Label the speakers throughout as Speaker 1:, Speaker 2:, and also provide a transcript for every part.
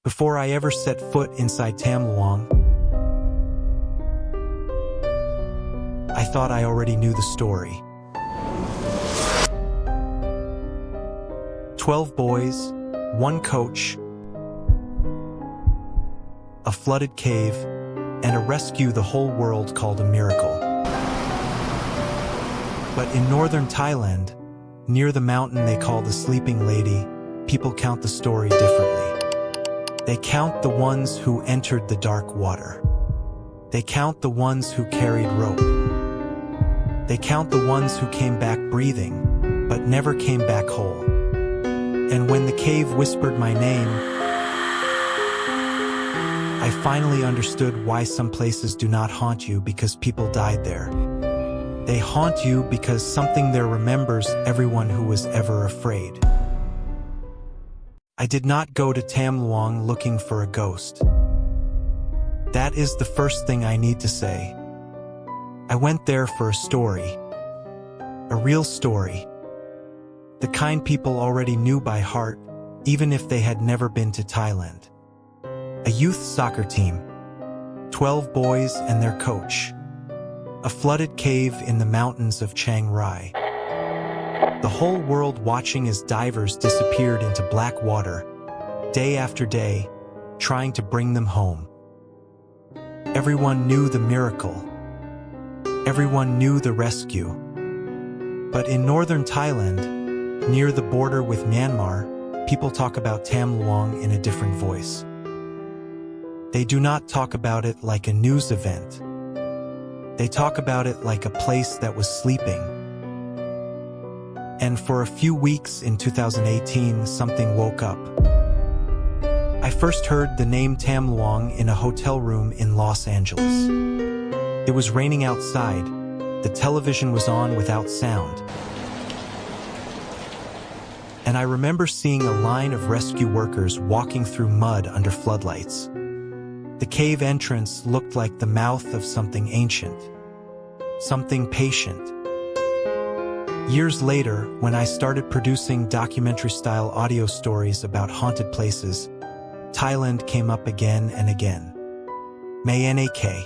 Speaker 1: Before I ever set foot inside Tam Luang, I thought I already knew the story. 12 boys, 1 coach, a flooded cave, and a rescue the whole world called a miracle. But in northern Thailand, near the mountain they call the Sleeping Lady, people count the story differently. They count the ones who entered the dark water. They count the ones who carried rope. They count the ones who came back breathing, but never came back whole. And when the cave whispered my name, I finally understood why some places do not haunt you because people died there. They haunt you because something there remembers everyone who was ever afraid. I did not go to Tam Luang looking for a ghost. That is the first thing I need to say. I went there for a story. A real story. The kind people already knew by heart, even if they had never been to Thailand. A youth soccer team. 12 boys and their coach. A flooded cave in the mountains of Chiang Rai. The whole world watching as divers disappeared into black water, day after day, trying to bring them home. Everyone knew the miracle. Everyone knew the rescue. But in northern Thailand, near the border with Myanmar, people talk about Tam Luang in a different voice. They do not talk about it like a news event. They talk about it like a place that was sleeping. And for a few weeks in 2018, something woke up. I first heard the name Tam Luang in a hotel room in Los Angeles. It was raining outside. The television was on without sound. And I remember seeing a line of rescue workers walking through mud under floodlights. The cave entrance looked like the mouth of something ancient, something patient. Years later, when I started producing documentary-style audio stories about haunted places, Thailand came up again and again. Manak,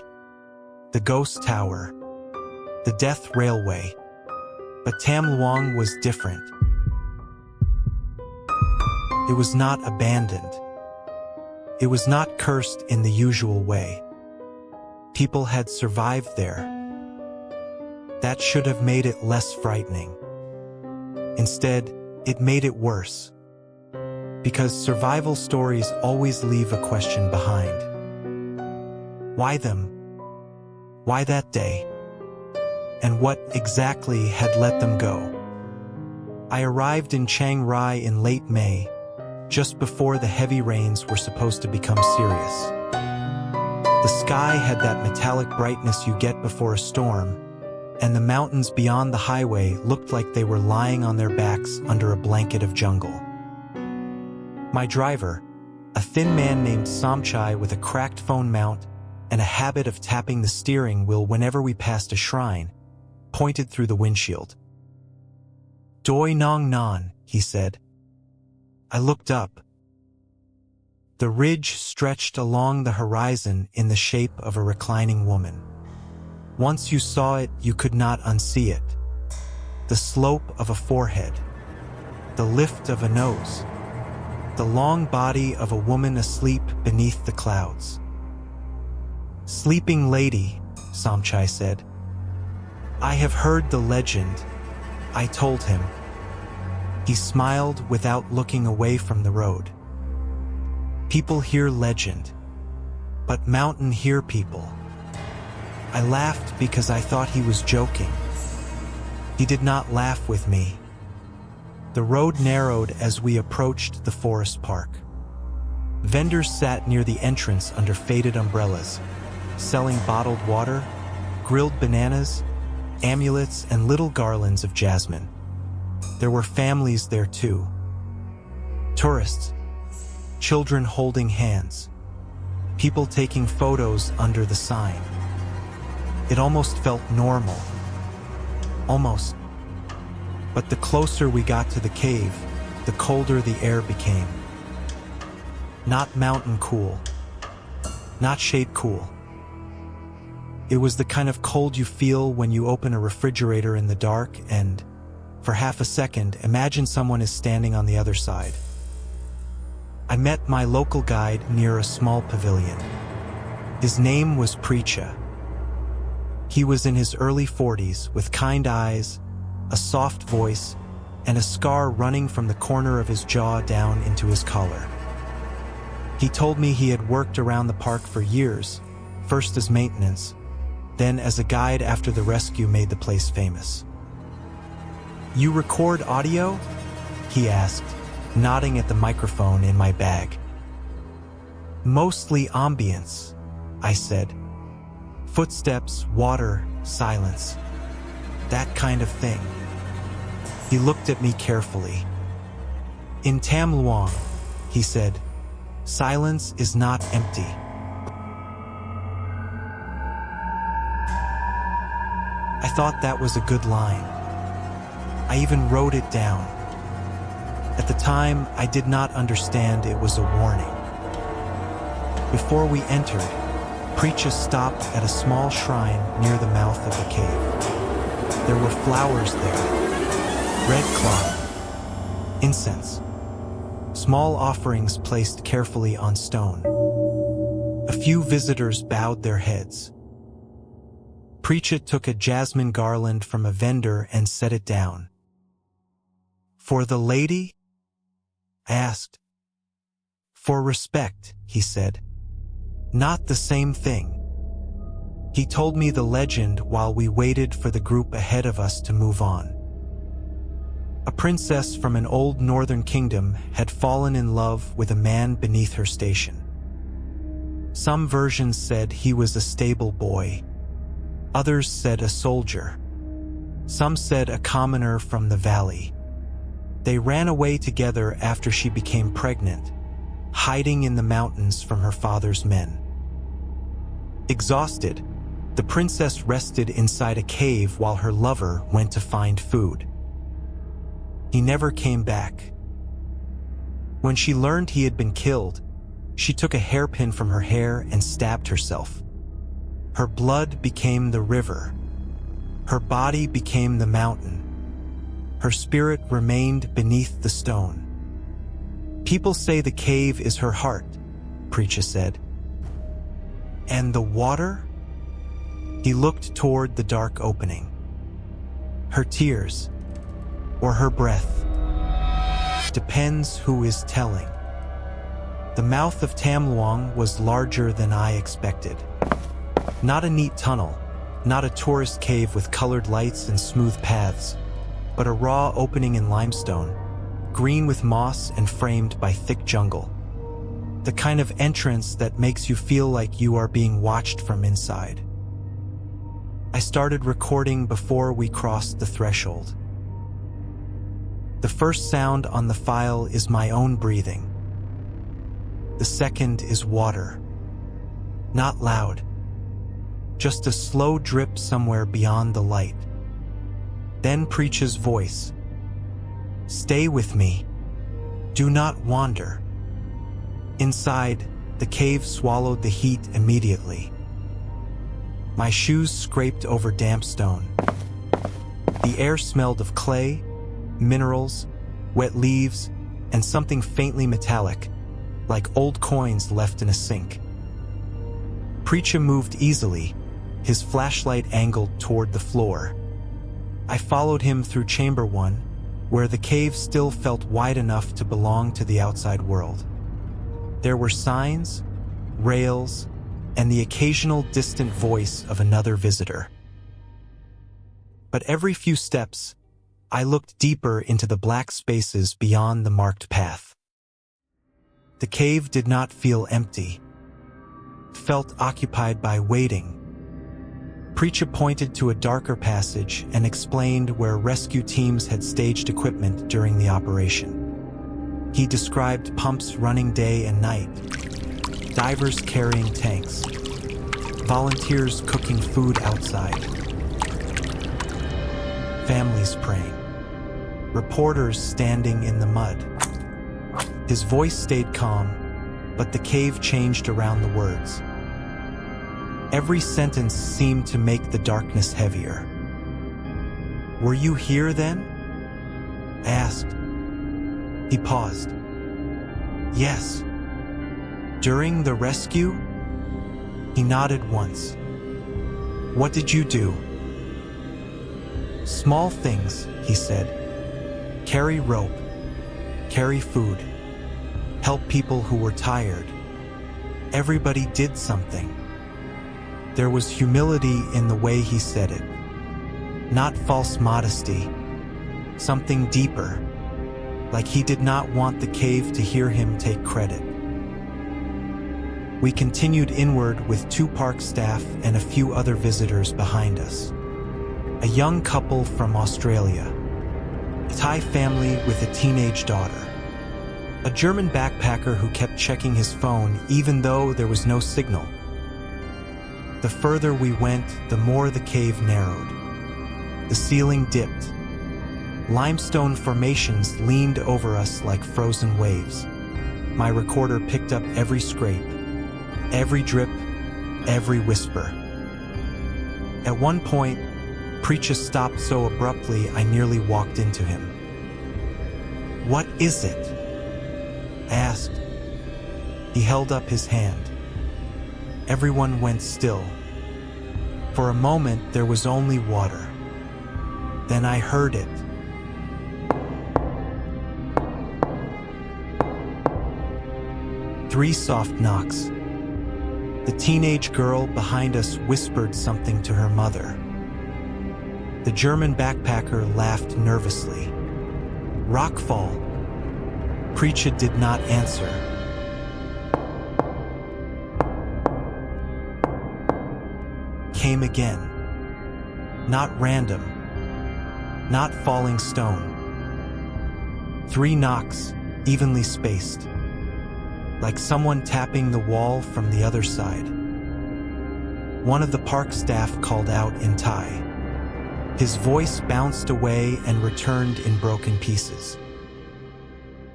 Speaker 1: the Ghost Tower, the Death Railway. But Tam Luang was different. It was not abandoned. It was not cursed in the usual way. People had survived there. That should have made it less frightening. Instead, it made it worse. Because survival stories always leave a question behind. Why them? Why that day? And what exactly had let them go? I arrived in Chiang Rai in late May, just before the heavy rains were supposed to become serious. The sky had that metallic brightness you get before a storm, and the mountains beyond the highway looked like they were lying on their backs under a blanket of jungle. My driver, a thin man named Somchai with a cracked phone mount and a habit of tapping the steering wheel whenever we passed a shrine, pointed through the windshield. "Doi Nong Non," he said. I looked up. The ridge stretched along the horizon in the shape of a reclining woman. Once you saw it, you could not unsee it. The slope of a forehead, the lift of a nose, the long body of a woman asleep beneath the clouds. "Sleeping Lady," Somchai said. "I have heard the legend," I told him. He smiled without looking away from the road. People hear legend, but mountain hear people. I laughed because I thought he was joking. He did not laugh with me. The road narrowed as we approached the forest park. Vendors sat near the entrance under faded umbrellas, selling bottled water, grilled bananas, amulets, and little garlands of jasmine. There were families there too. Tourists, children holding hands, people taking photos under the sign. It almost felt normal. Almost. But the closer we got to the cave, the colder the air became. Not mountain cool. Not shade cool. It was the kind of cold you feel when you open a refrigerator in the dark and, for half a second, imagine someone is standing on the other side. I met my local guide near a small pavilion. His name was Preacha. He was in his early 40s with kind eyes, a soft voice, and a scar running from the corner of his jaw down into his collar. He told me he had worked around the park for years, first as maintenance, then as a guide after the rescue made the place famous. "You record audio?" he asked, nodding at the microphone in my bag. "Mostly ambience," I said. "Footsteps, water, silence. That kind of thing." He looked at me carefully. "In Tam Luang," he said, "silence is not empty." I thought that was a good line. I even wrote it down. At the time, I did not understand it was a warning. Before we entered, Preacha stopped at a small shrine near the mouth of the cave. There were flowers there, red cloth, incense, small offerings placed carefully on stone. A few visitors bowed their heads. Preacha took a jasmine garland from a vendor and set it down. "For the lady?" I asked. "For respect," he said. "Not the same thing." He told me the legend while we waited for the group ahead of us to move on. A princess from an old northern kingdom had fallen in love with a man beneath her station. Some versions said he was a stable boy. Others said a soldier. Some said a commoner from the valley. They ran away together after she became pregnant, hiding in the mountains from her father's men. Exhausted, the princess rested inside a cave while her lover went to find food. He never came back. When she learned he had been killed, she took a hairpin from her hair and stabbed herself. Her blood became the river. Her body became the mountain. Her spirit remained beneath the stone. "People say the cave is her heart," Preacha said. "And the water?" He looked toward the dark opening. "Her tears, or her breath. Depends who is telling." The mouth of Tam Luang was larger than I expected. Not a neat tunnel, not a tourist cave with colored lights and smooth paths, but a raw opening in limestone, green with moss and framed by thick jungle. The kind of entrance that makes you feel like you are being watched from inside. I started recording before we crossed the threshold. The first sound on the file is my own breathing. The second is water. Not loud. Just a slow drip somewhere beyond the light. Then Preacha's voice. "Stay with me. Do not wander." Inside, the cave swallowed the heat immediately. My shoes scraped over damp stone. The air smelled of clay, minerals, wet leaves, and something faintly metallic, like old coins left in a sink. Preacha moved easily, his flashlight angled toward the floor. I followed him through Chamber 1, where the cave still felt wide enough to belong to the outside world. There were signs, rails, and the occasional distant voice of another visitor. But every few steps, I looked deeper into the black spaces beyond the marked path. The cave did not feel empty. It felt occupied by waiting. Preacha pointed to a darker passage and explained where rescue teams had staged equipment during the operation. He described pumps running day and night, divers carrying tanks, volunteers cooking food outside, families praying, reporters standing in the mud. His voice stayed calm, but the cave changed around the words. Every sentence seemed to make the darkness heavier. "Were you here then?" I asked. He paused. "Yes." "During the rescue?" He nodded once. "What did you do?" "Small things," he said. "Carry rope, carry food, help people who were tired. Everybody did something." There was humility in the way he said it. Not false modesty, something deeper, like he did not want the cave to hear him take credit. We continued inward with 2 park staff and a few other visitors behind us. A young couple from Australia, a Thai family with a teenage daughter, a German backpacker who kept checking his phone even though there was no signal. The further we went, the more the cave narrowed. The ceiling dipped. Limestone formations leaned over us like frozen waves. My recorder picked up every scrape, every drip, every whisper. At one point, Preacher stopped so abruptly I nearly walked into him. "What is it?" I asked. He held up his hand. Everyone went still. For a moment, there was only water. Then I heard it. Three soft knocks. The teenage girl behind us whispered something to her mother. The German backpacker laughed nervously. "Rockfall." Preacher did not answer. Came again. Not random. Not falling stone. 3 knocks, evenly spaced. Like someone tapping the wall from the other side. One of the park staff called out in Thai. His voice bounced away and returned in broken pieces.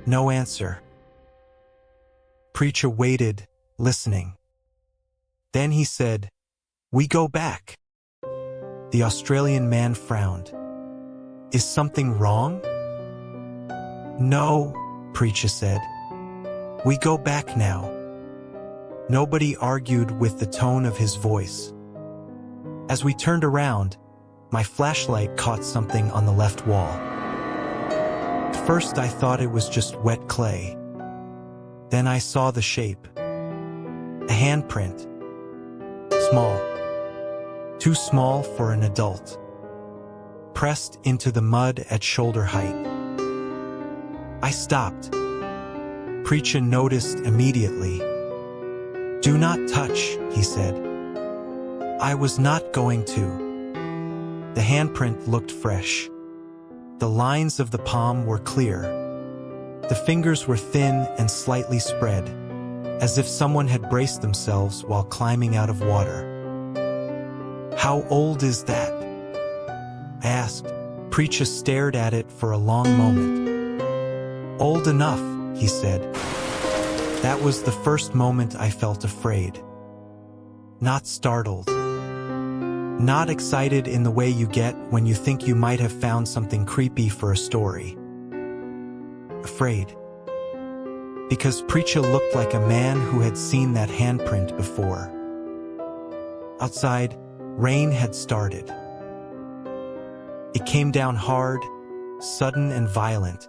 Speaker 1: No answer. Preacher waited, listening. Then he said, "We go back." The Australian man frowned. "Is something wrong?" "No," Preacher said. "We go back now." Nobody argued with the tone of his voice. As we turned around, my flashlight caught something on the left wall. At first I thought it was just wet clay. Then I saw the shape. A handprint. Small. Too small for an adult. Pressed into the mud at shoulder height. I stopped. Preacher noticed immediately. "Do not touch," he said. I was not going to. The handprint looked fresh. The lines of the palm were clear. The fingers were thin and slightly spread, as if someone had braced themselves while climbing out of water. "How old is that?" I asked. Preacher stared at it for a long moment. "Old enough," he said. That was the first moment I felt afraid. Not startled. Not excited in the way you get when you think you might have found something creepy for a story. Afraid. Because Preacher looked like a man who had seen that handprint before. Outside, rain had started. It came down hard, sudden and violent,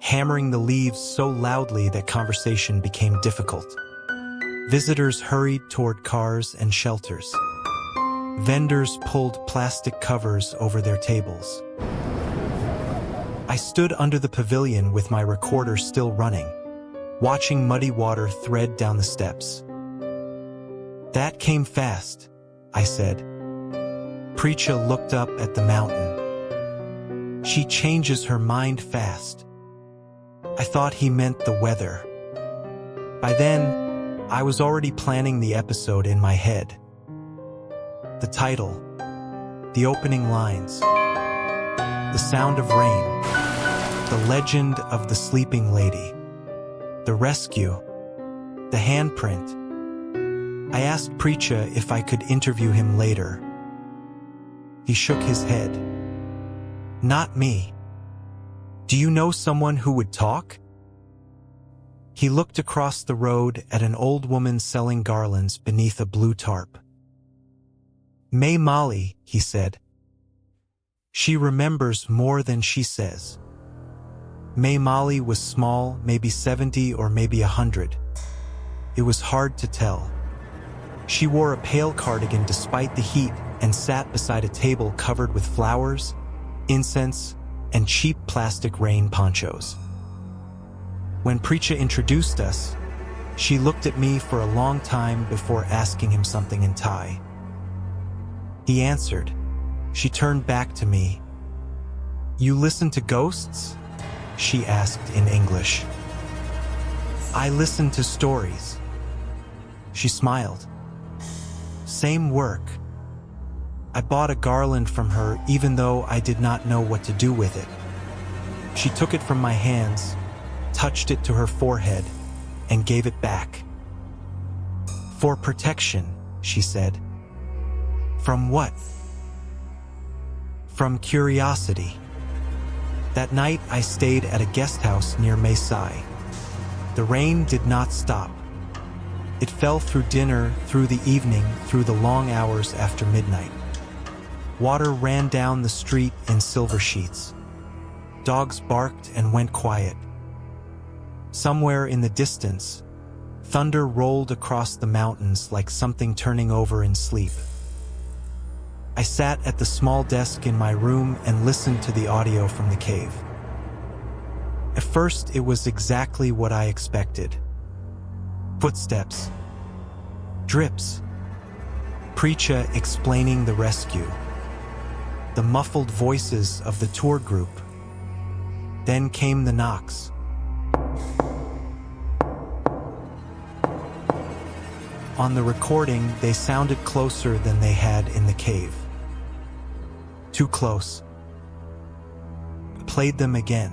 Speaker 1: hammering the leaves so loudly that conversation became difficult. Visitors hurried toward cars and shelters. Vendors pulled plastic covers over their tables. I stood under the pavilion with my recorder still running, watching muddy water thread down the steps. "That came fast," I said. Preacher looked up at the mountain. "She changes her mind fast." I thought he meant the weather. By then, I was already planning the episode in my head. The title, the opening lines, the sound of rain, the legend of the sleeping lady, the rescue, The handprint. I asked Preacher if I could interview him later. He shook his head. Not me. Do you know someone who would talk? He looked across the road at an old woman selling garlands beneath a blue tarp. May Molly, he said. She remembers more than she says. May Molly was small, maybe 70 or maybe 100. It was hard to tell. She wore a pale cardigan despite the heat and sat beside a table covered with flowers, incense, and cheap plastic rain ponchos. When Preacher introduced us, she looked at me for a long time before asking him something in Thai. He answered. She turned back to me. You listen to ghosts? She asked in English. I listen to stories. She smiled. Same work. I bought a garland from her even though I did not know what to do with it. She took it from my hands, touched it to her forehead, and gave it back. For protection, she said. From what? From curiosity. That night I stayed at a guest house near Mae Sai. The rain did not stop. It fell through dinner, through the evening, through the long hours after midnight. Water ran down the street in silver sheets. Dogs barked and went quiet. Somewhere in the distance, thunder rolled across the mountains like something turning over in sleep. I sat at the small desk in my room and listened to the audio from the cave. At first, it was exactly what I expected. Footsteps. Drips. Preacher explaining the rescue. The muffled voices of the tour group. Then came the knocks. On the recording, they sounded closer than they had in the cave. Too close. Played them again.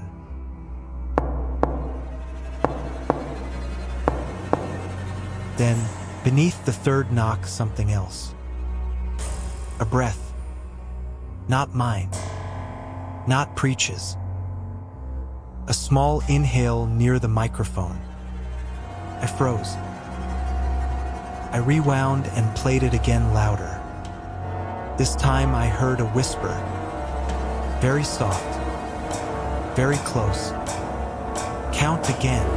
Speaker 1: Then, beneath the third knock, something else. A breath. Not mine. Not Preach's. A small inhale near the microphone. I froze. I rewound and played it again louder. This time I heard a whisper. Very soft. Very close. Count again.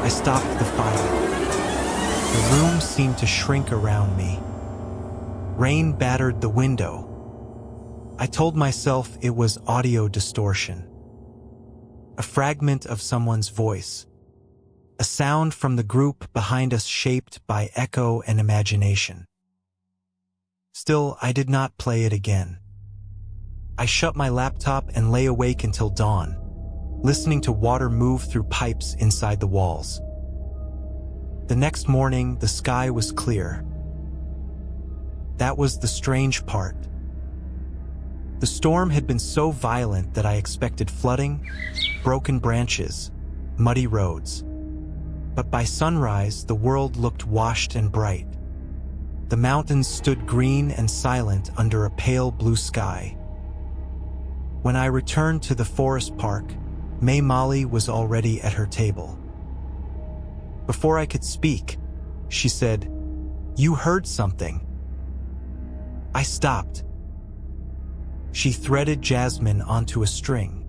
Speaker 1: I stopped the fire. The room seemed to shrink around me. Rain battered the window. I told myself it was audio distortion. A fragment of someone's voice. A sound from the group behind us shaped by echo and imagination. Still, I did not play it again. I shut my laptop and lay awake until dawn, listening to water move through pipes inside the walls. The next morning, the sky was clear. That was the strange part. The storm had been so violent that I expected flooding, broken branches, muddy roads. But by sunrise, the world looked washed and bright. The mountains stood green and silent under a pale blue sky. When I returned to the forest park, May Molly was already at her table. Before I could speak, she said, "You heard something." I stopped. She threaded jasmine onto a string.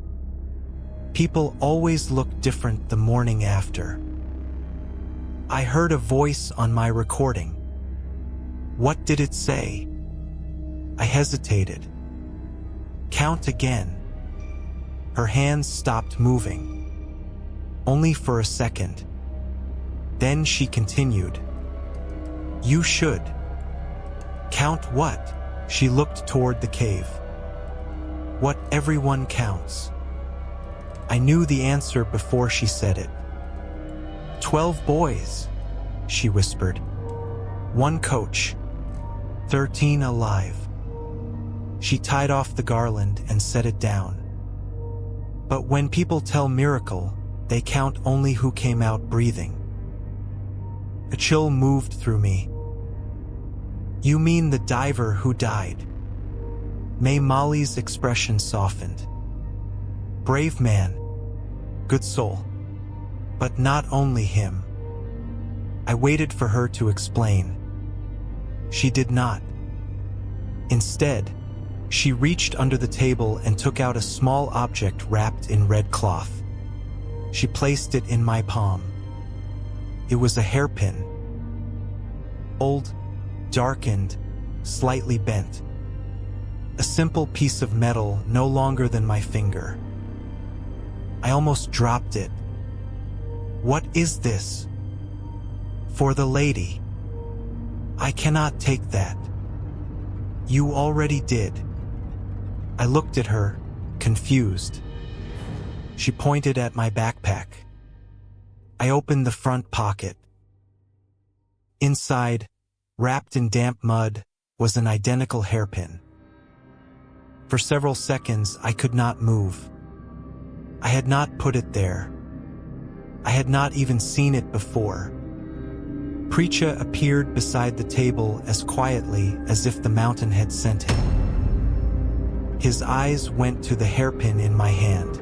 Speaker 1: People always look different the morning after. I heard a voice on my recording. What did it say? I hesitated. Count again. Her hands stopped moving. Only for a second. Then she continued. You should. Count what? She looked toward the cave. What everyone counts. I knew the answer before she said it. 12 boys, she whispered. 1 coach. 13 alive. She tied off the garland and set it down. But when people tell miracle, they count only who came out breathing. A chill moved through me. You mean the diver who died? May Molly's expression softened. Brave man. Good soul. But not only him. I waited for her to explain. She did not. Instead, she reached under the table and took out a small object wrapped in red cloth. She placed it in my palm. It was a hairpin. Old, darkened, slightly bent. A simple piece of metal no longer than my finger. I almost dropped it. What is this? For the lady. I cannot take that. You already did. I looked at her, confused. She pointed at my backpack. I opened the front pocket. Inside, wrapped in damp mud, was an identical hairpin. For several seconds, I could not move. I had not put it there. I had not even seen it before. Preacher appeared beside the table as quietly as if the mountain had sent him. His eyes went to the hairpin in my hand,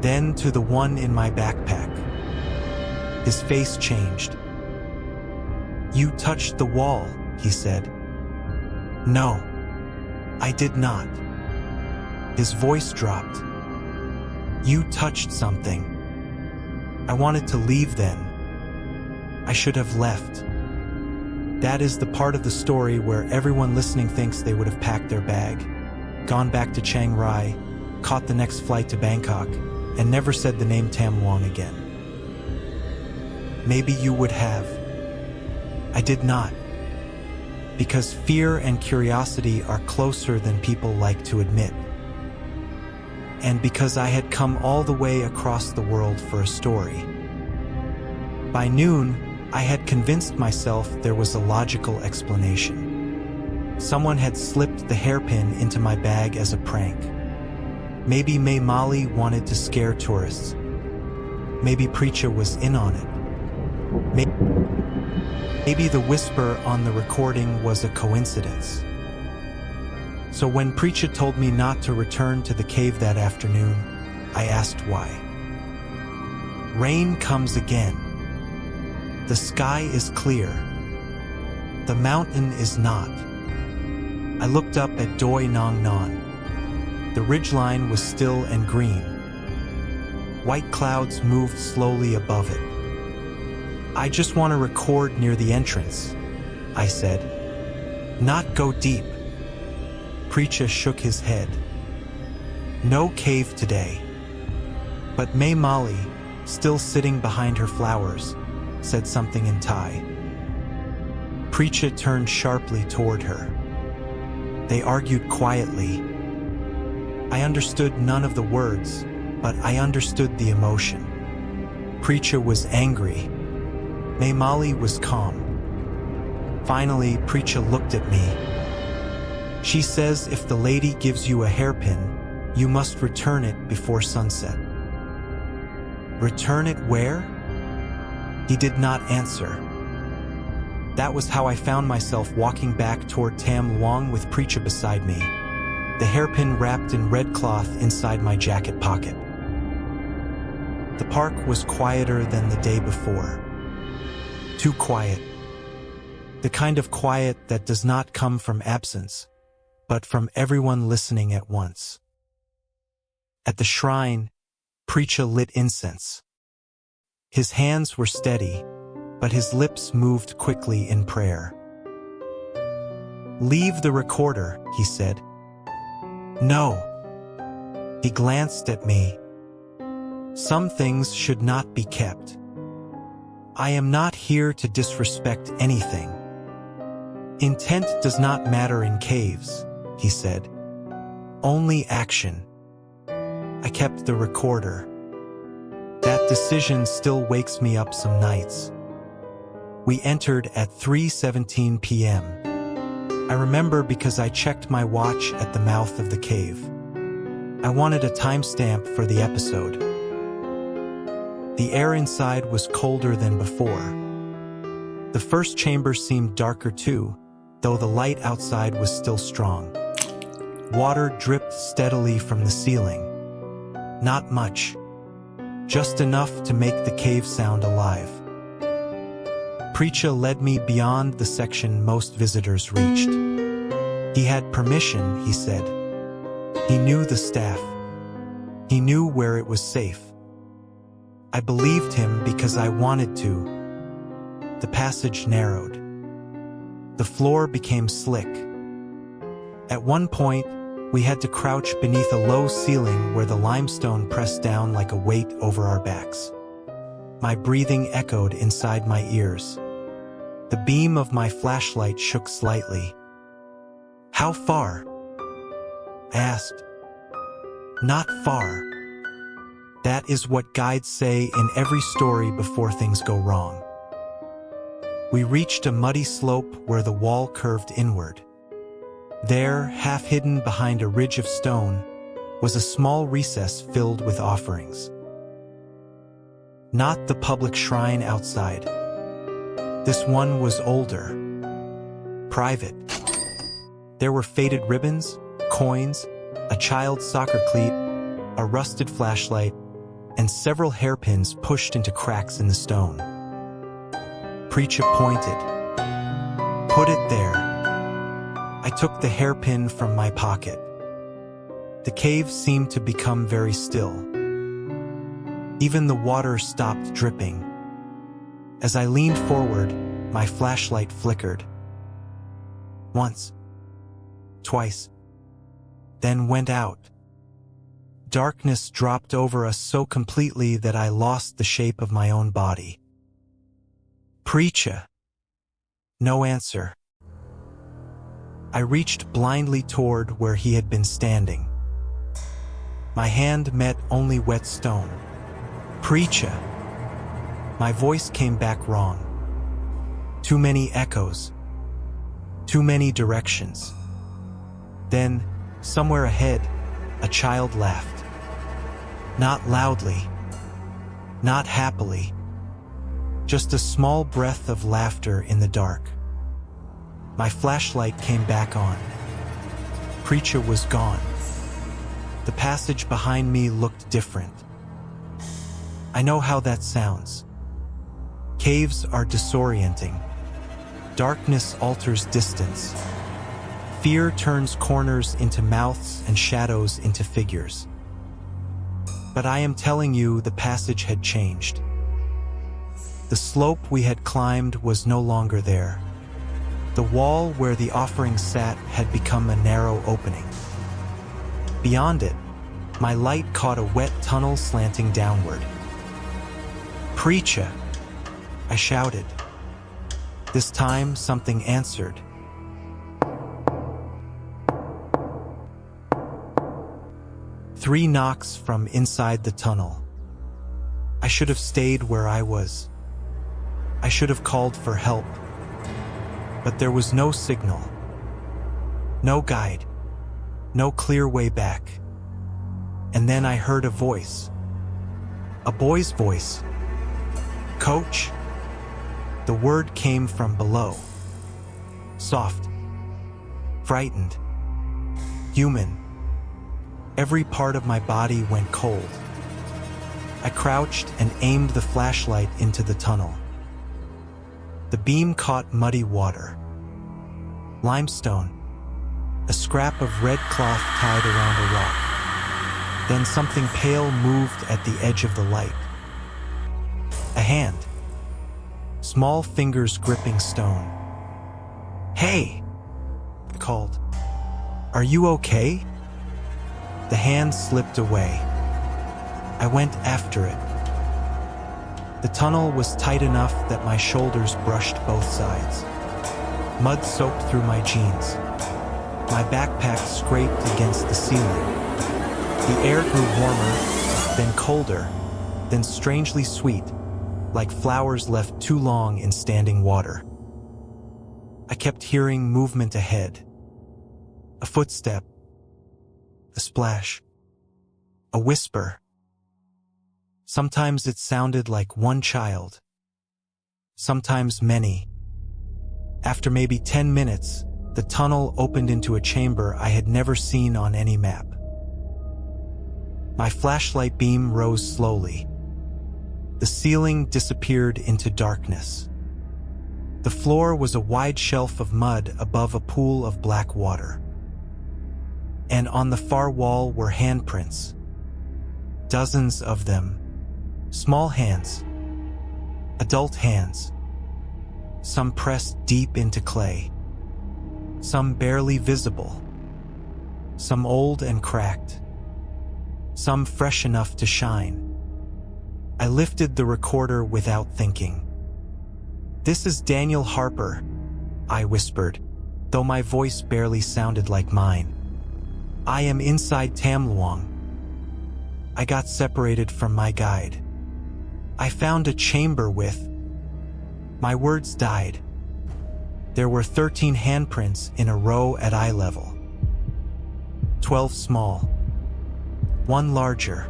Speaker 1: then to the one in my backpack. His face changed. You touched the wall, he said. No, I did not. His voice dropped. You touched something. I wanted to leave then. I should have left. That is the part of the story where everyone listening thinks they would have packed their bag, gone back to Chiang Rai, caught the next flight to Bangkok, and never said the name Tam Luang again. Maybe you would have. I did not. Because fear and curiosity are closer than people like to admit. And because I had come all the way across the world for a story. By noon, I had convinced myself there was a logical explanation. Someone had slipped the hairpin into my bag as a prank. Maybe May Molly wanted to scare tourists. Maybe Preacher was in on it. Maybe the whisper on the recording was a coincidence. So when Preacher told me not to return to the cave that afternoon, I asked why. Rain comes again. The sky is clear. The mountain is not. I looked up at Doi Nong Non. The ridgeline was still and green. White clouds moved slowly above it. I just want to record near the entrance, I said. Not go deep. Preacher shook his head. No cave today. But May Molly, still sitting behind her flowers, said something in Thai. Preacher turned sharply toward her. They argued quietly. I understood none of the words, but I understood the emotion. Preacher was angry. May Molly was calm. Finally, Preacher looked at me. She says if the lady gives you a hairpin, you must return it before sunset. Return it where? He did not answer. That was how I found myself walking back toward Tam Luang with Preacher beside me, the hairpin wrapped in red cloth inside my jacket pocket. The park was quieter than the day before. Too quiet. The kind of quiet that does not come from absence, but from everyone listening at once. At the shrine, Preacher lit incense. His hands were steady, but his lips moved quickly in prayer. Leave the recorder, he said. No. He glanced at me. Some things should not be kept. I am not here to disrespect anything. Intent does not matter in caves, he said. Only action. I kept the recorder. That decision still wakes me up some nights. We entered at 3:17 p.m. I remember because I checked my watch at the mouth of the cave. I wanted a timestamp for the episode. The air inside was colder than before. The first chamber seemed darker too, though the light outside was still strong. Water dripped steadily from the ceiling. Not much. Just enough to make the cave sound alive. Preacher led me beyond the section most visitors reached. He had permission, he said. He knew the staff. He knew where it was safe. I believed him because I wanted to. The passage narrowed. The floor became slick. At one point, we had to crouch beneath a low ceiling where the limestone pressed down like a weight over our backs. My breathing echoed inside my ears. The beam of my flashlight shook slightly. How far? I asked. Not far. That is what guides say in every story before things go wrong. We reached a muddy slope where the wall curved inward. There, half hidden behind a ridge of stone, was a small recess filled with offerings. Not the public shrine outside. This one was older. Private. There were faded ribbons, coins, a child's soccer cleat, a rusted flashlight, and several hairpins pushed into cracks in the stone. Preacher pointed. Put it there. I took the hairpin from my pocket. The cave seemed to become very still. Even the water stopped dripping. As I leaned forward, my flashlight flickered. Once. Twice. Then went out. Darkness dropped over us so completely that I lost the shape of my own body. Preacher. No answer. I reached blindly toward where he had been standing. My hand met only wet stone. Preacher. My voice came back wrong. Too many echoes. Too many directions. Then, somewhere ahead, a child laughed. Not loudly. Not happily. Just a small breath of laughter in the dark. My flashlight came back on. Preacher was gone. The passage behind me looked different. I know how that sounds. Caves are disorienting. Darkness alters distance. Fear turns corners into mouths and shadows into figures. But I am telling you, the passage had changed. The slope we had climbed was no longer there. The wall where the offering sat had become a narrow opening. Beyond it, my light caught a wet tunnel slanting downward. Preacher! I shouted. This time, something answered. Three knocks from inside the tunnel. I should have stayed where I was. I should have called for help. But there was no signal. No guide. No clear way back. And then I heard a voice. A boy's voice. Coach? The word came from below. Soft. Frightened. Human. Every part of my body went cold. I crouched and aimed the flashlight into the tunnel. The beam caught muddy water. Limestone. A scrap of red cloth tied around a rock. Then something pale moved at the edge of the light. A hand. Small fingers gripping stone. Hey! I called. Are you okay? The hand slipped away. I went after it. The tunnel was tight enough that my shoulders brushed both sides. Mud soaked through my jeans. My backpack scraped against the ceiling. The air grew warmer, then colder, then strangely sweet, like flowers left too long in standing water. I kept hearing movement ahead. A footstep. A splash. A whisper. Sometimes it sounded like one child. Sometimes many. After maybe 10 minutes, the tunnel opened into a chamber I had never seen on any map. My flashlight beam rose slowly. The ceiling disappeared into darkness. The floor was a wide shelf of mud above a pool of black water. And on the far wall were handprints. Dozens of them. Small hands. Adult hands. Some pressed deep into clay. Some barely visible. Some old and cracked. Some fresh enough to shine. I lifted the recorder without thinking. "This is Daniel Harper," I whispered, though my voice barely sounded like mine. "I am inside Tam Luang. I got separated from my guide. I found a chamber with..." My words died. There were 13 handprints in a row at eye level. 12 small. One larger.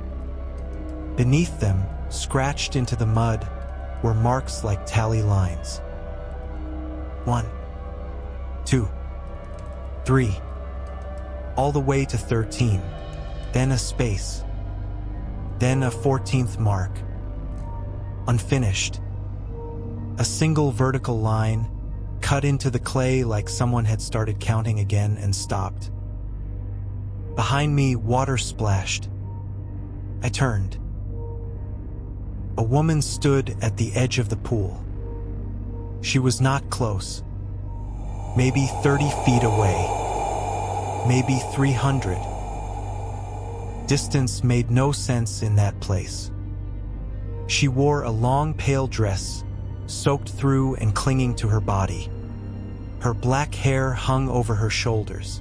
Speaker 1: Beneath them, scratched into the mud, were marks like tally lines. 1, 2, 3, all the way to 13, then a space, then a 14th mark. Unfinished. A single vertical line, cut into the clay like someone had started counting again and stopped. Behind me, water splashed. I turned. A woman stood at the edge of the pool. She was not close. Maybe 30 feet away. Maybe 300. Distance made no sense in that place. She wore a long pale dress, soaked through and clinging to her body. Her black hair hung over her shoulders.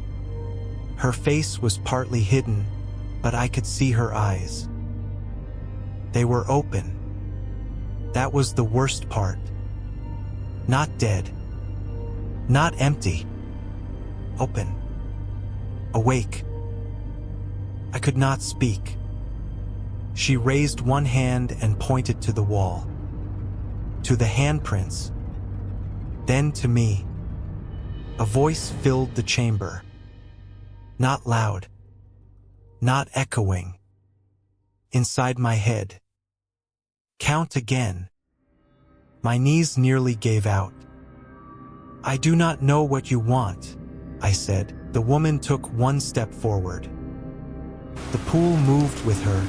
Speaker 1: Her face was partly hidden, but I could see her eyes. They were open. That was the worst part. Not dead. Not empty. Open. Awake. I could not speak. She raised one hand and pointed to the wall. To the handprints. Then to me. A voice filled the chamber. Not loud. Not echoing. Inside my head. "Count again." My knees nearly gave out. "I do not know what you want," I said. The woman took one step forward. The pool moved with her,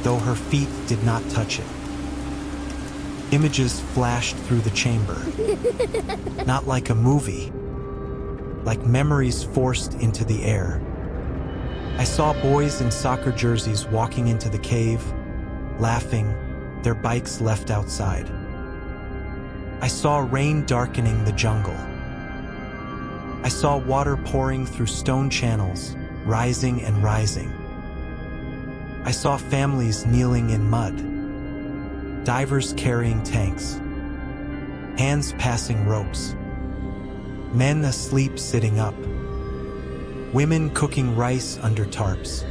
Speaker 1: though her feet did not touch it. Images flashed through the chamber. Not like a movie. Like memories forced into the air. I saw boys in soccer jerseys walking into the cave, laughing, their bikes left outside. I saw rain darkening the jungle. I saw water pouring through stone channels, rising and rising. I saw families kneeling in mud, divers carrying tanks, hands passing ropes, men asleep sitting up, women cooking rice under tarps,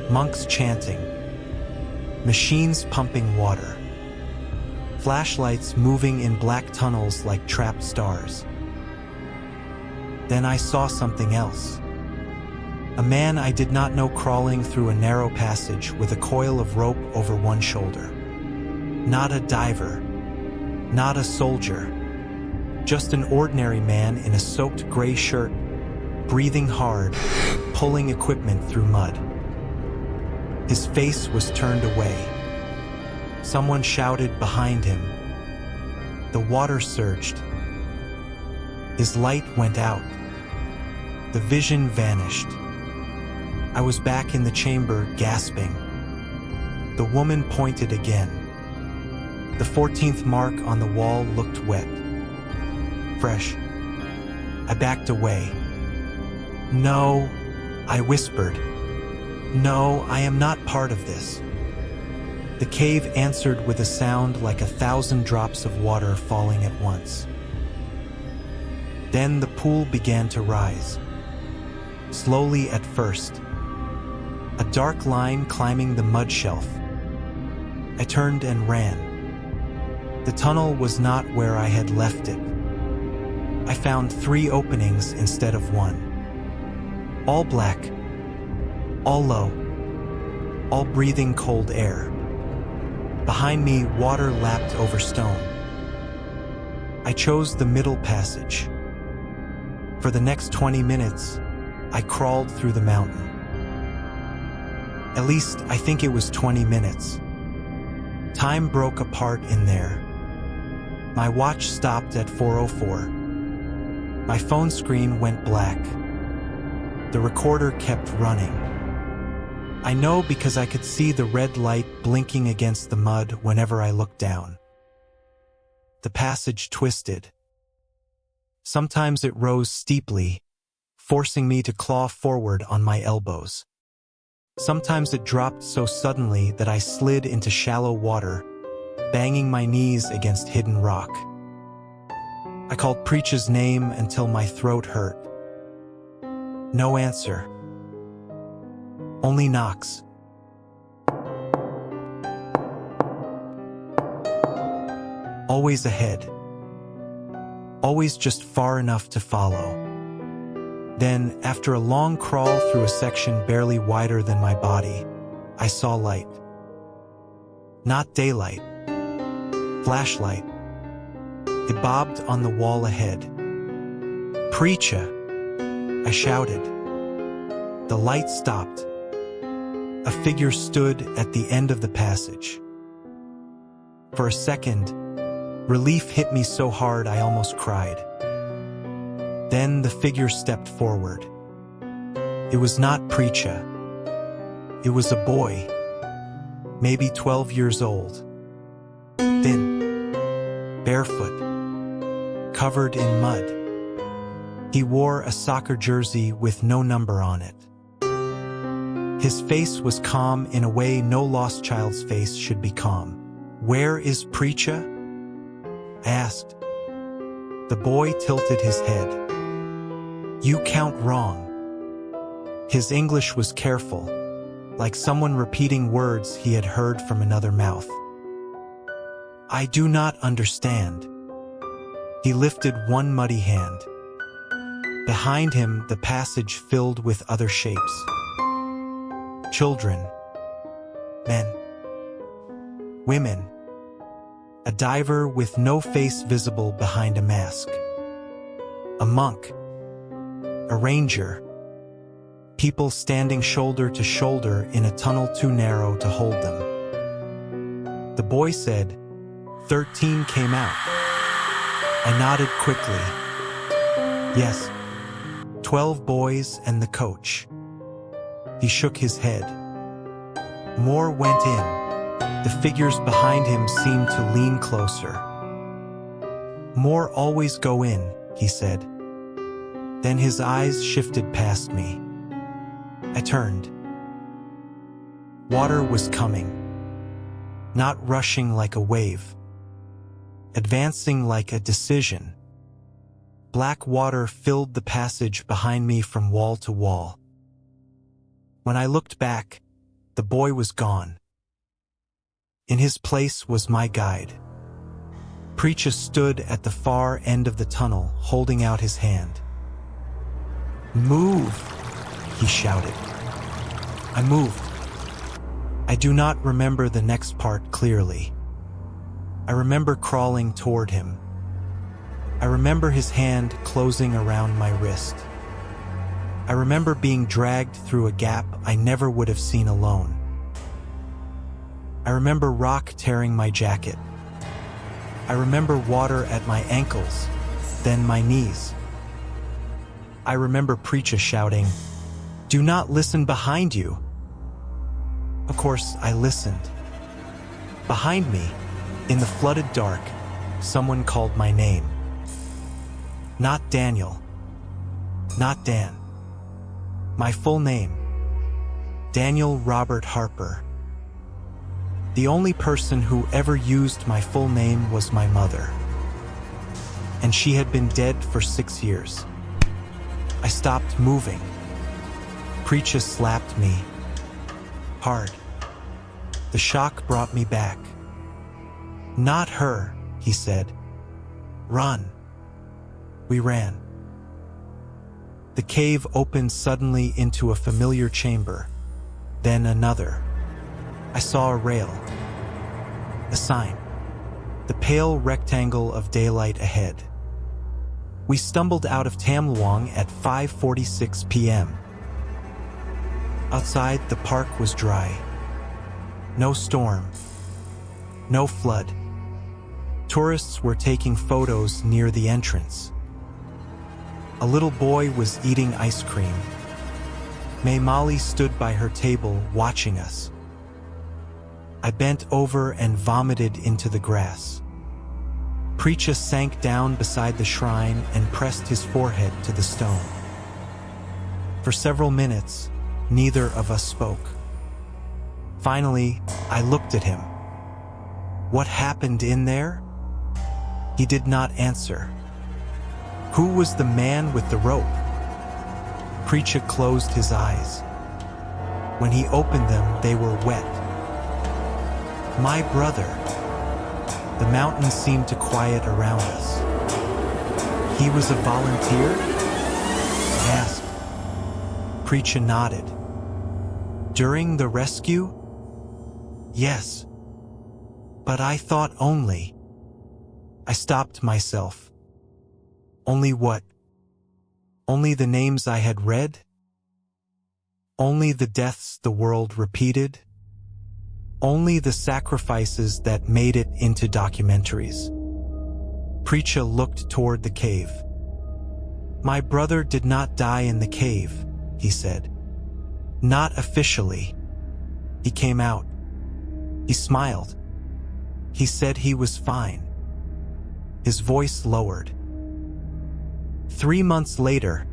Speaker 1: monks chanting, machines pumping water, flashlights moving in black tunnels like trapped stars. Then I saw something else. A man I did not know crawling through a narrow passage with a coil of rope over one shoulder. Not a diver, not a soldier, just an ordinary man in a soaked gray shirt, breathing hard, pulling equipment through mud. His face was turned away. Someone shouted behind him. The water surged. His light went out. The vision vanished. I was back in the chamber, gasping. The woman pointed again. The 14th mark on the wall looked wet. Fresh. I backed away. "No," I whispered. "No, I am not part of this." The cave answered with a sound like 1,000 drops of water falling at once. Then the pool began to rise. Slowly at first. A dark line climbing the mud shelf. I turned and ran. The tunnel was not where I had left it. I found 3 openings instead of 1. All black, all low, all breathing cold air. Behind me, water lapped over stone. I chose the middle passage. For the next 20 minutes, I crawled through the mountain. At least, I think it was 20 minutes. Time broke apart in there. My watch stopped at 4:04. My phone screen went black. The recorder kept running. I know because I could see the red light blinking against the mud whenever I looked down. The passage twisted. Sometimes it rose steeply, forcing me to claw forward on my elbows. Sometimes it dropped so suddenly that I slid into shallow water, banging my knees against hidden rock. I called Preach's name until my throat hurt. No answer. Only knocks. Always ahead. Always just far enough to follow. Then, after a long crawl through a section barely wider than my body, I saw light. Not daylight. Flashlight. It bobbed on the wall ahead. "Preacher!" I shouted. The light stopped. A figure stood at the end of the passage. For a second, relief hit me so hard I almost cried. Then the figure stepped forward. It was not Preacher. It was a boy, maybe 12 years old. Thin, barefoot, covered in mud. He wore a soccer jersey with no number on it. His face was calm in a way no lost child's face should be calm. "Where is Preacher?" I asked. The boy tilted his head. "You count wrong." His English was careful, like someone repeating words he had heard from another mouth. "I do not understand." He lifted one muddy hand. Behind him, the passage filled with other shapes. Children, men, women, a diver with no face visible behind a mask, a monk, a ranger, people standing shoulder to shoulder in a tunnel too narrow to hold them. The boy said, 13 came out. I nodded quickly. Yes, 12 boys and the coach. He shook his head. More went in. The figures behind him seemed to lean closer. "More always go in," he said. Then his eyes shifted past me. I turned. Water was coming. Not rushing like a wave. Advancing like a decision. Black water filled the passage behind me from wall to wall. When I looked back, the boy was gone. In his place was my guide. Preacher stood at the far end of the tunnel, holding out his hand. "Move!" he shouted. I moved. I do not remember the next part clearly. I remember crawling toward him. I remember his hand closing around my wrist. I remember being dragged through a gap I never would have seen alone. I remember rock tearing my jacket. I remember water at my ankles, then my knees. I remember Preacher shouting, "Do not listen behind you." Of course, I listened. Behind me, in the flooded dark, someone called my name. Not Daniel. Not Dan. My full name. Daniel Robert Harper. The only person who ever used my full name was my mother. And she had been dead for 6 years. I stopped moving. Preacher slapped me. Hard. The shock brought me back. "Not her," he said. "Run." We ran. The cave opened suddenly into a familiar chamber, then another. I saw a rail, a sign, the pale rectangle of daylight ahead. We stumbled out of Tam Luang at 5:46 p.m. Outside, the park was dry. No storm, no flood. Tourists were taking photos near the entrance. A little boy was eating ice cream. May Molly stood by her table watching us. I bent over and vomited into the grass. Preacher sank down beside the shrine and pressed his forehead to the stone. For several minutes, neither of us spoke. Finally, I looked at him. What happened in there? He did not answer. Who was the man with the rope? Preacher closed his eyes. When he opened them, they were wet. My brother. The mountains seemed to quiet around us. He was a volunteer? I asked. Preacher nodded. During the rescue? Yes. But I thought only. I stopped myself. Only what? Only the names I had read? Only the deaths the world repeated? Only the sacrifices that made it into documentaries? Preacher looked toward the cave. My brother did not die in the cave, he said. Not officially. He came out. He smiled. He said he was fine. His voice lowered. 3 months later,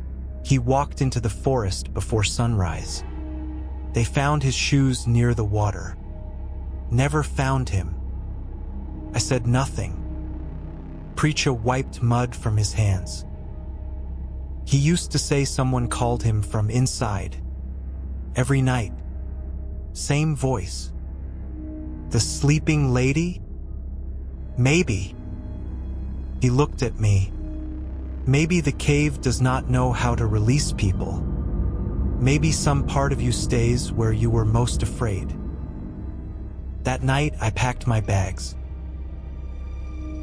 Speaker 1: he walked into the forest before sunrise. They found his shoes near the water. Never found him. I said nothing. Preacher wiped mud from his hands. He used to say someone called him from inside. Every night. Same voice. The sleeping lady? Maybe. He looked at me. Maybe the cave does not know how to release people. Maybe some part of you stays where you were most afraid. That night, I packed my bags.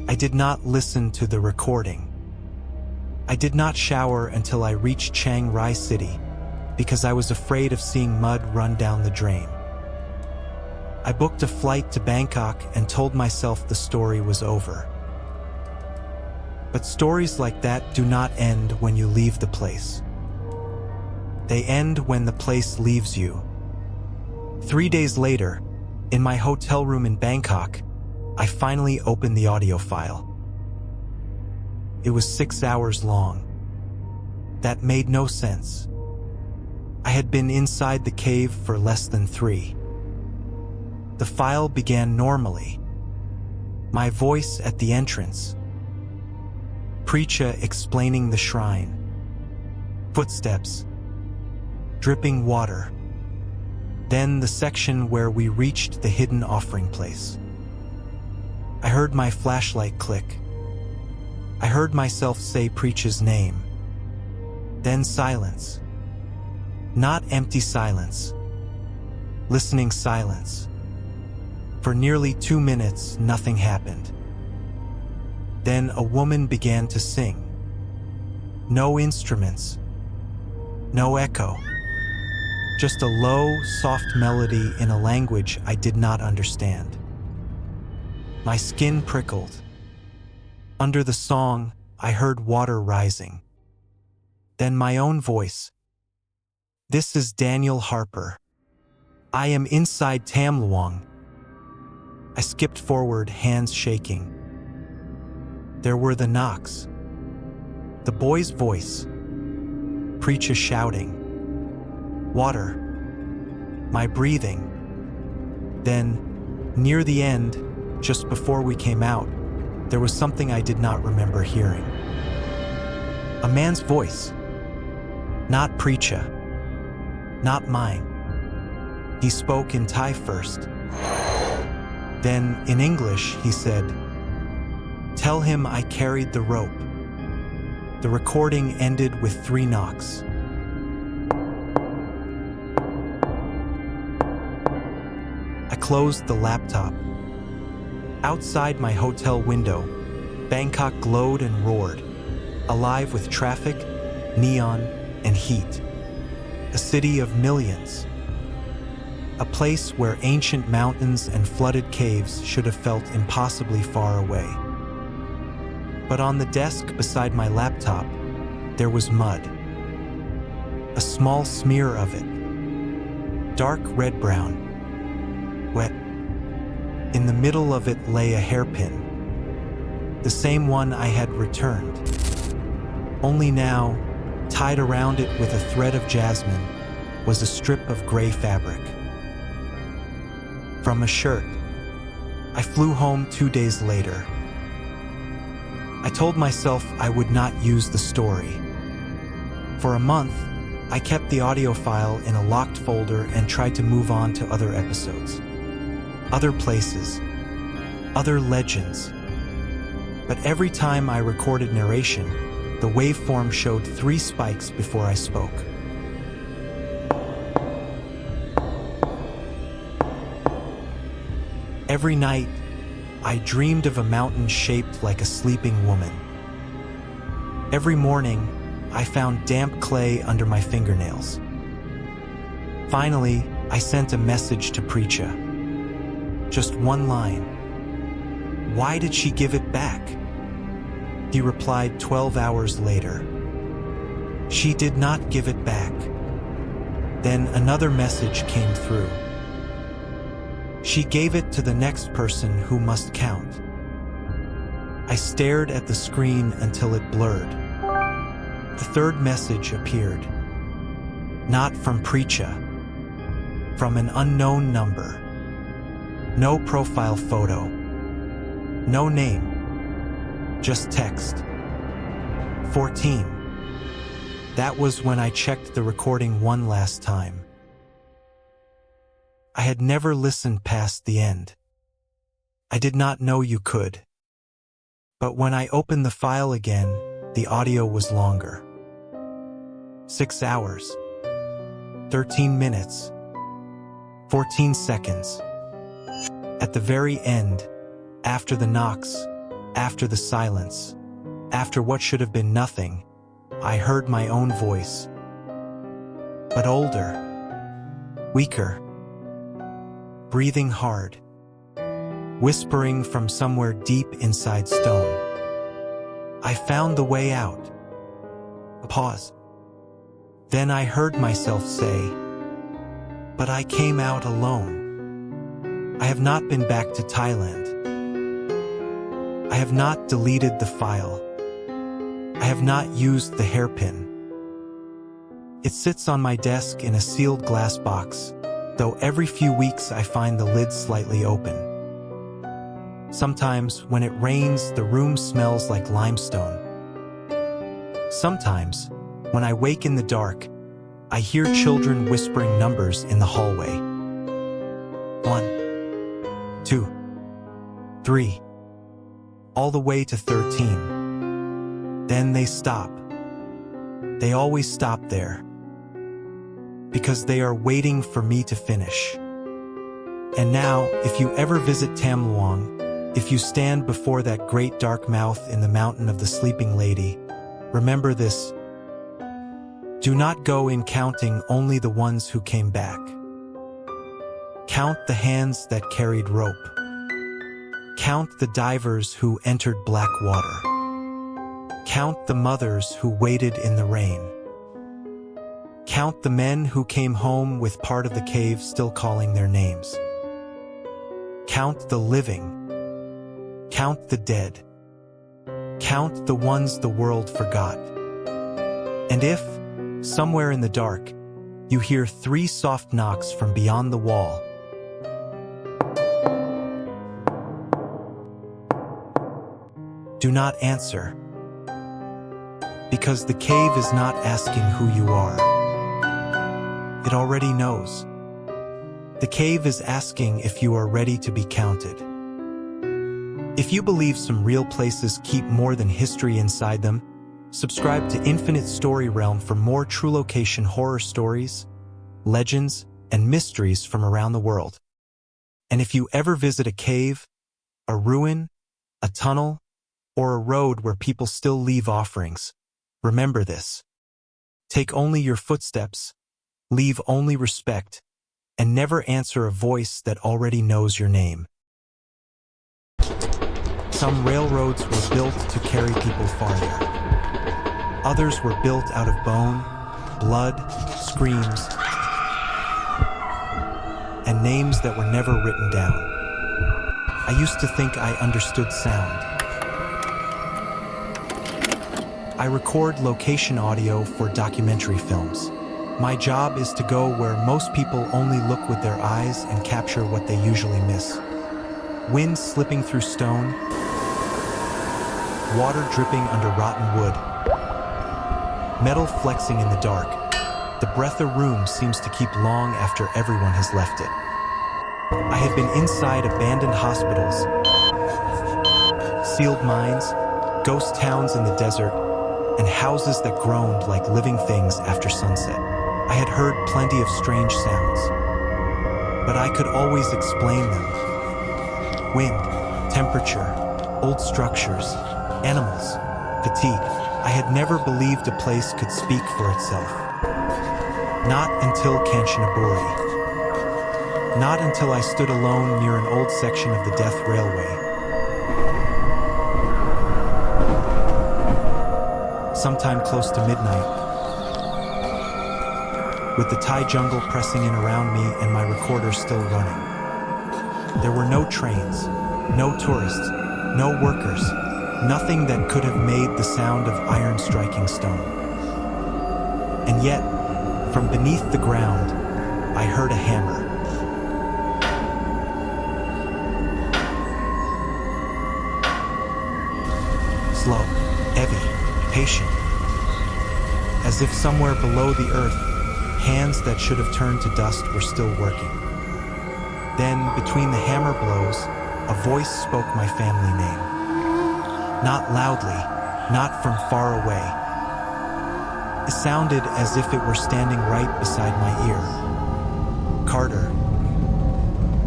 Speaker 1: I did not listen to the recording. I did not shower until I reached Chiang Rai City because I was afraid of seeing mud run down the drain. I booked a flight to Bangkok and told myself the story was over. But stories like that do not end when you leave the place. They end when the place leaves you. 3 days later, in my hotel room in Bangkok, I finally opened the audio file. It was 6 hours long. That made no sense. I had been inside the cave for less than 3. The file began normally. My voice at the entrance. Preacher explaining the shrine. Footsteps. Dripping water. Then the section where we reached the hidden offering place. I heard my flashlight click. I heard myself say Preacher's name. Then silence. Not empty silence. Listening silence. For nearly 2 minutes, nothing happened. Then a woman began to sing. No instruments. No echo. Just a low, soft melody in a language I did not understand. My skin prickled. Under the song, I heard water rising. Then my own voice. This is Daniel Harper. I am inside Tam Luang. I skipped forward, hands shaking. There were the knocks. The boy's voice. Preacher shouting. Water. My breathing. Then, near the end, just before we came out, there was something I did not remember hearing. A man's voice. Not Preacher. Not mine. He spoke in Thai first. Then, in English, he said, "Tell him I carried the rope." The recording ended with 3 knocks. I closed the laptop. Outside my hotel window, Bangkok glowed and roared, alive with traffic, neon, and heat. A city of millions. A place where ancient mountains and flooded caves should have felt impossibly far away. But on the desk beside my laptop, there was mud. A small smear of it. Dark red-brown. Wet. In the middle of it lay a hairpin. The same one I had returned. Only now, tied around it with a thread of jasmine, was a strip of gray fabric. From a shirt. I flew home 2 days later. I told myself I would not use the story. For a month, I kept the audio file in a locked folder and tried to move on to other episodes. Other places. Other legends. But every time I recorded narration, the waveform showed 3 spikes before I spoke. Every night, I dreamed of a mountain shaped like a sleeping woman. Every morning, I found damp clay under my fingernails. Finally, I sent a message to Precha. Just 1 line. Why did she give it back? He replied 12 hours later. She did not give it back. Then another message came through. She gave it to the next person who must count. I stared at the screen until it blurred. The 3rd message appeared. Not from Precha. From an unknown number. No profile photo. No name. Just text. 14. That was when I checked the recording one last time. I had never listened past the end. I did not know you could. But when I opened the file again, the audio was longer. 6 hours. 13 minutes. 14 seconds. At the very end, after the knocks, after the silence, after what should have been nothing, I heard my own voice. But older. Weaker. Breathing hard. Whispering from somewhere deep inside stone. I found the way out. A pause. Then I heard myself say, but I came out alone. I have not been back to Thailand. I have not deleted the file. I have not used the hairpin. It sits on my desk in a sealed glass box, though every few weeks I find the lid slightly open. Sometimes, when it rains, the room smells like limestone. Sometimes, when I wake in the dark, I hear children whispering numbers in the hallway. 1, 2, 3, all the way to 13. Then they stop. They always stop there. Because they are waiting for me to finish. And now, if you ever visit Tam Luang, if you stand before that great dark mouth in the mountain of the sleeping lady, remember this. Do not go in counting only the ones who came back. Count the hands that carried rope. Count the divers who entered black water. Count the mothers who waited in the rain. Count the men who came home with part of the cave still calling their names. Count the living. Count the dead. Count the ones the world forgot. And if, somewhere in the dark, you hear 3 soft knocks from beyond the wall, do not answer. Because the cave is not asking who you are. It already knows. The cave is asking if you are ready to be counted. If you believe some real places keep more than history inside them, Subscribe to Infinite Story Realm for more true location horror stories, legends, and mysteries from around the world. And if you ever visit a cave, a ruin, a tunnel, or a road where people still leave offerings, remember this. Take only your footsteps, leave only respect, and never answer a voice that already knows your name. Some railroads were built to carry people farther. Others were built out of bone, blood, screams, and names that were never written down. I used to think I understood sound. I record location audio for documentary films. My job is to go where most people only look with their eyes and capture what they usually miss. Wind slipping through stone, water dripping under rotten wood, metal flexing in the dark. The breath of room seems to keep long after everyone has left it. I have been inside abandoned hospitals, sealed mines, ghost towns in the desert, and houses that groaned like living things after sunset. I had heard plenty of strange sounds, but I could always explain them. Wind, temperature, old structures, animals, fatigue. I had never believed a place could speak for itself. Not until Kanchanaburi. Not until I stood alone near an old section of the Death Railway. Sometime close to midnight, with the Thai jungle pressing in around me and my recorder still running. There were no trains, no tourists, no workers, nothing that could have made the sound of iron striking stone. And yet, from beneath the ground, I heard a hammer. Slow, heavy, patient. As if somewhere below the earth, hands that should have turned to dust were still working. Then, between the hammer blows, a voice spoke my family name. Not loudly, not from far away. It sounded as if it were standing right beside my ear. Carter.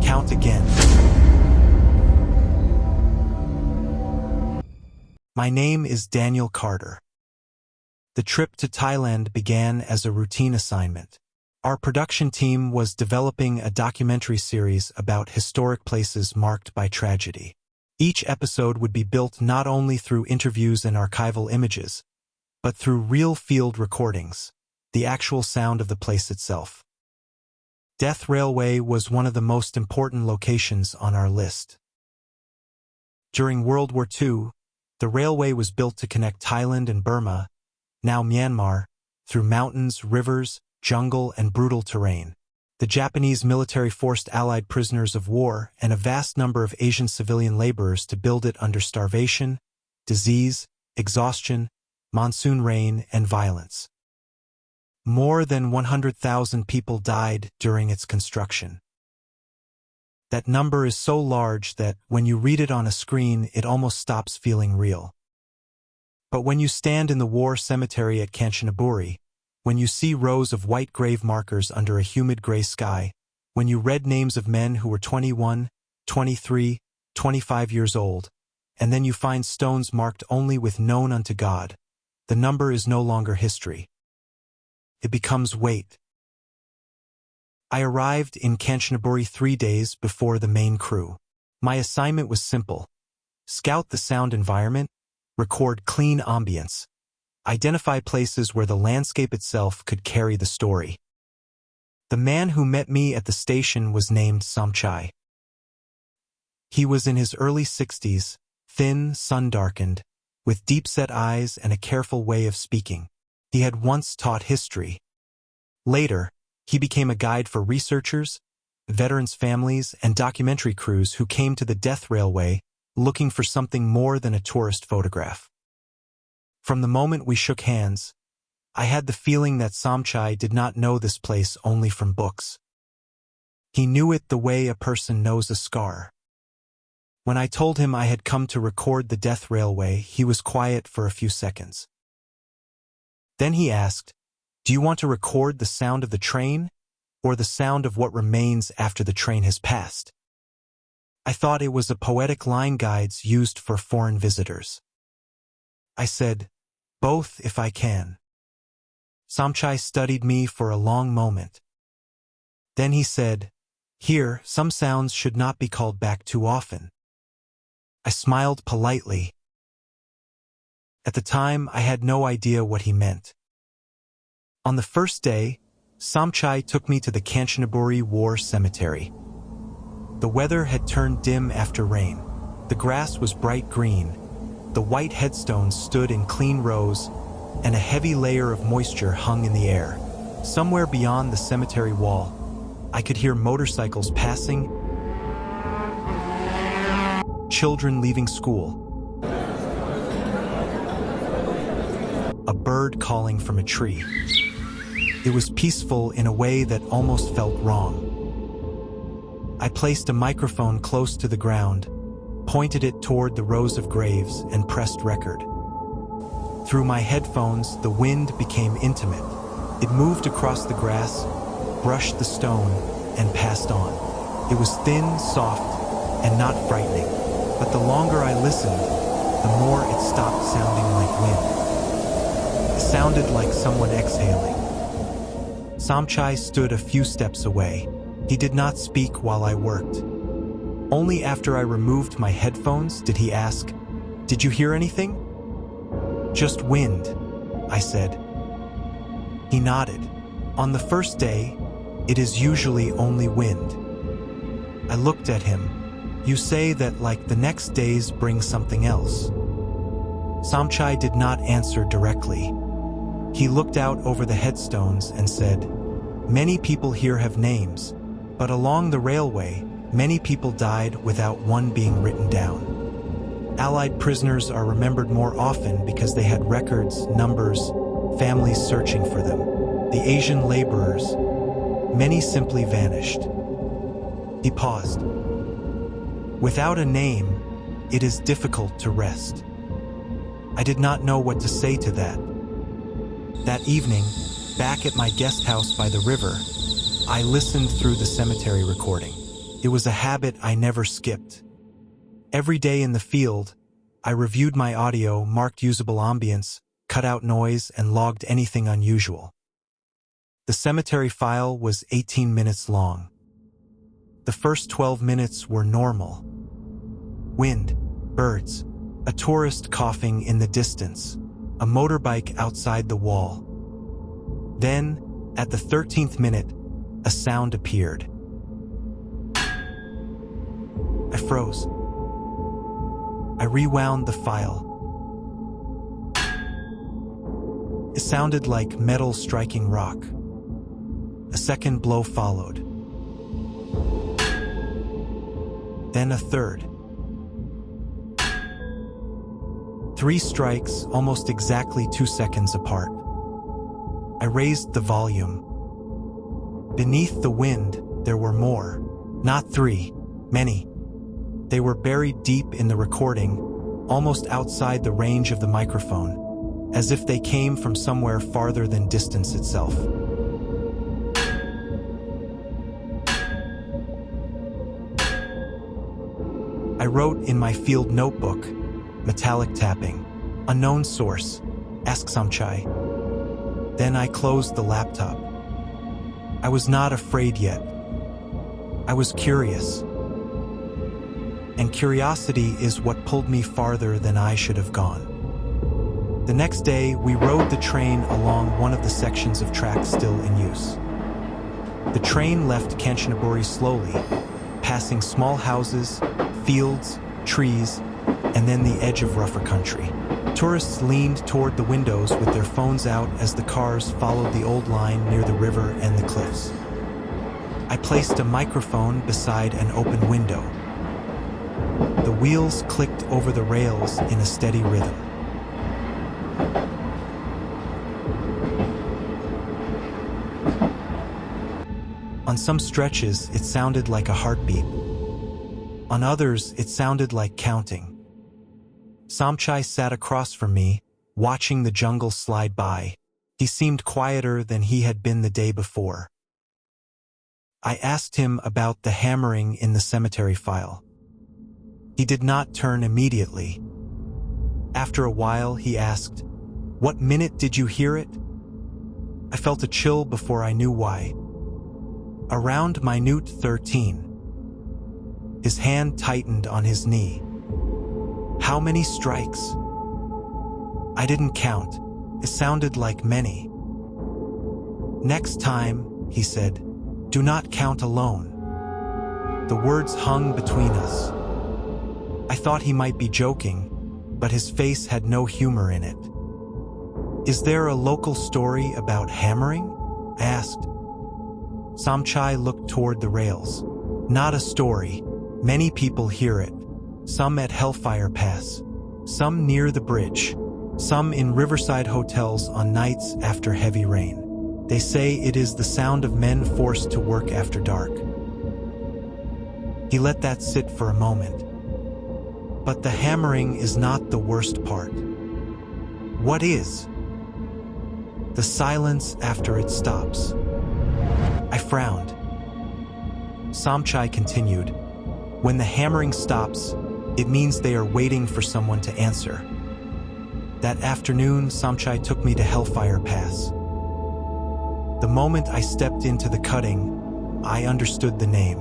Speaker 1: Count again. My name is Daniel Carter. The trip to Thailand began as a routine assignment. Our production team was developing a documentary series about historic places marked by tragedy. Each episode would be built not only through interviews and archival images, but through real field recordings, the actual sound of the place itself. Death Railway was one of the most important locations on our list. During World War II, the railway was built to connect Thailand and Burma, now Myanmar, through mountains, rivers, jungle, and brutal terrain. The Japanese military forced Allied prisoners of war and a vast number of Asian civilian laborers to build it under starvation, disease, exhaustion, monsoon rain, and violence. More than 100,000 people died during its construction. That number is so large that when you read it on a screen, it almost stops feeling real. But when you stand in the war cemetery at Kanchanaburi, when you see rows of white grave markers under a humid gray sky, when you read names of men who were 21, 23, 25 years old, and then you find stones marked only with known unto God, the number is no longer history. It becomes weight. I arrived in Kanchanaburi 3 days before the main crew. My assignment was simple: scout the sound environment, record clean ambience, identify places where the landscape itself could carry the story. The man who met me at the station was named Somchai. He was in his early 60s, thin, sun-darkened, with deep-set eyes and a careful way of speaking. He had once taught history. Later, he became a guide for researchers, veterans' families, and documentary crews who came to the Death Railway looking for something more than a tourist photograph. From the moment we shook hands, I had the feeling that Somchai did not know this place only from books. He knew it the way a person knows a scar. When I told him I had come to record the Death Railway, he was quiet for a few seconds. Then he asked, "Do you want to record the sound of the train, or the sound of what remains after the train has passed?" I thought it was a poetic line guides used for foreign visitors. I said, "Both if I can." Samchai studied me for a long moment. Then he said, "Here, some sounds should not be called back too often." I smiled politely. At the time, I had no idea what he meant. On the first day, Samchai took me to the Kanchanaburi War Cemetery. The weather had turned dim after rain. The grass was bright green. The white headstones stood in clean rows, and a heavy layer of moisture hung in the air. Somewhere beyond the cemetery wall, I could hear motorcycles passing, children leaving school, a bird calling from a tree. It was peaceful in a way that almost felt wrong. I placed a microphone close to the ground, pointed it toward the rows of graves, and pressed record. Through my headphones, the wind became intimate. It moved across the grass, brushed the stone, and passed on. It was thin, soft, and not frightening. But the longer I listened, the more it stopped sounding like wind. It sounded like someone exhaling. Samchai stood a few steps away. He did not speak while I worked. Only after I removed my headphones did he ask, "Did you hear anything?" "Just wind," I said. He nodded. "On the first day, it is usually only wind." I looked at him. "You say that like the next days bring something else." Samchai did not answer directly. He looked out over the headstones and said, "Many people here have names, but along the railway, many people died without one being written down. Allied prisoners are remembered more often because they had records, numbers, families searching for them. The Asian laborers, many simply vanished." He paused. "Without a name, it is difficult to rest." I did not know what to say to that. That evening, back at my guest house by the river, I listened through the cemetery recording. It was a habit I never skipped. Every day in the field, I reviewed my audio, marked usable ambience, cut out noise, and logged anything unusual. The cemetery file was 18 minutes long. The first 12 minutes were normal. Wind, birds, a tourist coughing in the distance, a motorbike outside the wall. Then, at the 13th minute, a sound appeared. I froze. I rewound the file. It sounded like metal striking rock. A second blow followed. Then a third. 3 strikes, almost exactly 2 seconds apart. I raised the volume. Beneath the wind, there were more. Not 3, many. They were buried deep in the recording, almost outside the range of the microphone, as if they came from somewhere farther than distance itself. I wrote in my field notebook, metallic tapping, unknown source, ask Samchai. Then I closed the laptop. I was not afraid yet. I was curious. And curiosity is what pulled me farther than I should have gone. The next day, we rode the train along one of the sections of track still in use. The train left Kanchanaburi slowly, passing small houses, fields, trees, and then the edge of rougher country. Tourists leaned toward the windows with their phones out as the cars followed the old line near the river and the cliffs. I placed a microphone beside an open window. The wheels clicked over the rails in a steady rhythm. On some stretches, it sounded like a heartbeat. On others, it sounded like counting. Samchai sat across from me, watching the jungle slide by. He seemed quieter than he had been the day before. I asked him about the hammering in the cemetery file. He did not turn immediately. After a while, he asked, "What minute did you hear it?" I felt a chill before I knew why. Around minute 13. His hand tightened on his knee. How many strikes? I didn't count. It sounded like many. Next time, he said, do not count alone. The words hung between us. I thought he might be joking, but his face had no humor in it. Is there a local story about hammering? I asked. Samchai looked toward the rails. Not a story. Many people hear it. Some at Hellfire Pass. Some near the bridge. Some in riverside hotels on nights after heavy rain. They say it is the sound of men forced to work after dark. He let that sit for a moment. But the hammering is not the worst part. What is? The silence after it stops. I frowned. Samchai continued, when the hammering stops, it means they are waiting for someone to answer. That afternoon, Samchai took me to Hellfire Pass. The moment I stepped into the cutting, I understood the name.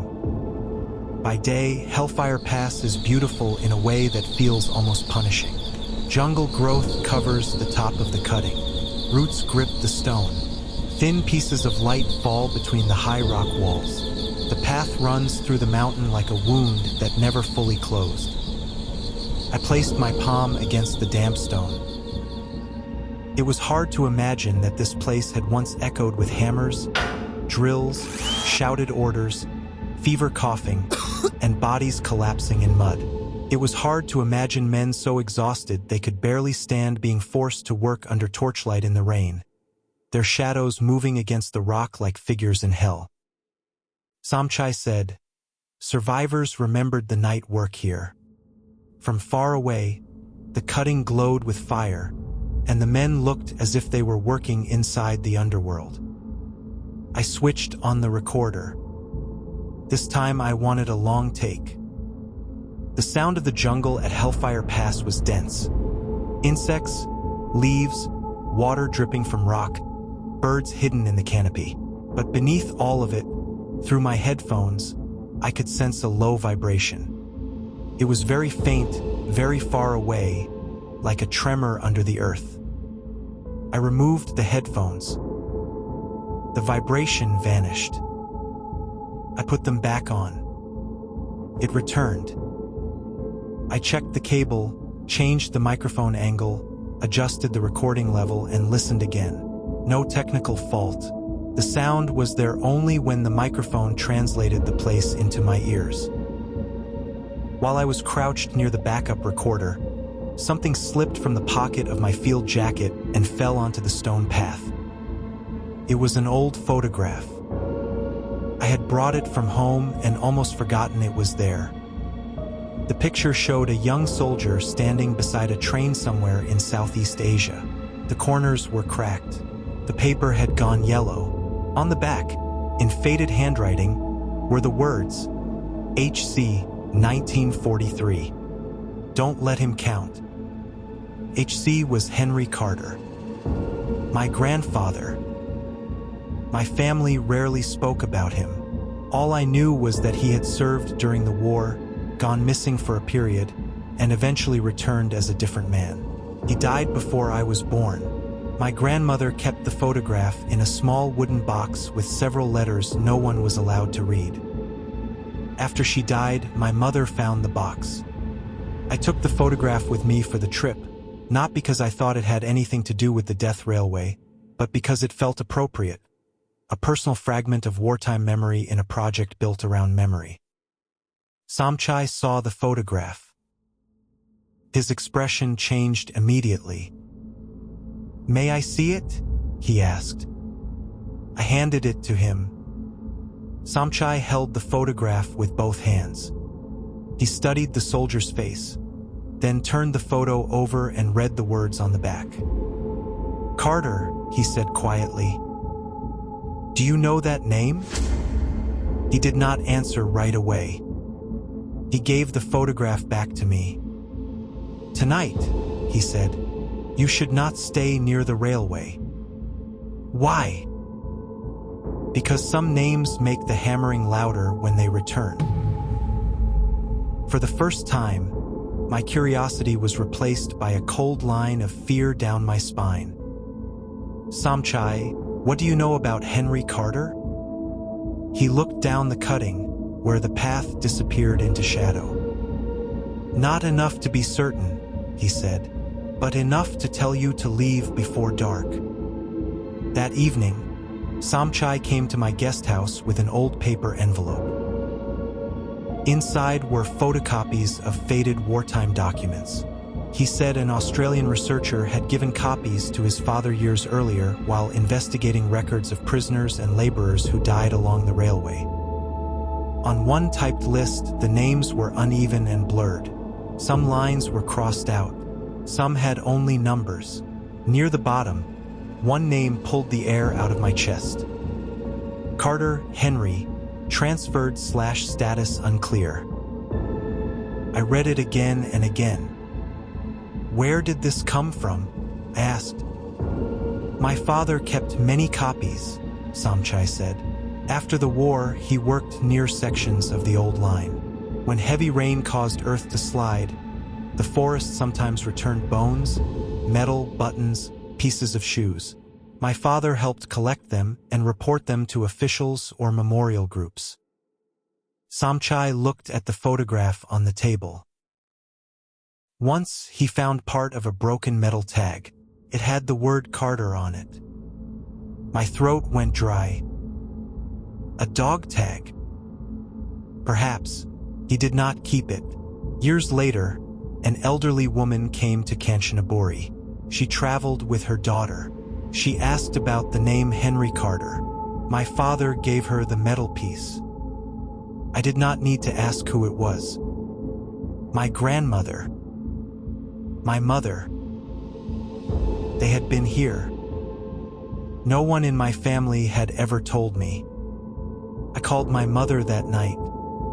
Speaker 1: By day, Hellfire Pass is beautiful in a way that feels almost punishing. Jungle growth covers the top of the cutting. Roots grip the stone. Thin pieces of light fall between the high rock walls. The path runs through the mountain like a wound that never fully closed. I placed my palm against the damp stone. It was hard to imagine that this place had once echoed with hammers, drills, shouted orders, fever coughing, and bodies collapsing in mud. It was hard to imagine men so exhausted they could barely stand being forced to work under torchlight in the rain, their shadows moving against the rock like figures in hell. Samchai said, survivors remembered the night work here. From far away, the cutting glowed with fire, and the men looked as if they were working inside the underworld. I switched on the recorder. This time I wanted a long take. The sound of the jungle at Hellfire Pass was dense. Insects, leaves, water dripping from rock, birds hidden in the canopy. But beneath all of it, through my headphones, I could sense a low vibration. It was very faint, very far away, like a tremor under the earth. I removed the headphones. The vibration vanished. I put them back on. It returned. I checked the cable, changed the microphone angle, adjusted the recording level, and listened again. No technical fault. The sound was there only when the microphone translated the place into my ears. While I was crouched near the backup recorder, something slipped from the pocket of my field jacket and fell onto the stone path. It was an old photograph. I had brought it from home and almost forgotten it was there. The picture showed a young soldier standing beside a train somewhere in Southeast Asia. The corners were cracked. The paper had gone yellow. On the back, in faded handwriting, were the words, HC 1943. Don't let him count. HC was Henry Carter. My grandfather. My family rarely spoke about him. All I knew was that he had served during the war, gone missing for a period, and eventually returned as a different man. He died before I was born. My grandmother kept the photograph in a small wooden box with several letters no one was allowed to read. After she died, my mother found the box. I took the photograph with me for the trip, not because I thought it had anything to do with the death railway, but because it felt appropriate. A personal fragment of wartime memory in a project built around memory. Samchai saw the photograph. His expression changed immediately. May I see it? He asked. I handed it to him. Samchai held the photograph with both hands. He studied the soldier's face, then turned the photo over and read the words on the back. Carter, he said quietly. Do you know that name? He did not answer right away. He gave the photograph back to me. Tonight, he said, you should not stay near the railway. Why? Because some names make the hammering louder when they return. For the first time, my curiosity was replaced by a cold line of fear down my spine. Samchai, what do you know about Henry Carter? He looked down the cutting, where the path disappeared into shadow. Not enough to be certain, he said, but enough to tell you to leave before dark. That evening, Samchai came to my guest house with an old paper envelope. Inside were photocopies of faded wartime documents. He said an Australian researcher had given copies to his father years earlier while investigating records of prisoners and laborers who died along the railway. On one typed list, the names were uneven and blurred. Some lines were crossed out. Some had only numbers. Near the bottom, one name pulled the air out of my chest. Carter Henry, transferred/status unclear. I read it again and again. Where did this come from? I asked. My father kept many copies, Samchai said. After the war, he worked near sections of the old line. When heavy rain caused earth to slide, the forest sometimes returned bones, metal, buttons, pieces of shoes. My father helped collect them and report them to officials or memorial groups. Samchai looked at the photograph on the table. Once, he found part of a broken metal tag. It had the word Carter on it. My throat went dry. A dog tag? Perhaps. He did not keep it. Years later, an elderly woman came to Kanchanaburi. She traveled with her daughter. She asked about the name Henry Carter. My father gave her the metal piece. I did not need to ask who it was. My grandmother. My mother. They had been here. No one in my family had ever told me. I called my mother that night.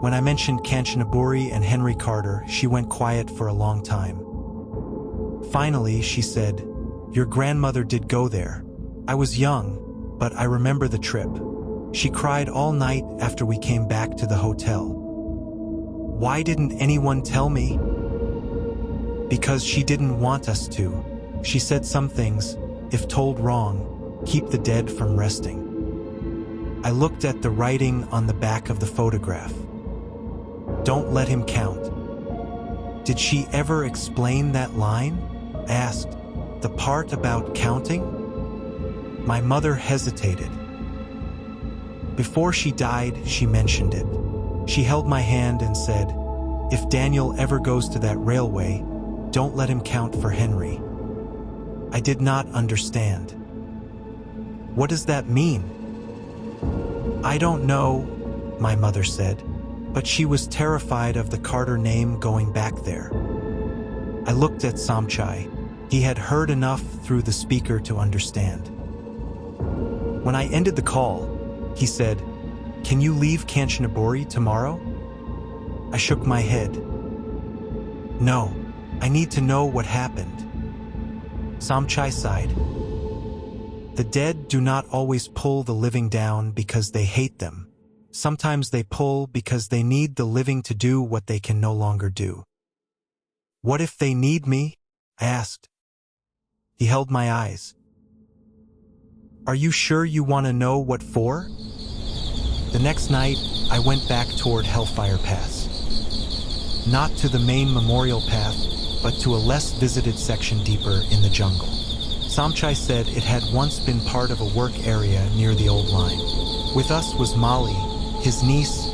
Speaker 1: When I mentioned Kanchanaburi and Henry Carter, she went quiet for a long time. Finally, she said, "Your grandmother did go there. I was young, but I remember the trip. She cried all night after we came back to the hotel. Why didn't anyone tell me? Because she didn't want us to. She said some things, if told wrong, keep the dead from resting." I looked at the writing on the back of the photograph. Don't let him count. Did she ever explain that line? I asked. The part about counting? My mother hesitated. Before she died, she mentioned it. She held my hand and said, "If Daniel ever goes to that railway, don't let him count for Henry." I did not understand. What does that mean? I don't know, my mother said, but she was terrified of the Carter name going back there. I looked at Samchai. He had heard enough through the speaker to understand. When I ended the call, he said, "Can you leave Kanchanaburi tomorrow?" I shook my head. No, I need to know what happened. Samchai sighed. The dead do not always pull the living down because they hate them. Sometimes they pull because they need the living to do what they can no longer do. What if they need me? I asked. He held my eyes. Are you sure you want to know what for? The next night, I went back toward Hellfire Pass. Not to the main memorial path, but to a less visited section deeper in the jungle. Samchai said it had once been part of a work area near the old line. With us was Molly, his niece,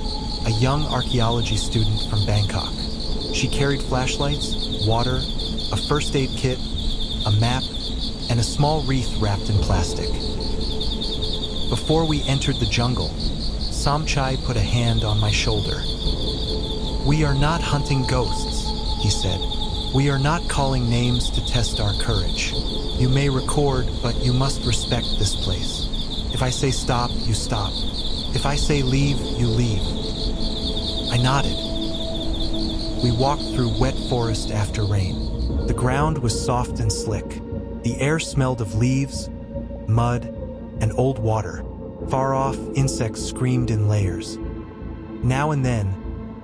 Speaker 1: a young archaeology student from Bangkok. She carried flashlights, water, a first aid kit, a map, and a small wreath wrapped in plastic. Before we entered the jungle, Samchai put a hand on my shoulder. We are not hunting ghosts, he said. We are not calling names to test our courage. You may record, but you must respect this place. If I say stop, you stop. If I say leave, you leave. I nodded. We walked through wet forest after rain. The ground was soft and slick. The air smelled of leaves, mud, and old water. Far off, insects screamed in layers. Now and then,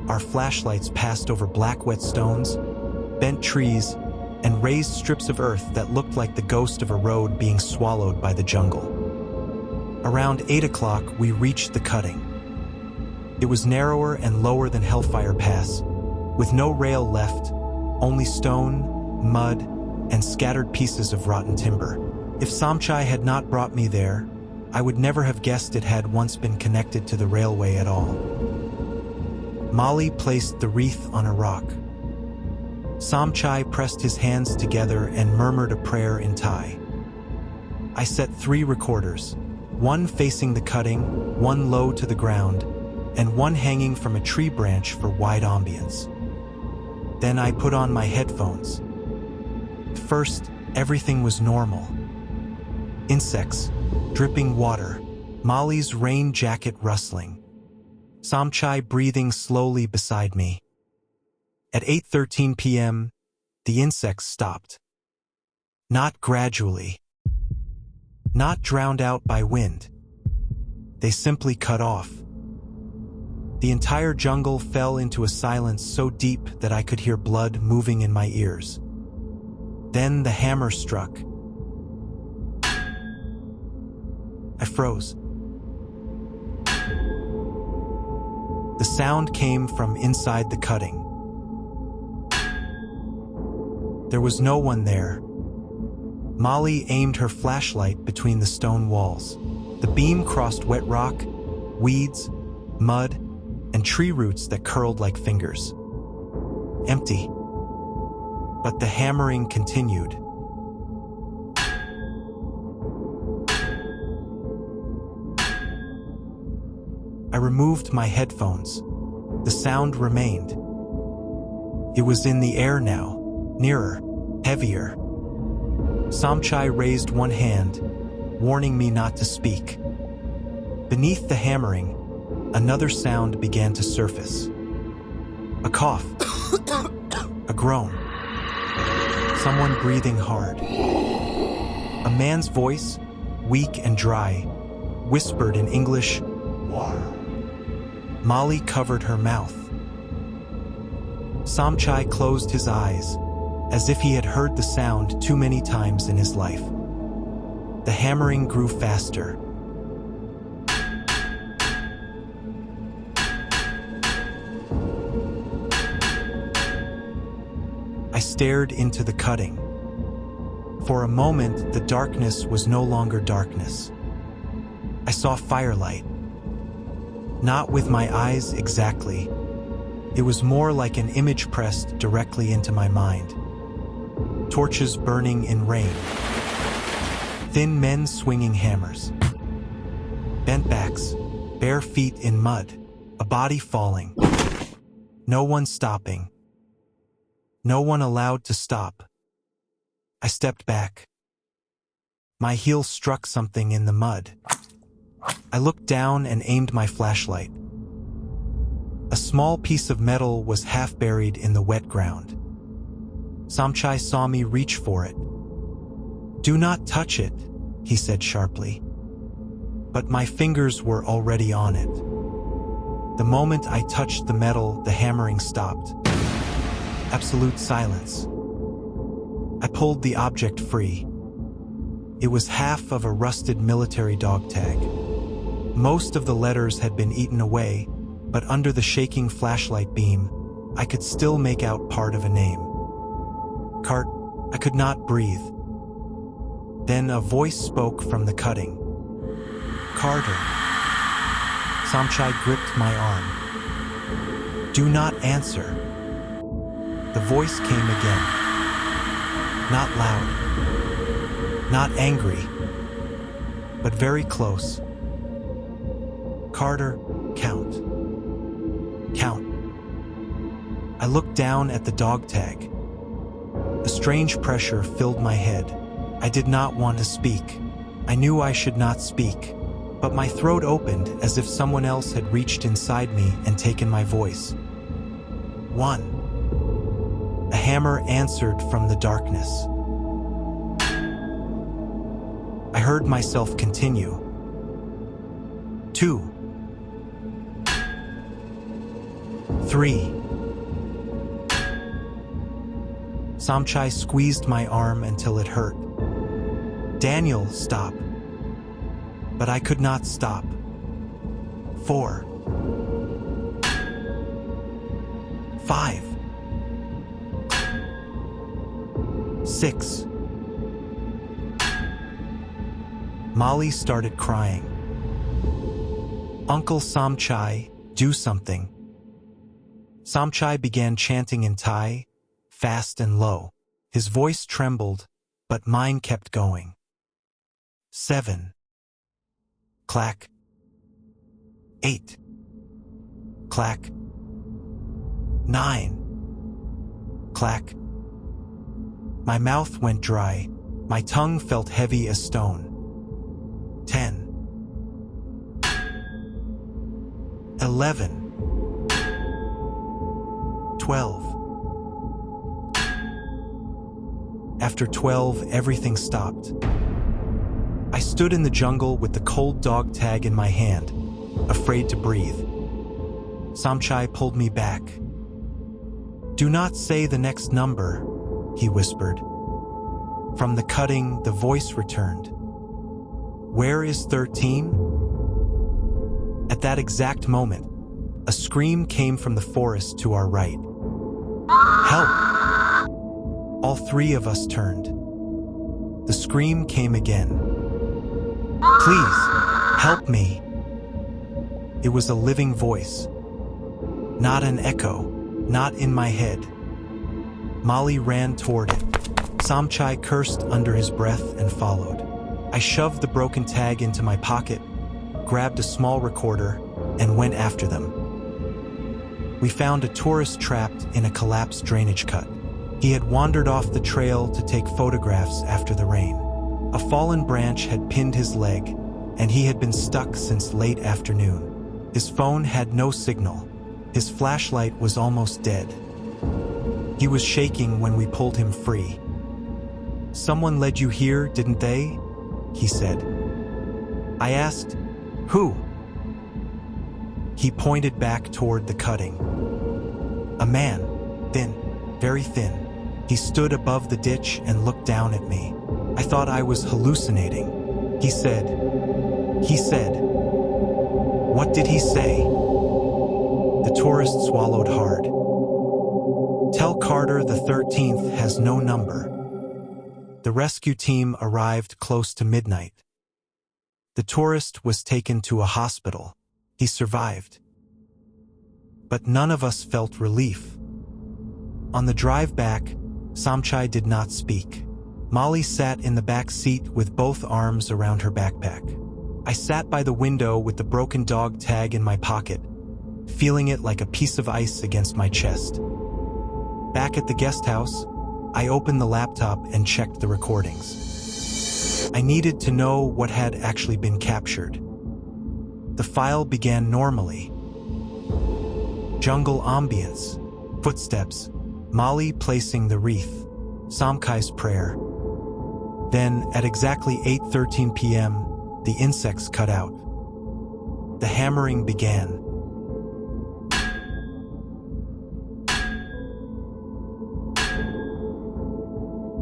Speaker 1: our flashlights passed over black wet stones, bent trees, and raised strips of earth that looked like the ghost of a road being swallowed by the jungle. Around 8 o'clock, we reached the cutting. It was narrower and lower than Hellfire Pass, with no rail left, only stone, mud, and scattered pieces of rotten timber. If Samchai had not brought me there, I would never have guessed it had once been connected to the railway at all. Molly placed the wreath on a rock. Samchai pressed his hands together and murmured a prayer in Thai. I set 3 recorders, one facing the cutting, one low to the ground, and one hanging from a tree branch for wide ambience. Then I put on my headphones. First, everything was normal. Insects, dripping water, Molly's rain jacket rustling, Samchai breathing slowly beside me. At 8:13 p.m., the insects stopped. Not gradually. Not drowned out by wind. They simply cut off. The entire jungle fell into a silence so deep that I could hear blood moving in my ears. Then the hammer struck. I froze. The sound came from inside the cutting. There was no one there. Molly aimed her flashlight between the stone walls. The beam crossed wet rock, weeds, mud, and tree roots that curled like fingers. Empty. But the hammering continued. I removed my headphones. The sound remained. It was in the air now. Nearer, heavier. Samchai raised one hand, warning me not to speak. Beneath the hammering, another sound began to surface. A cough. A groan. Someone breathing hard. A man's voice, weak and dry, whispered in English, "Water." Molly covered her mouth. Samchai closed his eyes, as if he had heard the sound too many times in his life. The hammering grew faster. I stared into the cutting. For a moment, the darkness was no longer darkness. I saw firelight. Not with my eyes exactly. It was more like an image pressed directly into my mind. Torches burning in rain. Thin men swinging hammers. Bent backs, bare feet in mud, a body falling. No one stopping. No one allowed to stop. I stepped back. My heel struck something in the mud. I looked down and aimed my flashlight. A small piece of metal was half buried in the wet ground. Samchai saw me reach for it. "Do not touch it," he said sharply. But my fingers were already on it. The moment I touched the metal, the hammering stopped. Absolute silence. I pulled the object free. It was half of a rusted military dog tag. Most of the letters had been eaten away, but under the shaking flashlight beam, I could still make out part of a name. Cart, I could not breathe. Then a voice spoke from the cutting. "Carter." Samchai gripped my arm. "Do not answer." The voice came again. Not loud. Not angry. But very close. "Carter, count. Count." I looked down at the dog tag. A strange pressure filled my head. I did not want to speak. I knew I should not speak, but my throat opened as if someone else had reached inside me and taken my voice. 1. A hammer answered from the darkness. I heard myself continue. 2. 3. Samchai squeezed my arm until it hurt. Daniel, stop. But I could not stop. 4. 5. 6. Molly started crying. Uncle Samchai, do something. Samchai began chanting in Thai, fast and low. His voice trembled, but mine kept going. 7. Clack. 8. Clack. 9. Clack. My mouth went dry. My tongue felt heavy as stone. 10. 11. 12. After 12, everything stopped. I stood in the jungle with the cold dog tag in my hand, afraid to breathe. Samchai pulled me back. Do not say the next number, he whispered. From the cutting, the voice returned. Where is 13? At that exact moment, a scream came from the forest to our right. Help! All three of us turned. The scream came again. Please, help me. It was a living voice. Not an echo, not in my head. Molly ran toward it. Samchai cursed under his breath and followed. I shoved the broken tag into my pocket, grabbed a small recorder, and went after them. We found a tourist trapped in a collapsed drainage cut. He had wandered off the trail to take photographs after the rain. A fallen branch had pinned his leg, and he had been stuck since late afternoon. His phone had no signal. His flashlight was almost dead. He was shaking when we pulled him free. Someone led you here, didn't they? He said. I asked, who? He pointed back toward the cutting. A man, thin, very thin. He stood above the ditch and looked down at me. I thought I was hallucinating. He said, what did he say? The tourist swallowed hard. Tell Carter the 13th has no number. The rescue team arrived close to midnight. The tourist was taken to a hospital. He survived. But none of us felt relief. On the drive back, Samchai did not speak. Molly sat in the back seat with both arms around her backpack. I sat by the window with the broken dog tag in my pocket, feeling it like a piece of ice against my chest. Back at the guest house, I opened the laptop and checked the recordings. I needed to know what had actually been captured. The file began normally. Jungle ambience, footsteps, Molly placing the wreath, Samchai's prayer. Then, at exactly 8:13 p.m., the insects cut out. The hammering began.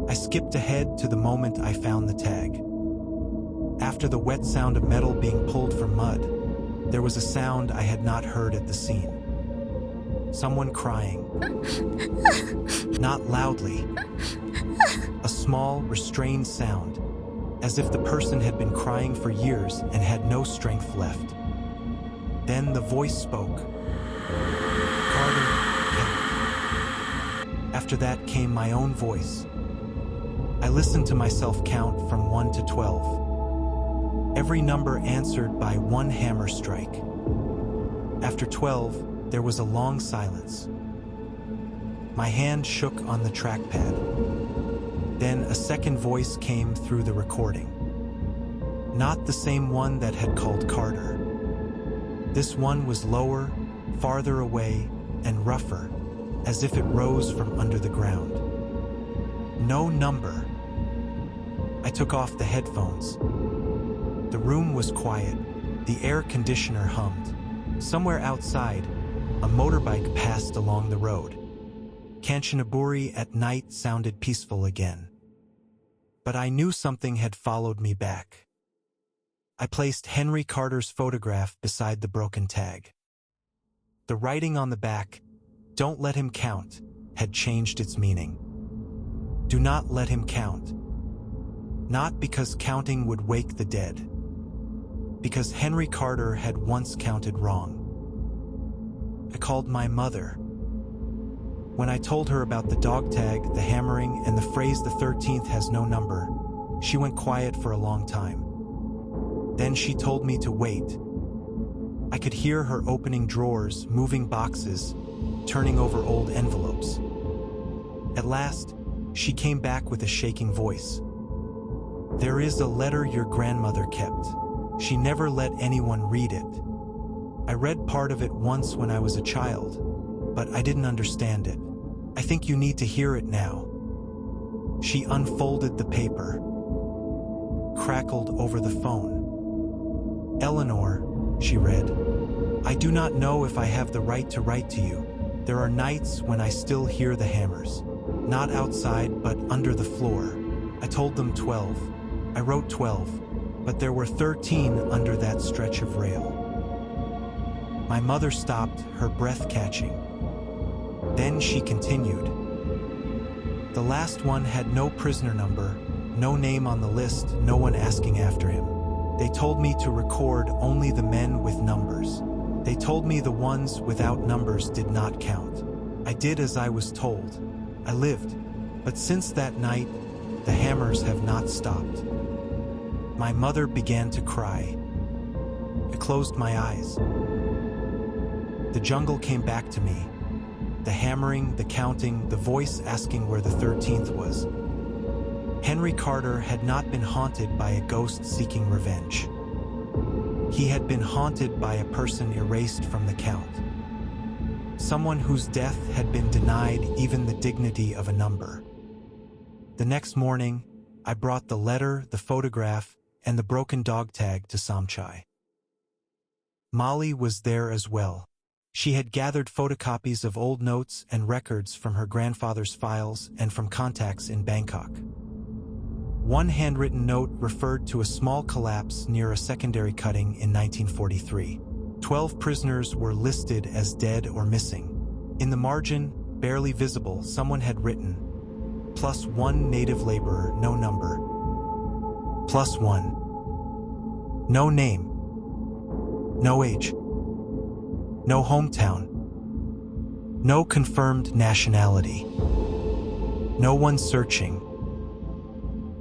Speaker 1: I skipped ahead to the moment I found the tag. After the wet sound of metal being pulled from mud, there was a sound I had not heard at the scene. Someone crying. Not loudly. A small, restrained sound, as if the person had been crying for years and had no strength left. Then the voice spoke. Carter, count. After that came my own voice. I listened to myself count from 1 to 12. Every number answered by one hammer strike. After 12, there was a long silence. My hand shook on the trackpad. Then a second voice came through the recording. Not the same one that had called Carter. This one was lower, farther away, and rougher, as if it rose from under the ground. No number. I took off the headphones. The room was quiet. The air conditioner hummed. Somewhere outside, a motorbike passed along the road. Kanchanaburi at night sounded peaceful again. But I knew something had followed me back. I placed Henry Carter's photograph beside the broken tag. The writing on the back, "Don't let him count," had changed its meaning. Do not let him count. Not because counting would wake the dead. Because Henry Carter had once counted wrong. I called my mother. When I told her about the dog tag, the hammering, and the phrase "the 13th has no number," she went quiet for a long time. Then she told me to wait. I could hear her opening drawers, moving boxes, turning over old envelopes. At last, she came back with a shaking voice. "There is a letter your grandmother kept. She never let anyone read it. I read part of it once when I was a child, but I didn't understand it. I think you need to hear it now." She unfolded the paper, crackled over the phone. "Eleanor," she read, "I do not know if I have the right to write to you. There are nights when I still hear the hammers. Not outside, but under the floor." I told them 12. I wrote 12, but there were 13 under that stretch of rail. My mother stopped, her breath catching. Then she continued. "The last one had no prisoner number, no name on the list, no one asking after him. They told me to record only the men with numbers. They told me the ones without numbers did not count. I did as I was told. I lived. But since that night, the hammers have not stopped." My mother began to cry. I closed my eyes. The jungle came back to me. The hammering, the counting, the voice asking where the 13th was. Henry Carter had not been haunted by a ghost seeking revenge. He had been haunted by a person erased from the count. Someone whose death had been denied even the dignity of a number. The next morning, I brought the letter, the photograph, and the broken dog tag to Samchai. Molly was there as well. She had gathered photocopies of old notes and records from her grandfather's files and from contacts in Bangkok. One handwritten note referred to a small collapse near a secondary cutting in 1943. 12 prisoners were listed as dead or missing. In the margin, barely visible, someone had written, +1 native laborer, no number. +1. No name. No age. No hometown. No confirmed nationality. No one searching.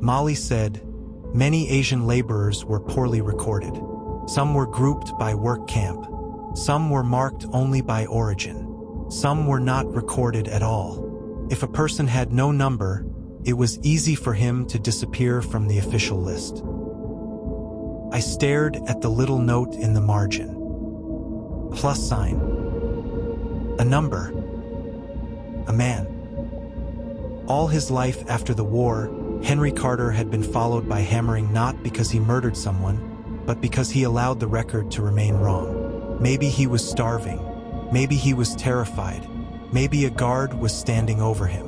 Speaker 1: Molly said, many Asian laborers were poorly recorded. Some were grouped by work camp. Some were marked only by origin. Some were not recorded at all. If a person had no number, it was easy for him to disappear from the official list. I stared at the little note in the margin. +sign. A number. A man. All his life after the war, Henry Carter had been followed by hammering not because he murdered someone, but because he allowed the record to remain wrong. Maybe he was starving. Maybe he was terrified. Maybe a guard was standing over him.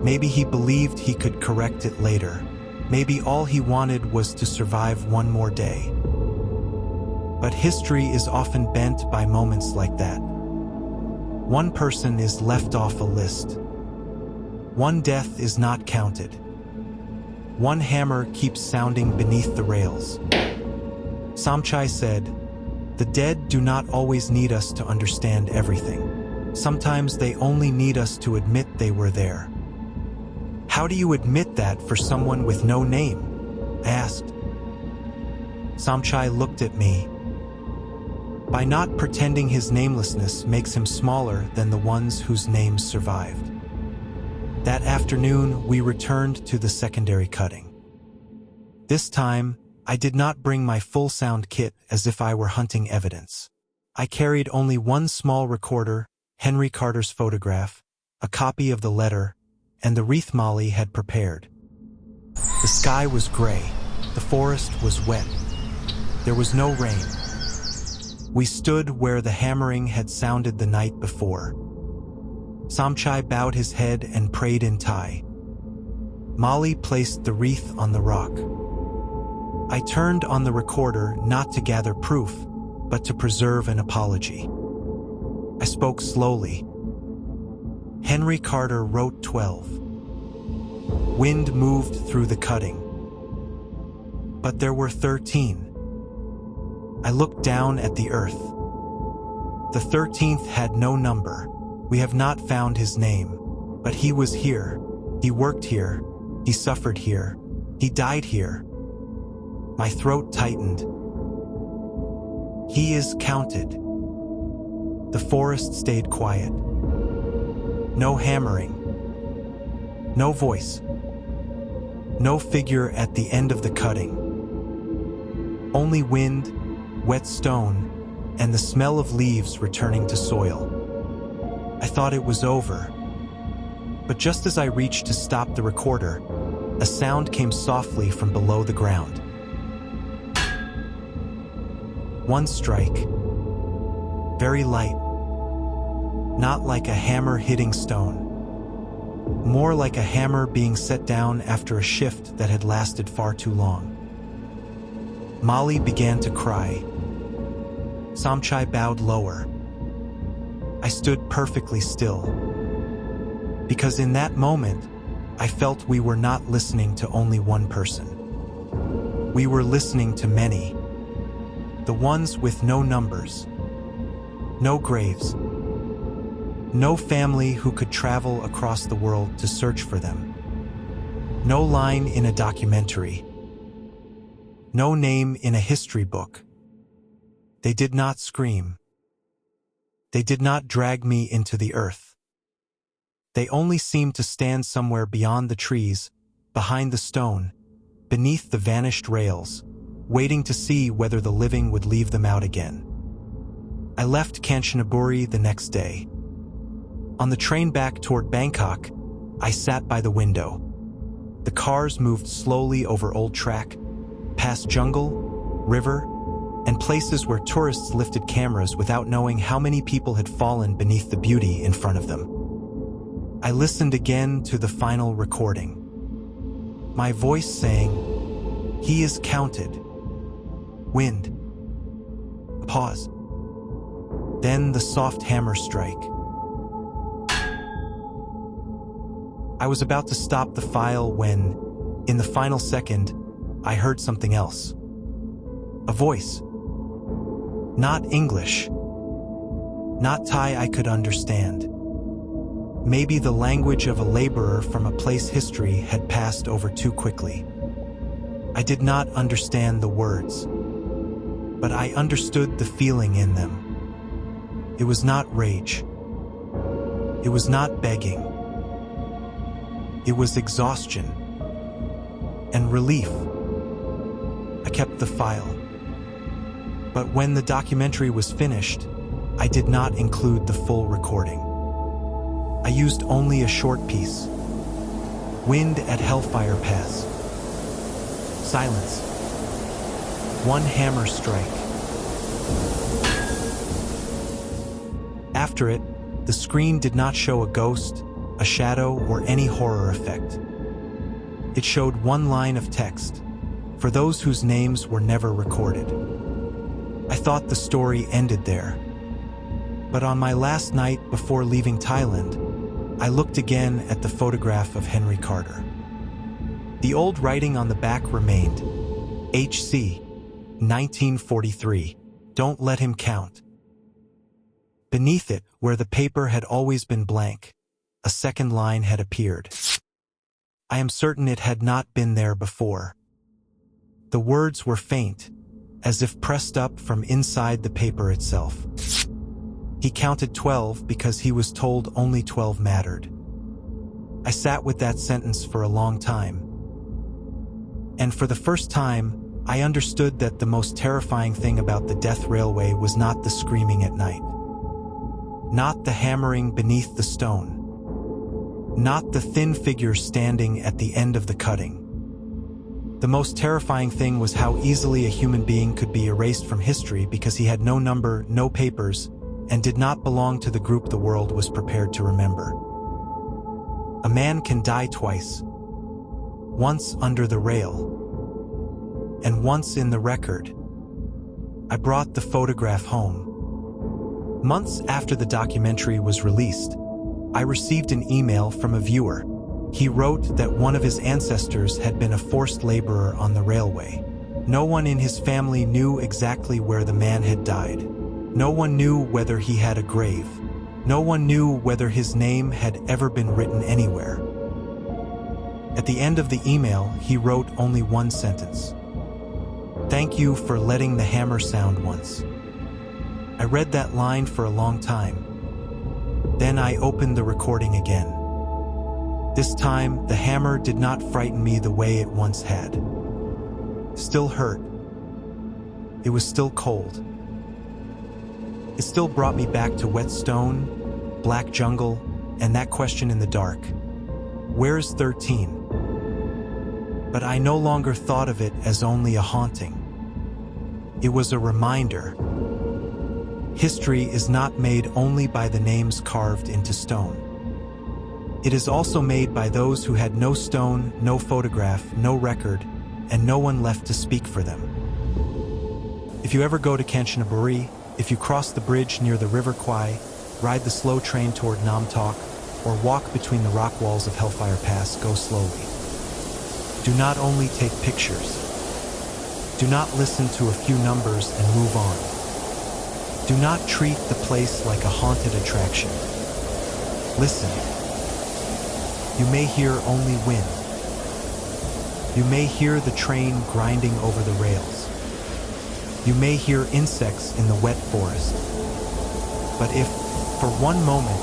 Speaker 1: Maybe he believed he could correct it later. Maybe all he wanted was to survive one more day. But history is often bent by moments like that. One person is left off a list. One death is not counted. One hammer keeps sounding beneath the rails. Samchai said, "The dead do not always need us to understand everything. Sometimes they only need us to admit they were there." "How do you admit that for someone with no name?" I asked. Samchai looked at me. By not pretending his namelessness makes him smaller than the ones whose names survived. That afternoon, we returned to the secondary cutting. This time, I did not bring my full sound kit as if I were hunting evidence. I carried only one small recorder, Henry Carter's photograph, a copy of the letter, and the wreath Molly had prepared. The sky was gray. The forest was wet. There was no rain. We stood where the hammering had sounded the night before. Samchai bowed his head and prayed in Thai. Molly placed the wreath on the rock. I turned on the recorder not to gather proof, but to preserve an apology. I spoke slowly. Henry Carter wrote 12. Wind moved through the cutting. But there were 13. I looked down at the earth. The 13th had no number. We have not found his name, but he was here. He worked here. He suffered here. He died here. My throat tightened. He is counted. The forest stayed quiet. No hammering. No voice. No figure at the end of the cutting. Only wind, wet stone, and the smell of leaves returning to soil. I thought it was over. But just as I reached to stop the recorder, a sound came softly from below the ground. One strike. Very light. Not like a hammer hitting stone. More like a hammer being set down after a shift that had lasted far too long. Molly began to cry. Samchai bowed lower. I stood perfectly still. Because in that moment, I felt we were not listening to only one person. We were listening to many. The ones with no numbers. No graves. No family who could travel across the world to search for them. No line in a documentary. No name in a history book. They did not scream. They did not drag me into the earth. They only seemed to stand somewhere beyond the trees, behind the stone, beneath the vanished rails, waiting to see whether the living would leave them out again. I left Kanchanaburi the next day. On the train back toward Bangkok, I sat by the window. The cars moved slowly over old track, past jungle, river, and places where tourists lifted cameras without knowing how many people had fallen beneath the beauty in front of them. I listened again to the final recording. My voice saying, "He is counted." Wind. A pause. Then the soft hammer strike. I was about to stop the file when, in the final second, I heard something else. A voice. Not English. Not Thai I could understand. Maybe the language of a laborer from a place history had passed over too quickly. I did not understand the words, but I understood the feeling in them. It was not rage. It was not begging. It was exhaustion and relief. I kept the file. But when the documentary was finished, I did not include the full recording. I used only a short piece. Wind at Hellfire Pass. Silence. One hammer strike. After it, the screen did not show a ghost, a shadow, or any horror effect. It showed one line of text, for those whose names were never recorded. I thought the story ended there. But on my last night before leaving Thailand, I looked again at the photograph of Henry Carter. The old writing on the back remained, HC, 1943, don't let him count. Beneath it, where the paper had always been blank, a second line had appeared. I am certain it had not been there before. The words were faint, as if pressed up from inside the paper itself. He counted 12 because he was told only 12 mattered. I sat with that sentence for a long time. And for the first time, I understood that the most terrifying thing about the death railway was not the screaming at night. Not the hammering beneath the stone. Not the thin figures standing at the end of the cutting. The most terrifying thing was how easily a human being could be erased from history because he had no number, no papers, and did not belong to the group the world was prepared to remember. A man can die twice. Once under the rail, and once in the record. I brought the photograph home. Months after the documentary was released, I received an email from a viewer. He wrote that one of his ancestors had been a forced laborer on the railway. No one in his family knew exactly where the man had died. No one knew whether he had a grave. No one knew whether his name had ever been written anywhere. At the end of the email, he wrote only one sentence. "Thank you for letting the hammer sound once." I read that line for a long time. Then I opened the recording again. This time, the hammer did not frighten me the way it once had. Still hurt. It was still cold. It still brought me back to wet stone, black jungle, and that question in the dark. Where's 13? But I no longer thought of it as only a haunting. It was a reminder. History is not made only by the names carved into stone. It is also made by those who had no stone, no photograph, no record, and no one left to speak for them. If you ever go to Kanchanaburi, if you cross the bridge near the River Kwai, ride the slow train toward Nam Tok, or walk between the rock walls of Hellfire Pass, go slowly. Do not only take pictures. Do not listen to a few numbers and move on. Do not treat the place like a haunted attraction. Listen. You may hear only wind. You may hear the train grinding over the rails. You may hear insects in the wet forest. But if, for one moment,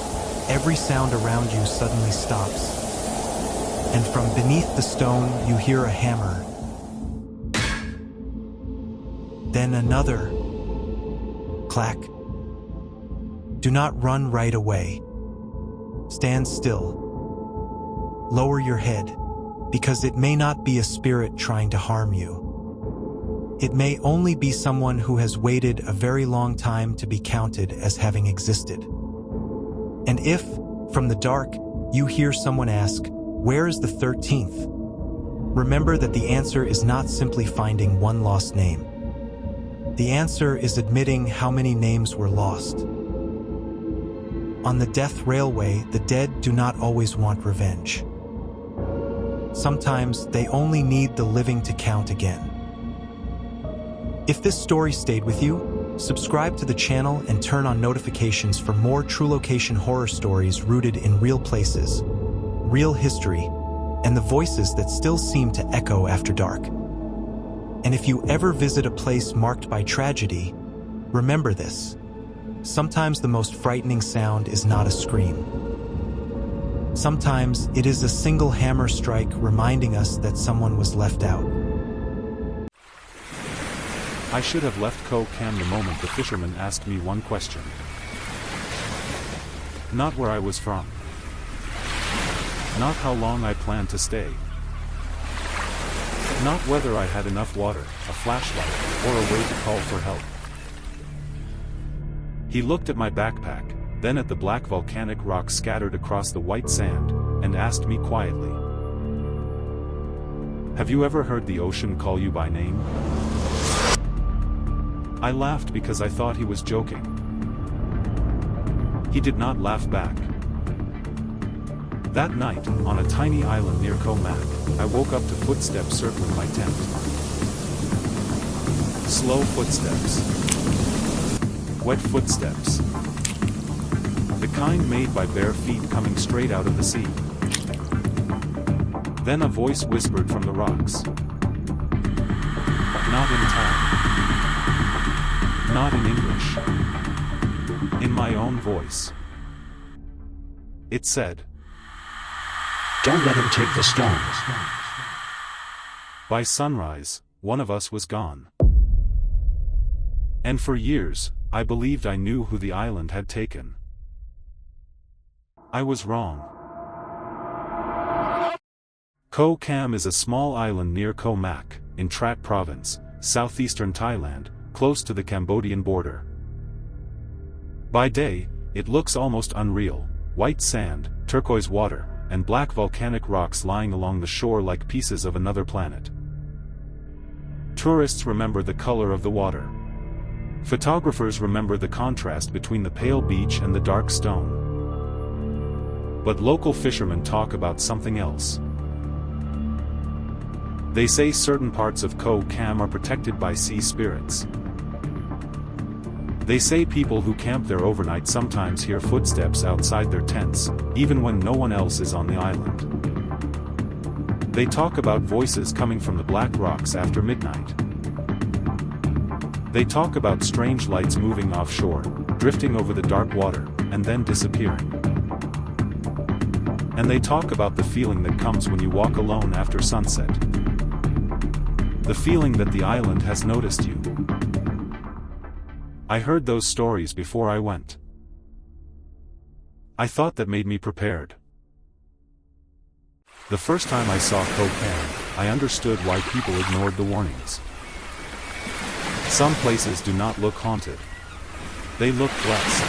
Speaker 1: every sound around you suddenly stops, and from beneath the stone you hear a hammer, then another clack. Do not run right away. Stand still. Lower your head, because it may not be a spirit trying to harm you. It may only be someone who has waited a very long time to be counted as having existed. And if, from the dark, you hear someone ask, "Where is the 13th?" remember that the answer is not simply finding one lost name. The answer is admitting how many names were lost. On the death railway, the dead do not always want revenge. Sometimes they only need the living to count again. If this story stayed with you, subscribe to the channel and turn on notifications for more true location horror stories rooted in real places, real history, and the voices that still seem to echo after dark. And if you ever visit a place marked by tragedy, remember this. Sometimes the most frightening sound is not a scream. Sometimes it is a single hammer strike reminding us that someone was left out.
Speaker 2: I should have left Koh Kam the moment the fisherman asked me one question. Not where I was from. Not how long I planned to stay. Not whether I had enough water, a flashlight, or a way to call for help. He looked at my backpack, then at the black volcanic rocks scattered across the white sand, and asked me quietly, "Have you ever heard the ocean call you by name?" I laughed because I thought he was joking. He did not laugh back. That night, on a tiny island near Koh Mak, I woke up to footsteps circling my tent. Slow footsteps. Wet footsteps. The kind made by bare feet coming straight out of the sea. Then a voice whispered from the rocks. Not in Thai. Not in English. In my own voice. It said,
Speaker 3: Don't let him take the stones.
Speaker 2: By sunrise, one of us was gone. And for years, I believed I knew who the island had taken. I was wrong. Koh Kam is a small island near Koh Mak, in Trat Province, southeastern Thailand, close to the Cambodian border. By day, it looks almost unreal: white sand, turquoise water, and black volcanic rocks lying along the shore like pieces of another planet. Tourists remember the color of the water. Photographers remember the contrast between the pale beach and the dark stone. But local fishermen talk about something else. They say certain parts of Koh Kam are protected by sea spirits. They say people who camp there overnight sometimes hear footsteps outside their tents, even when no one else is on the island. They talk about voices coming from the black rocks after midnight. They talk about strange lights moving offshore, drifting over the dark water, and then disappearing. And they talk about the feeling that comes when you walk alone after sunset. The feeling that the island has noticed you. I heard those stories before I went. I thought that made me prepared. The first time I saw Koh Kam, I understood why people ignored the warnings. Some places do not look haunted. They look blessed.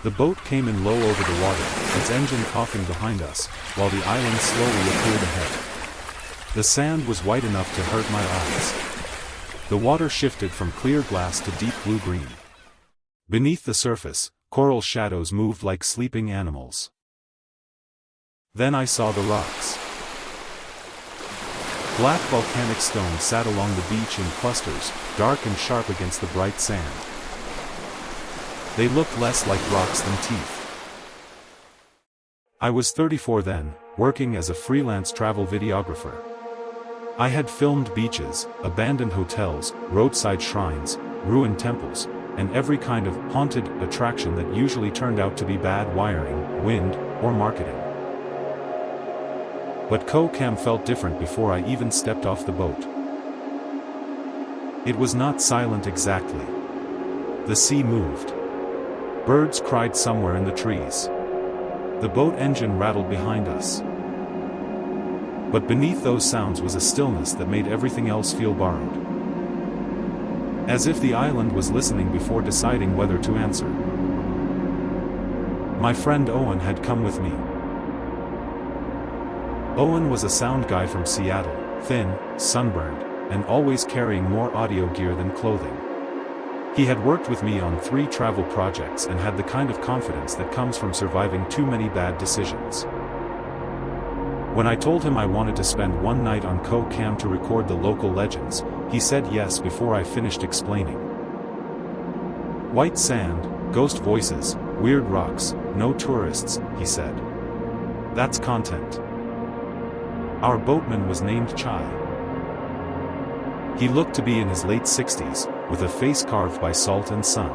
Speaker 2: The boat came in low over the water, its engine coughing behind us, while the island slowly appeared ahead. The sand was white enough to hurt my eyes. The water shifted from clear glass to deep blue-green. Beneath the surface, coral shadows moved like sleeping animals. Then I saw the rocks. Black volcanic stone sat along the beach in clusters, dark and sharp against the bright sand. They looked less like rocks than teeth. I was 34 then, working as a freelance travel videographer. I had filmed beaches, abandoned hotels, roadside shrines, ruined temples, and every kind of haunted attraction that usually turned out to be bad wiring, wind, or marketing. But Koh Kam felt different before I even stepped off the boat. It was not silent exactly. The sea moved. Birds cried somewhere in the trees. The boat engine rattled behind us. But beneath those sounds was a stillness that made everything else feel borrowed. As if the island was listening before deciding whether to answer. My friend Owen had come with me. Owen was a sound guy from Seattle, thin, sunburned, and always carrying more audio gear than clothing. He had worked with me on 3 travel projects and had the kind of confidence that comes from surviving too many bad decisions. When I told him I wanted to spend one night on Koh Kam to record the local legends, he said yes before I finished explaining. White sand, ghost voices, weird rocks, no tourists, he said. That's content. Our boatman was named Chai. He looked to be in his late 60s, with a face carved by salt and sun.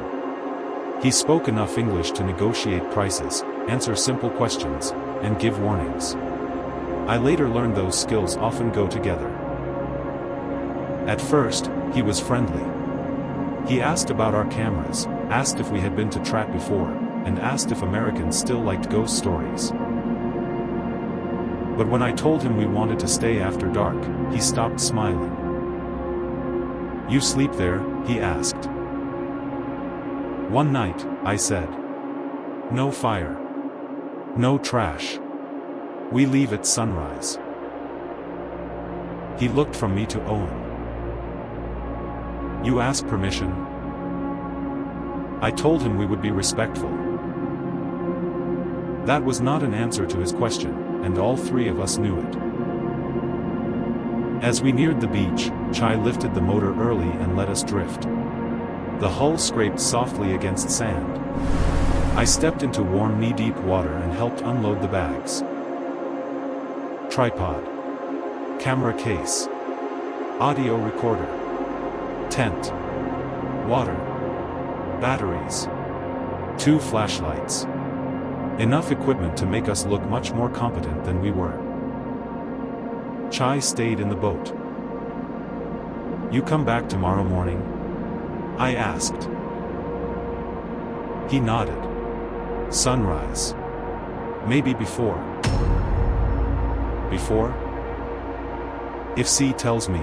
Speaker 2: He spoke enough English to negotiate prices, answer simple questions, and give warnings. I later learned those skills often go together. At first, he was friendly. He asked about our cameras, asked if we had been to Trat before, and asked if Americans still liked ghost stories. But when I told him we wanted to stay after dark, he stopped smiling. You sleep there? He asked. One night, I said. No fire. No trash. We leave at sunrise. He looked from me to Owen. You ask permission? I told him we would be respectful. That was not an answer to his question, and all 3 of us knew it. As we neared the beach, Chai lifted the motor early and let us drift. The hull scraped softly against sand. I stepped into warm knee-deep water and helped unload the bags. Tripod. Camera case. Audio recorder. Tent. Water. Batteries. 2 flashlights. Enough equipment to make us look much more competent than we were. Chai stayed in the boat. You come back tomorrow morning? I asked. He nodded. Sunrise. Maybe before. Before? If C tells me.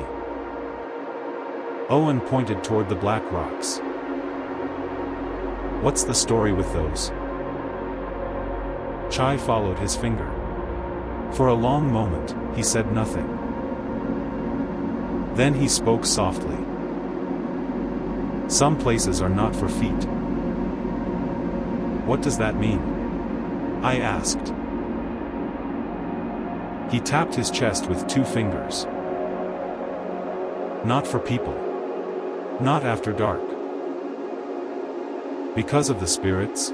Speaker 2: Owen pointed toward the black rocks. What's the story with those? Chai followed his finger. For a long moment, he said nothing. Then he spoke softly. Some places are not for feet. What does that mean? I asked. He tapped his chest with 2 fingers. Not for people. Not after dark. Because of the spirits?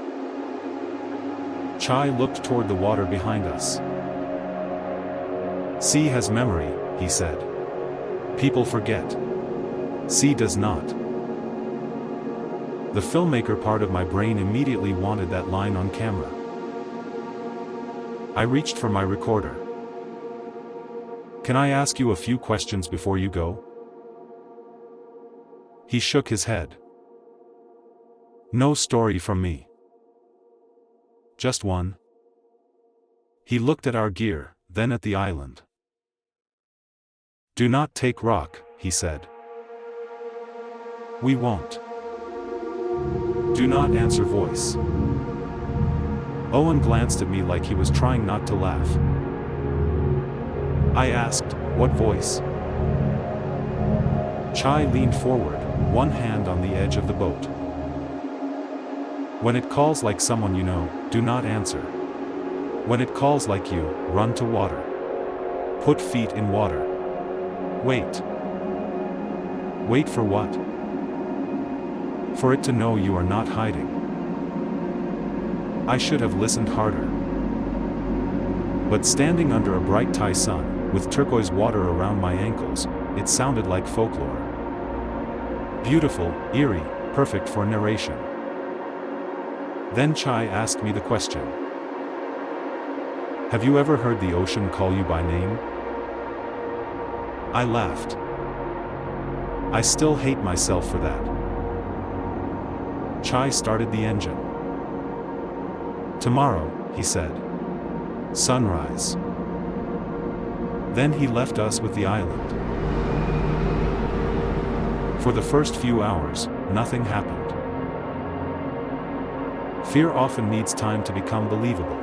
Speaker 2: Chai looked toward the water behind us. C has memory, he said. People forget. C does not. The filmmaker part of my brain immediately wanted that line on camera. I reached for my recorder. Can I ask you a few questions before you go? He shook his head. No story from me. Just one. He looked at our gear, then at the island. Do not take rock, he said. We won't. Do not answer voice. Owen glanced at me like he was trying not to laugh. I asked, what voice? Chai leaned forward, one hand on the edge of the boat. When it calls like someone you know, do not answer. When it calls like you, run to water. Put feet in water. Wait. Wait for what? For it to know you are not hiding. I should have listened harder. But standing under a bright Thai sun, with turquoise water around my ankles, it sounded like folklore. Beautiful, eerie, perfect for narration. Then Chai asked me the question. Have you ever heard the ocean call you by name? I laughed. I still hate myself for that. Chai started the engine. Tomorrow, he said. Sunrise. Then he left us with the island. For the first few hours, nothing happened. Fear often needs time to become believable.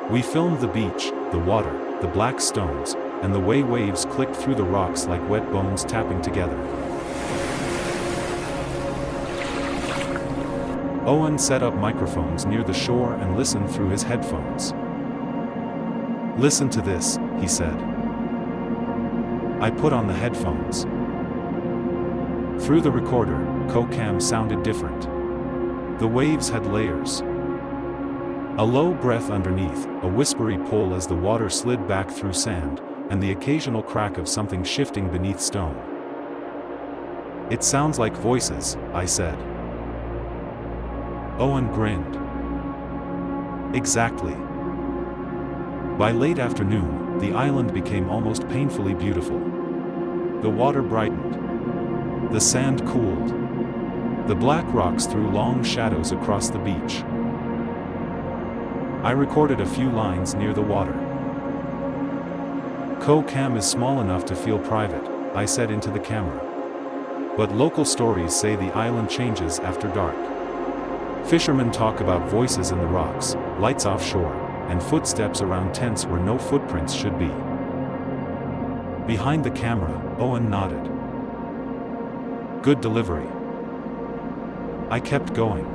Speaker 2: We filmed the beach, the water, the black stones, and the way waves clicked through the rocks like wet bones tapping together. Owen set up microphones near the shore and listened through his headphones. Listen to this, he said. I put on the headphones. Through the recorder, co-cam sounded different. The waves had layers. A low breath underneath, a whispery pull as the water slid back through sand, and the occasional crack of something shifting beneath stone. It sounds like voices, I said. Owen grinned. Exactly. By late afternoon, the island became almost painfully beautiful. The water brightened. The sand cooled. The black rocks threw long shadows across the beach. I recorded a few lines near the water. Co-cam is small enough to feel private, I said into the camera. But local stories say the island changes after dark. Fishermen talk about voices in the rocks, lights offshore, and footsteps around tents where no footprints should be. Behind the camera, Owen nodded. Good delivery. I kept going.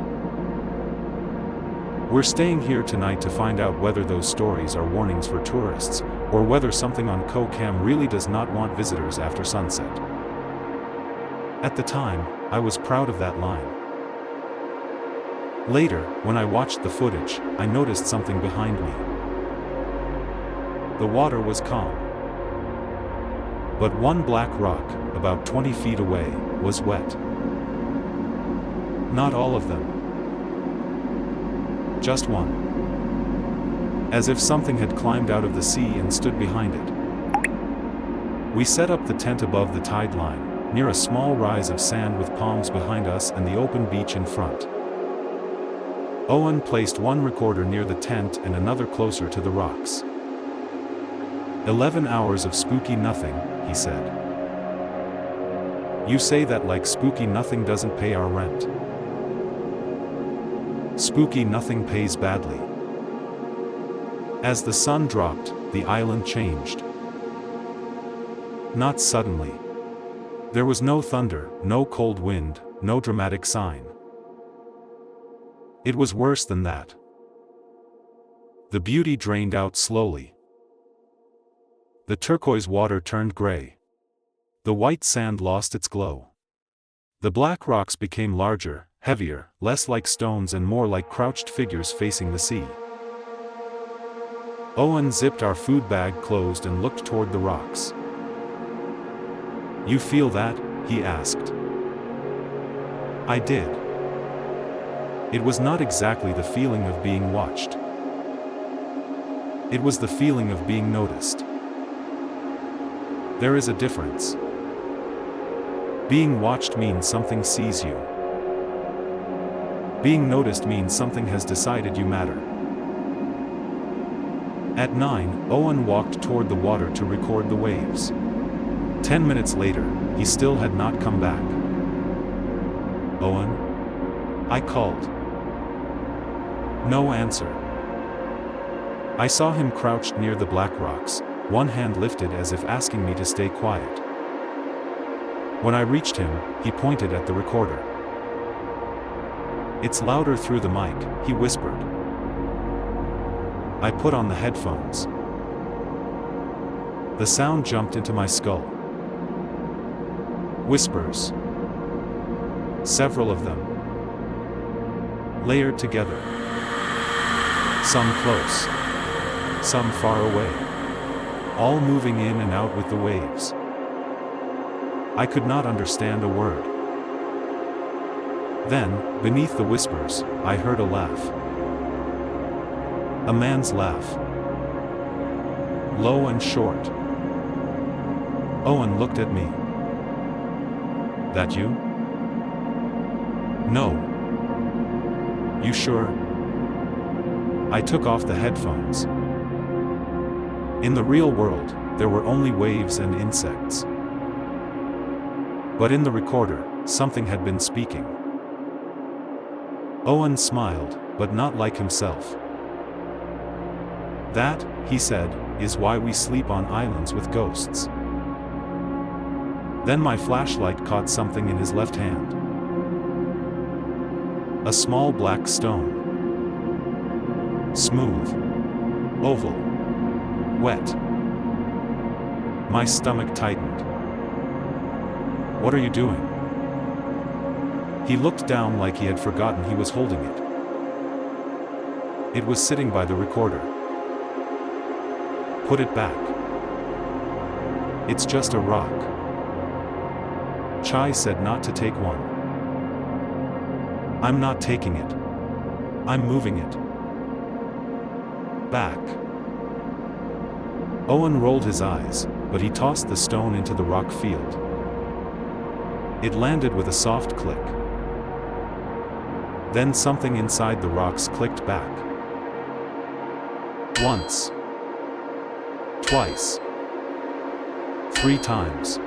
Speaker 2: We're staying here tonight to find out whether those stories are warnings for tourists, or whether something on co-cam really does not want visitors after sunset. At the time, I was proud of that line. Later, when I watched the footage, I noticed something behind me. The water was calm. But one black rock, about 20 feet away, was wet. Not all of them. Just one. As if something had climbed out of the sea and stood behind it. We set up the tent above the tide line, near a small rise of sand with palms behind us and the open beach in front. Owen placed one recorder near the tent and another closer to the rocks. 11 hours of spooky nothing, he said. You say that like spooky nothing doesn't pay our rent. Spooky nothing pays badly. As the sun dropped, the island changed. Not suddenly. There was no thunder, no cold wind, no dramatic sign. It was worse than that. The beauty drained out slowly. The turquoise water turned gray. The white sand lost its glow. The black rocks became larger, heavier, less like stones and more like crouched figures facing the sea. Owen zipped our food bag closed and looked toward the rocks. You feel that? He asked. I did. It was not exactly the feeling of being watched. It was the feeling of being noticed. There is a difference. Being watched means something sees you. Being noticed means something has decided you matter. At 9, Owen walked toward the water to record the waves. 10 minutes later, he still had not come back. Owen? I called. No answer. I saw him crouched near the black rocks, one hand lifted as if asking me to stay quiet. When I reached him, he pointed at the recorder. It's louder through the mic, he whispered. I put on the headphones. The sound jumped into my skull. Whispers. Several of them. Layered together. Some close. Some far away. All moving in and out with the waves. I could not understand a word. Then, beneath the whispers, I heard a laugh. A man's laugh. Low and short. Owen looked at me. That you? No. You sure? I took off the headphones. In the real world, there were only waves and insects. But in the recorder, something had been speaking. Owen smiled, but not like himself. That, he said, is why we sleep on islands with ghosts. Then my flashlight caught something in his left hand. A small black stone. Smooth. Oval. Wet. My stomach tightened. What are you doing? He looked down like he had forgotten he was holding it. It was sitting by the recorder. Put it back. It's just a rock. Chai said not to take one. I'm not taking it. I'm moving it. Back. Owen rolled his eyes, but he tossed the stone into the rock field. It landed with a soft click. Then something inside the rocks clicked back. Once. Twice. 3 times.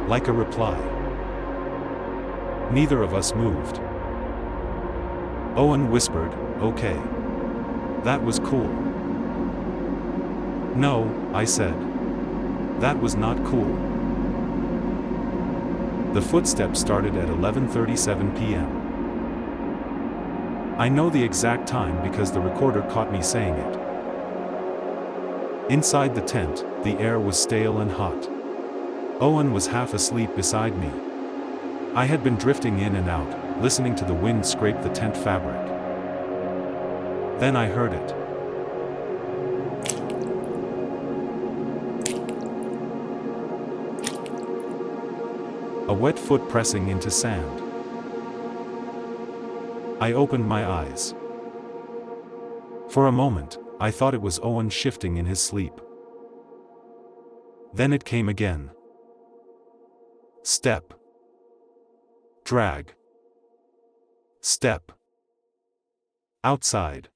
Speaker 2: Like a reply. Neither of us moved. Owen whispered, "Okay. That was cool." "No," I said. "That was not cool." The footsteps started at 11:37 p.m. I know the exact time because the recorder caught me saying it. Inside the tent, the air was stale and hot. Owen was half asleep beside me. I had been drifting in and out, listening to the wind scrape the tent fabric. Then I heard it. A wet foot pressing into sand. I opened my eyes. For a moment, I thought it was Owen shifting in his sleep. Then it came again. Step. Drag. Step. Outside.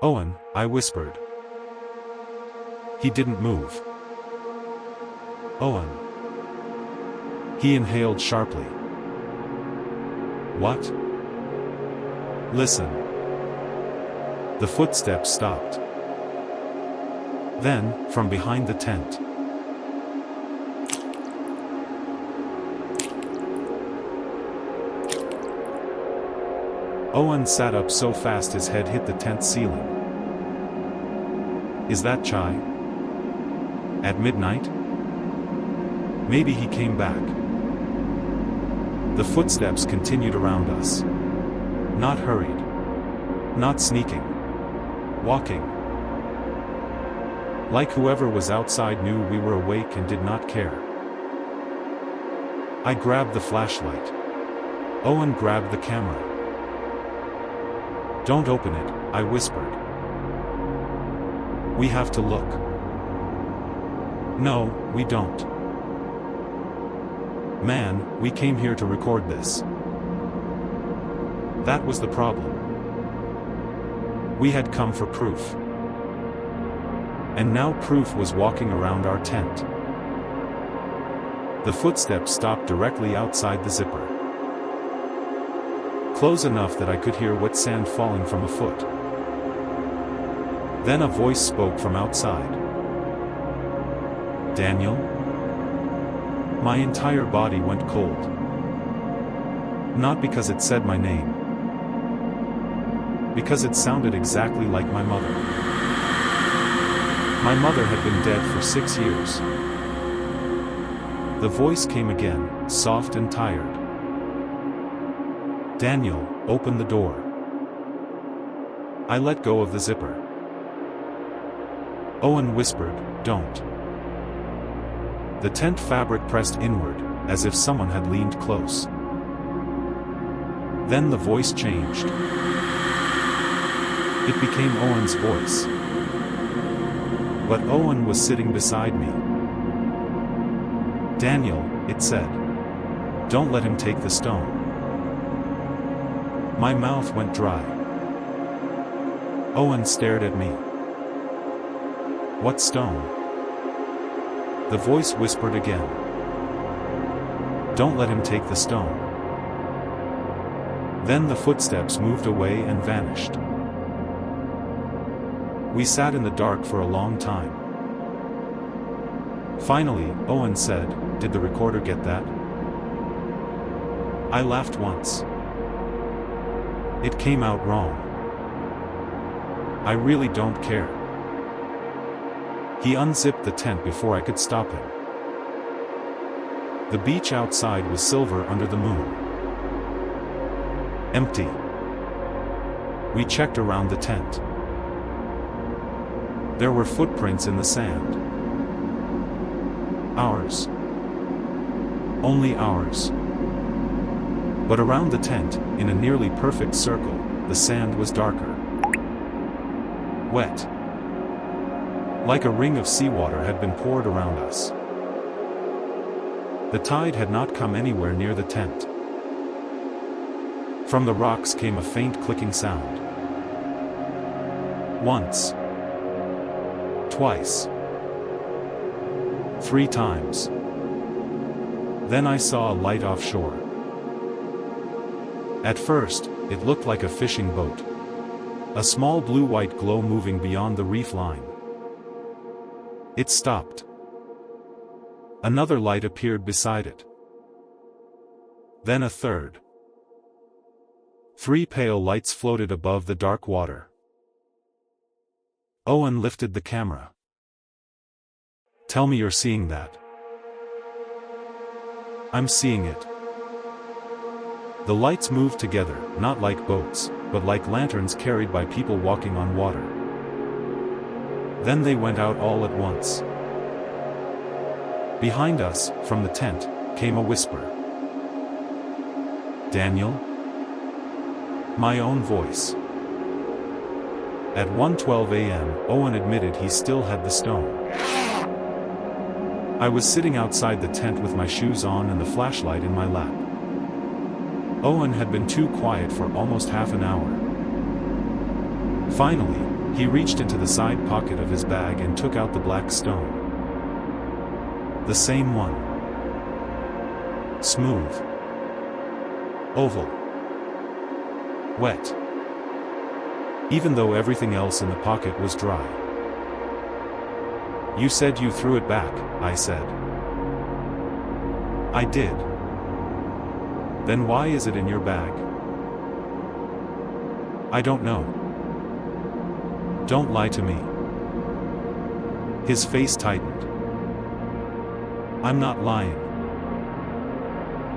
Speaker 2: Owen, I whispered. He didn't move. Owen. He inhaled sharply. What? Listen. The footsteps stopped. Then, from behind the tent. Owen sat up so fast his head hit the tent ceiling. Is that Chai? At midnight? Maybe he came back. The footsteps continued around us. Not hurried. Not sneaking. Walking. Like whoever was outside knew we were awake and did not care. I grabbed the flashlight. Owen grabbed the camera. Don't open it, I whispered. We have to look. No, we don't. Man, we came here to record this. That was the problem. We had come for proof. And now proof was walking around our tent. The footsteps stopped directly outside the zipper. Close enough that I could hear wet sand falling from a foot. Then a voice spoke from outside. Daniel? My entire body went cold. Not because it said my name. Because it sounded exactly like my mother. My mother had been dead for 6 years. The voice came again, soft and tired. Daniel, open the door. I let go of the zipper. Owen whispered, don't. The tent fabric pressed inward, as if someone had leaned close. Then the voice changed. It became Owen's voice. But Owen was sitting beside me. Daniel, it said. Don't let him take the stone. My mouth went dry. Owen stared at me. What stone? The voice whispered again. Don't let him take the stone. Then the footsteps moved away and vanished. We sat in the dark for a long time. Finally, Owen said, did the recorder get that? I laughed once. It came out wrong. I really don't care. He unzipped the tent before I could stop him. The beach outside was silver under the moon. Empty. We checked around the tent. There were footprints in the sand. Ours. Only ours. But around the tent, in a nearly perfect circle, the sand was darker. Wet. Like a ring of seawater had been poured around us. The tide had not come anywhere near the tent. From the rocks came a faint clicking sound. Once. Twice. 3 times. Then I saw a light offshore. At first, it looked like a fishing boat. A small blue-white glow moving beyond the reef line. It stopped. Another light appeared beside it. Then a third. 3 pale lights floated above the dark water. Owen lifted the camera. Tell me you're seeing that. I'm seeing it. The lights moved together, not like boats, but like lanterns carried by people walking on water. Then they went out all at once. Behind us, from the tent, came a whisper. Daniel? My own voice. At 1:12 a.m., Owen admitted he still had the stone. I was sitting outside the tent with my shoes on and the flashlight in my lap. Owen had been too quiet for almost half an hour. Finally, he reached into the side pocket of his bag and took out the black stone. The same one. Smooth. Oval. Wet. Even though everything else in the pocket was dry. You said you threw it back, I said. I did. Then why is it in your bag? I don't know. Don't lie to me. His face tightened. I'm not lying.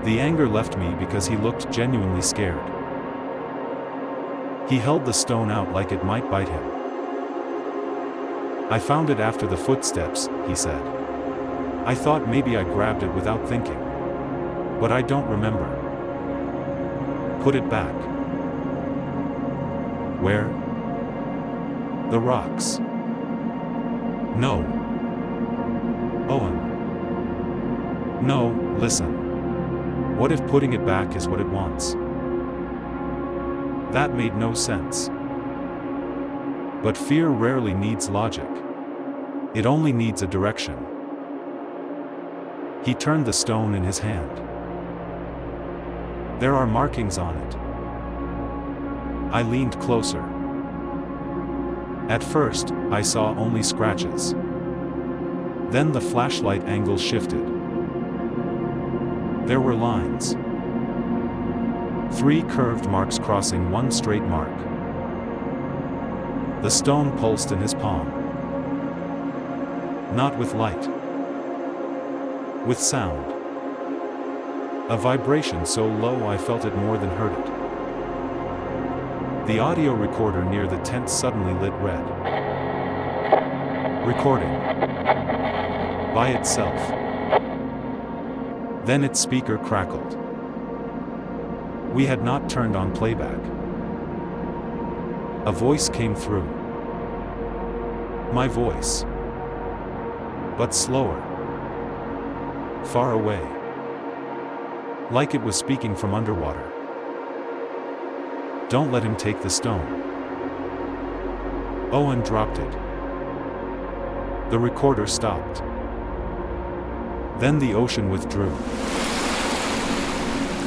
Speaker 2: The anger left me because he looked genuinely scared. He held the stone out like it might bite him. I found it after the footsteps, he said. I thought maybe I grabbed it without thinking. But I don't remember. Put it back. Where? The rocks. No. Owen. No, listen. What if putting it back is what it wants? That made no sense. But fear rarely needs logic. It only needs a direction. He turned the stone in his hand. There are markings on it. I leaned closer. At first, I saw only scratches. Then the flashlight angle shifted. There were lines. 3 curved marks crossing one straight mark. The stone pulsed in his palm. Not with light. With sound. A vibration so low I felt it more than heard it. The audio recorder near the tent suddenly lit red. Recording. By itself. Then its speaker crackled. We had not turned on playback. A voice came through. My voice. But slower. Far away. Like it was speaking from underwater. Don't let him take the stone. Owen dropped it. The recorder stopped. Then the ocean withdrew.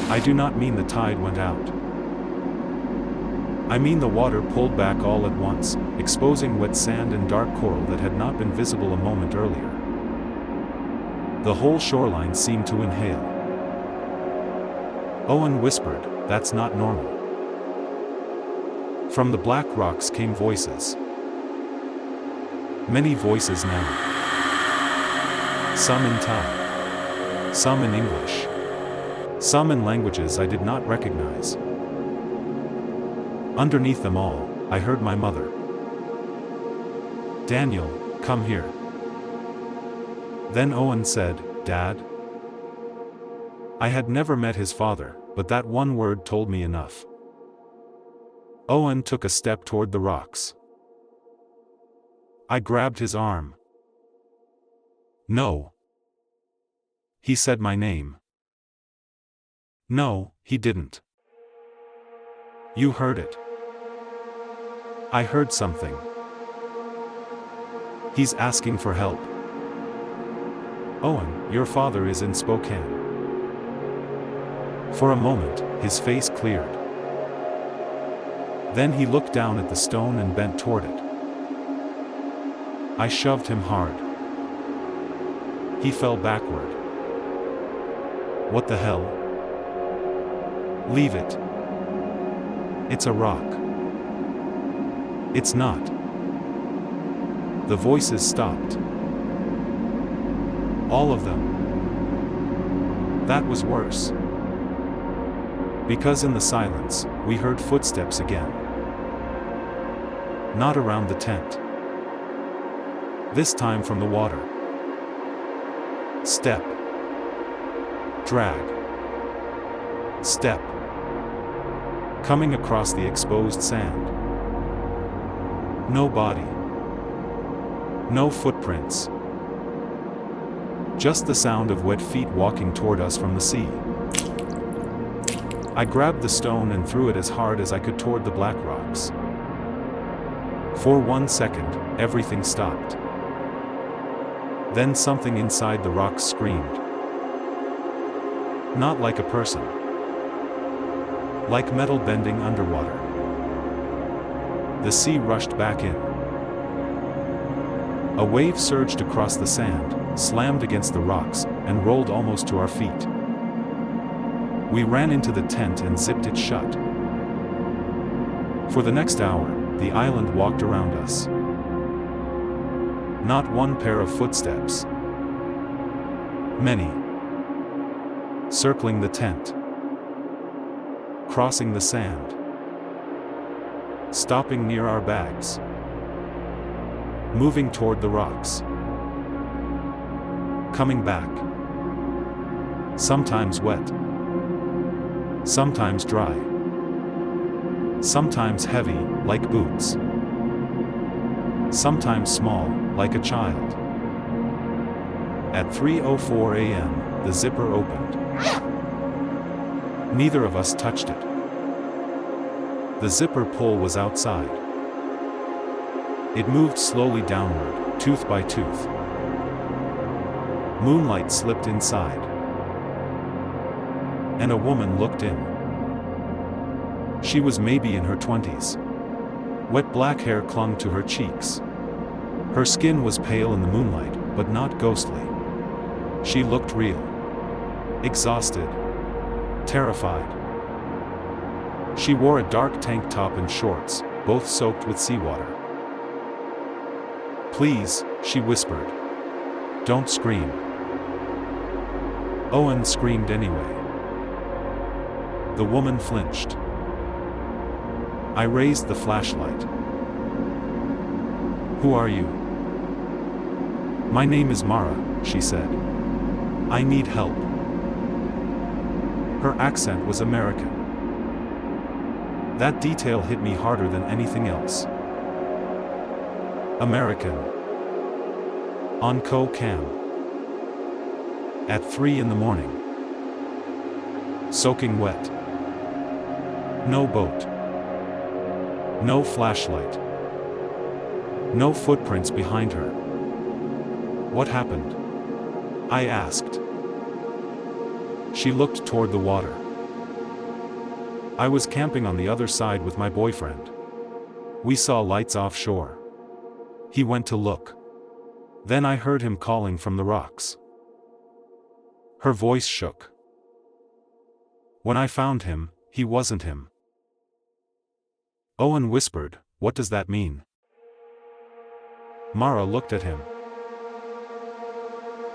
Speaker 2: I do not mean the tide went out. I mean the water pulled back all at once, exposing wet sand and dark coral that had not been visible a moment earlier. The whole shoreline seemed to inhale. Owen whispered, "That's not normal." From the black rocks came voices. Many voices now. Some in Thai. Some in English. Some in languages I did not recognize. Underneath them all, I heard my mother. "Daniel, come here." Then Owen said, "Dad?" I had never met his father, but that one word told me enough. Owen took a step toward the rocks. I grabbed his arm. "No." He said my name. "No, he didn't." "You heard it." I heard something. "He's asking for help." "Owen, your father is in Spokane." For a moment, his face cleared. Then he looked down at the stone and bent toward it. I shoved him hard. He fell backward. "What the hell?" "Leave it. It's a rock." "It's not." The voices stopped. All of them. That was worse. Because in the silence, we heard footsteps again. Not around the tent. This time from the water. Step. Drag. Step. coming across the exposed sand. No body. No footprints. Just the sound of wet feet walking toward us from the sea. I grabbed the stone and threw it as hard as I could toward the black rocks. For 1 second, everything stopped. Then something inside the rocks screamed. Not like a person. Like metal bending underwater. The sea rushed back in. A wave surged across the sand, slammed against the rocks, and rolled almost to our feet. We ran into the tent and zipped it shut. For the next hour, the island walked around us. Not one pair of footsteps. Many. Circling the tent. Crossing the sand. Stopping near our bags. Moving toward the rocks. Coming back. Sometimes wet. Sometimes dry. Sometimes heavy, like boots. Sometimes small, like a child. At 3:04 a.m., the zipper opened. Neither of us touched it. The zipper pull was outside. It moved slowly downward, tooth by tooth. Moonlight slipped inside. And a woman looked in. She was maybe in her 20s. Wet black hair clung to her cheeks. Her skin was pale in the moonlight, but not ghostly. She looked real. Exhausted. Terrified. She wore a dark tank top and shorts, both soaked with seawater. "Please," she whispered. "Don't scream." Owen screamed anyway. The woman flinched. I raised the flashlight. "Who are you?" "My name is Mara," she said. "I need help." Her accent was American. That detail hit me harder than anything else. American. On co-cam. At 3 in the morning. Soaking wet. No boat. No flashlight. No footprints behind her. What happened? I asked. She looked toward the water. I was camping on the other side with my boyfriend. We saw lights offshore. He went to look. Then I heard him calling from the rocks. Her voice shook. When I found him, he wasn't him. Owen whispered, "What does that mean?" Mara looked at him.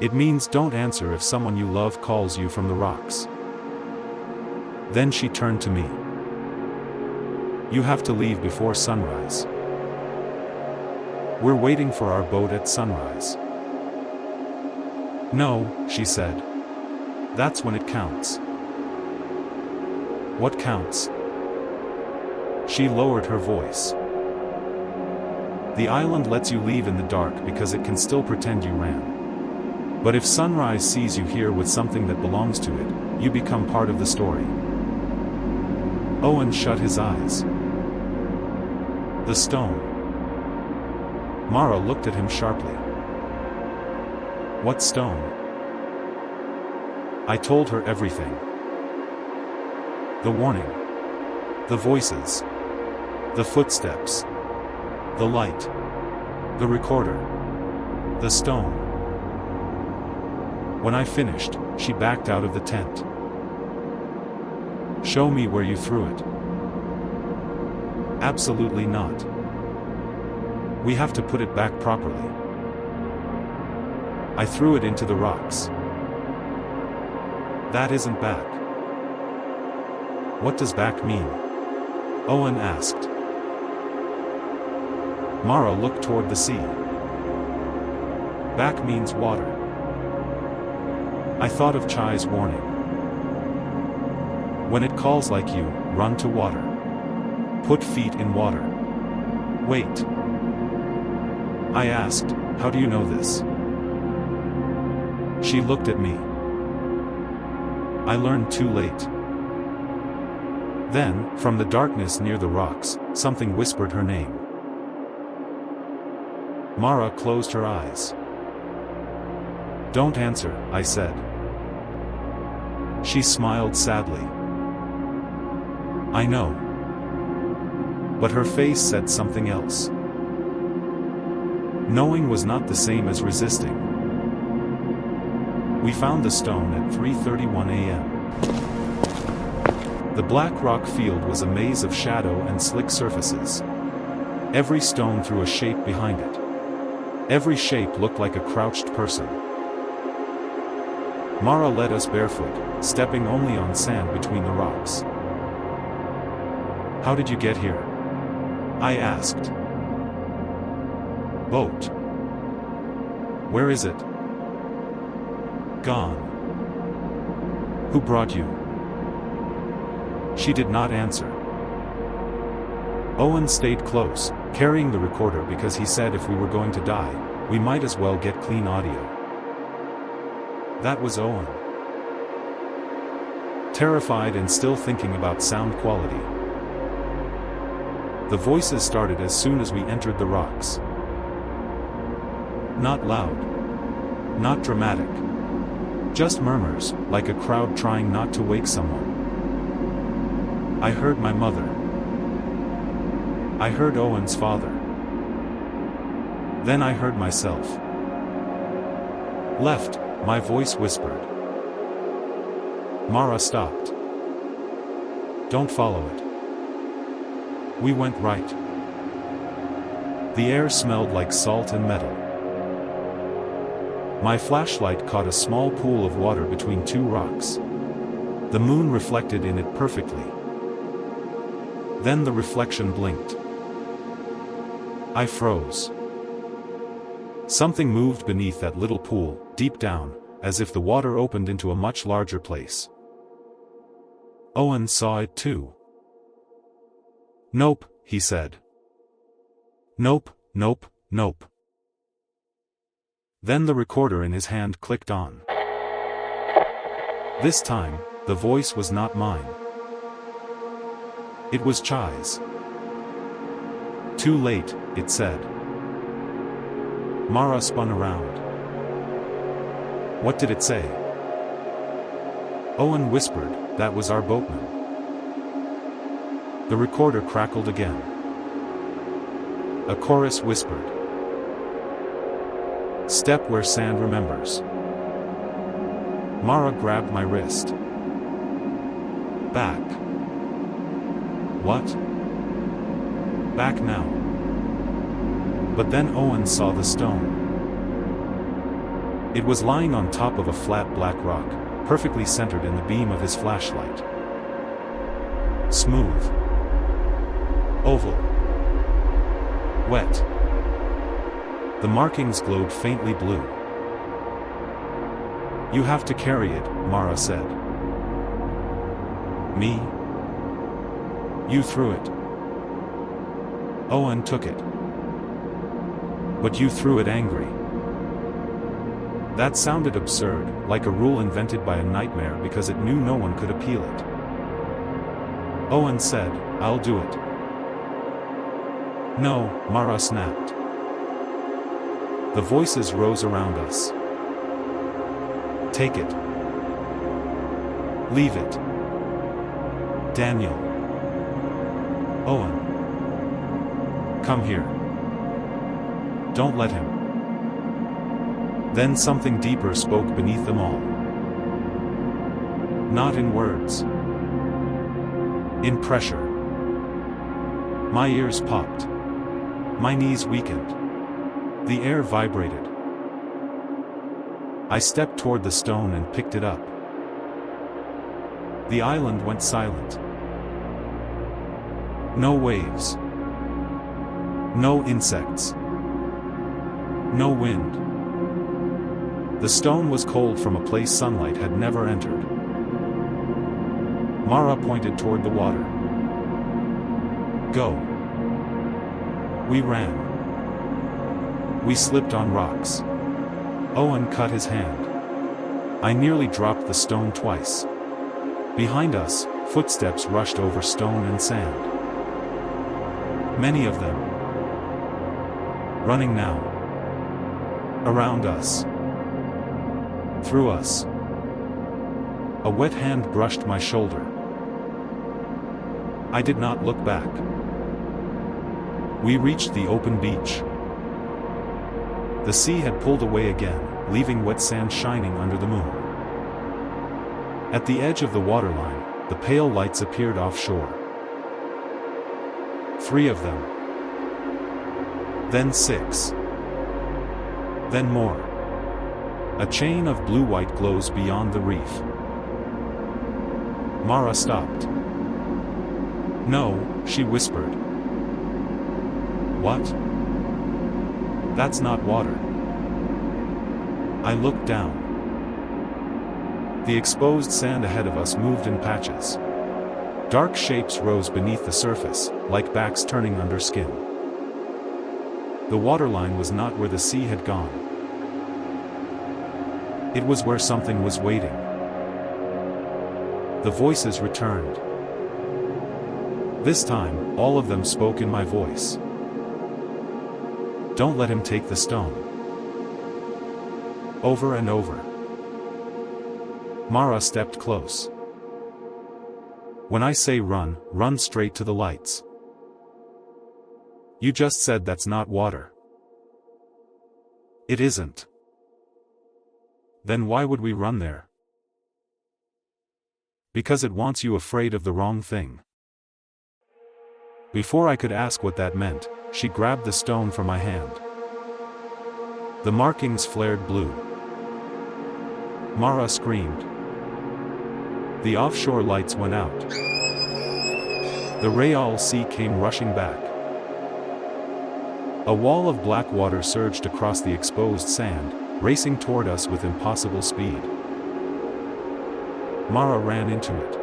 Speaker 2: "It means don't answer if someone you love calls you from the rocks." Then she turned to me. "You have to leave before sunrise. We're waiting for our boat at sunrise." "No," she said. "That's when it counts." "What counts?" She lowered her voice. "The island lets you leave in the dark because it can still pretend you ran. But if sunrise sees you here with something that belongs to it, you become part of the story." Owen shut his eyes. "The stone." Mara looked at him sharply. "What stone?" I told her everything. The warning. The voices. The footsteps. The light. The recorder. The stone. When I finished, she backed out of the tent. "Show me where you threw it." "Absolutely not. We have to put it back properly." I threw it into the rocks. "That isn't back." "What does back mean?" Owen asked. Mara looked toward the sea. "Back means water." I thought of Chai's warning. When it calls like you, run to water. Put feet in water. Wait. I asked, how do you know this? She looked at me. I learned too late. Then, from the darkness near the rocks, something whispered her name. Mara closed her eyes. Don't answer, I said. She smiled sadly. I know. But her face said something else. Knowing was not the same as resisting. We found the stone at 3:31 a.m. The black rock field was a maze of shadow and slick surfaces. Every stone threw a shape behind it. Every shape looked like a crouched person. Mara led us barefoot, stepping only on sand between the rocks. How did you get here? I asked. Boat. Where is it? Gone. Who brought you? She did not answer. Owen stayed close, carrying the recorder because he said if we were going to die, we might as well get clean audio. That was Owen. Terrified and still thinking about sound quality. The voices started as soon as we entered the rocks. Not loud. Not dramatic. Just murmurs, like a crowd trying not to wake someone. I heard my mother. I heard Owen's father. Then I heard myself. Left, my voice whispered. Mara stopped. Don't follow it. We went right. The air smelled like salt and metal. My flashlight caught a small pool of water between two rocks. The moon reflected in it perfectly. Then the reflection blinked. I froze. Something moved beneath that little pool, deep down, as if the water opened into a much larger place. Owen saw it too. Nope, he said. Nope, nope, nope. Then the recorder in his hand clicked on. This time, the voice was not mine. It was Chai's. Too late, it said. Mara spun around. What did it say? Owen whispered, that was our boatman. The recorder crackled again. A chorus whispered. Step where sand remembers. Mara grabbed my wrist. Back. What? Back now. But then Owen saw the stone. It was lying on top of a flat black rock, perfectly centered in the beam of his flashlight. Smooth. Oval. Wet. The markings glowed faintly blue. You have to carry it, Mara said. Me? You threw it. Owen took it. But you threw it angry. That sounded absurd, like a rule invented by a nightmare because it knew no one could appeal it. Owen said, I'll do it. No, Mara snapped. The voices rose around us. Take it. Leave it. Daniel. Owen. Come here. Don't let him. Then something deeper spoke beneath them all. Not in words. In pressure. My ears popped. My knees weakened. The air vibrated. I stepped toward the stone and picked it up. The island went silent. No waves. No insects. No wind. The stone was cold from a place sunlight had never entered. Mara pointed toward the water. Go. We ran. We slipped on rocks. Owen cut his hand. I nearly dropped the stone twice. Behind us, footsteps rushed over stone and sand. Many of them. Running now. Around us. Through us. A wet hand brushed my shoulder. I did not look back. We reached the open beach. The sea had pulled away again, leaving wet sand shining under the moon. At the edge of the waterline, the pale lights appeared offshore. 3 of them. Then 6. Then more. A chain of blue-white glows beyond the reef. Mara stopped. "No," she whispered. "What? That's not water." I looked down. The exposed sand ahead of us moved in patches. Dark shapes rose beneath the surface, like backs turning under skin. The waterline was not where the sea had gone. It was where something was waiting. The voices returned. This time, all of them spoke in my voice. "Don't let him take the stone." Over and over. Mara stepped close. "When I say run, run straight to the lights." "You just said that's not water." "It isn't." "Then why would we run there?" "Because it wants you afraid of the wrong thing." Before I could ask what that meant, she grabbed the stone from my hand. The markings flared blue. Mara screamed. The offshore lights went out. The Real Sea came rushing back. A wall of black water surged across the exposed sand, racing toward us with impossible speed. Mara ran into it.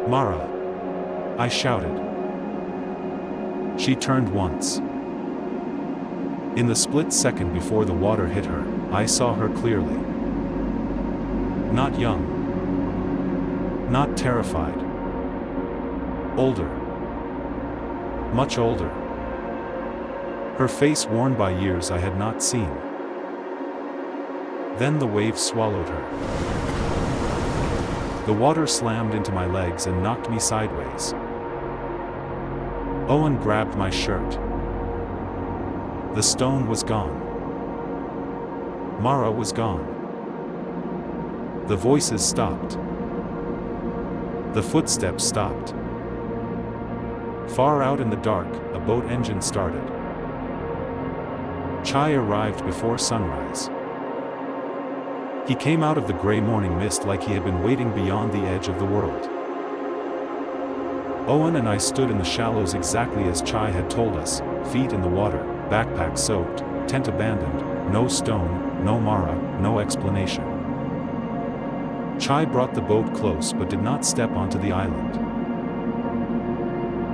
Speaker 2: "Mara!" I shouted. She turned once. In the split second before the water hit her, I saw her clearly. Not young. Not terrified. Older. Much older. Her face worn by years I had not seen. Then the wave swallowed her. The water slammed into my legs and knocked me sideways. Owen grabbed my shirt. The stone was gone. Mara was gone. The voices stopped. The footsteps stopped. Far out in the dark, a boat engine started. Chai arrived before sunrise. He came out of the gray morning mist like he had been waiting beyond the edge of the world. Owen and I stood in the shallows exactly as Chai had told us, feet in the water, backpack soaked, tent abandoned, no stone, no Mara, no explanation. Chai brought the boat close but did not step onto the island.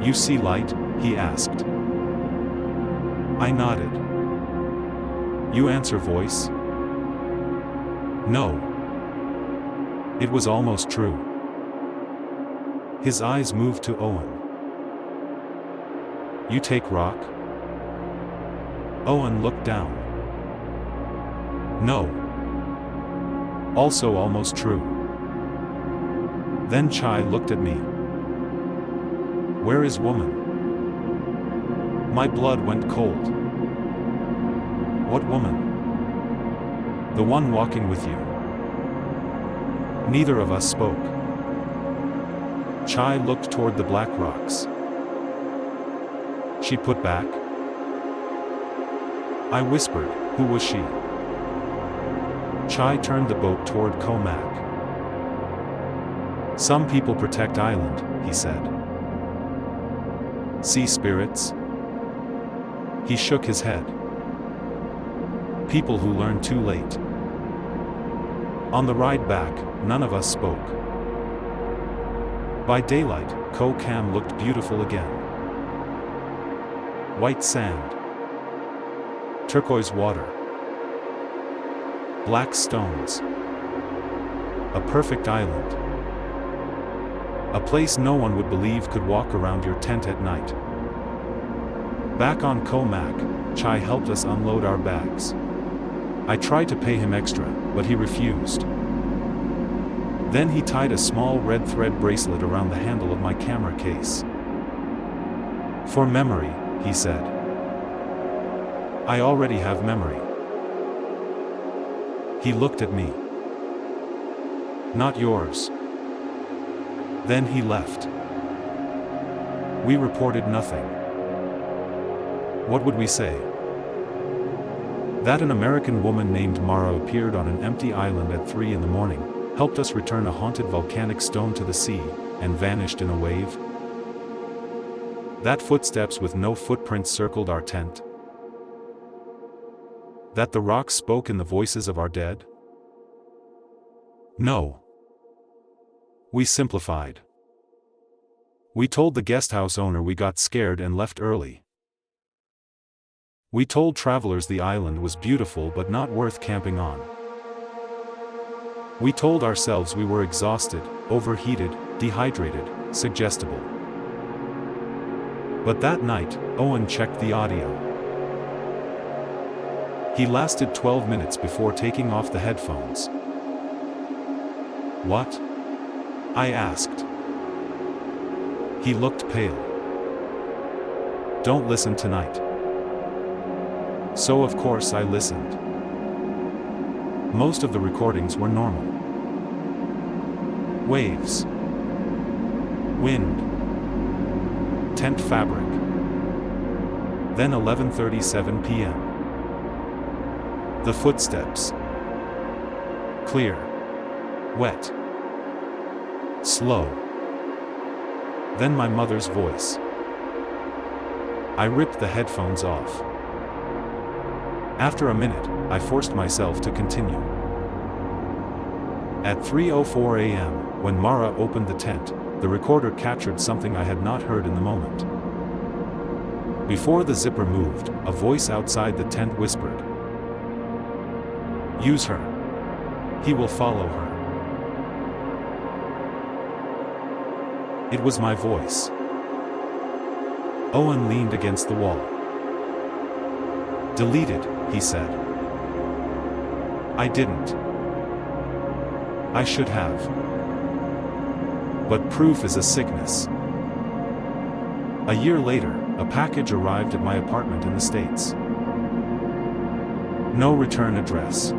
Speaker 2: "You see light?" he asked. I nodded. "You answer voice?" No. It was almost true. His eyes moved to Owen. "You take rock?" Owen looked down. "No." Also almost true. Then Chai looked at me. "Where is woman?" My blood went cold. "What woman?" "The one walking with you." Neither of us spoke. Chai looked toward the black rocks. "She put back?" I whispered, "Who was she?" Chai turned the boat toward Comac. "Some people protect island," he said. "Sea spirits?" He shook his head. "People who learn too late." On the ride back, none of us spoke. By daylight, Koh Kam looked beautiful again. White sand, turquoise water, black stones. A perfect island. A place no one would believe could walk around your tent at night. Back on Koh Mak, Chai helped us unload our bags. I tried to pay him extra, but he refused. Then he tied a small red thread bracelet around the handle of my camera case. For memory, he said. I already have memory. He looked at me. Not yours. Then he left. We reported nothing. What would we say? That an American woman named Mara appeared on an empty island at 3 in the morning, helped us return a haunted volcanic stone to the sea, and vanished in a wave? That footsteps with no footprints circled our tent? That the rocks spoke in the voices of our dead? No. We simplified. We told the guesthouse owner we got scared and left early. We told travelers the island was beautiful but not worth camping on. We told ourselves we were exhausted, overheated, dehydrated, suggestible. But that night, Owen checked the audio. He lasted 12 minutes before taking off the headphones. What? I asked. He looked pale. Don't listen tonight. So of course I listened. Most of the recordings were normal. Waves. Wind. Tent fabric. Then 11:37 p.m. The footsteps. Clear. Wet. Slow. Then my mother's voice. I ripped the headphones off. After a minute, I forced myself to continue. At 3:04 a.m., when Mara opened the tent, the recorder captured something I had not heard in the moment. Before the zipper moved, a voice outside the tent whispered, "Use her. He will follow her." It was my voice. Owen leaned against the wall. "Delete it," he said. I didn't. I should have. But proof is a sickness. A year later, a package arrived at my apartment in the States. No return address.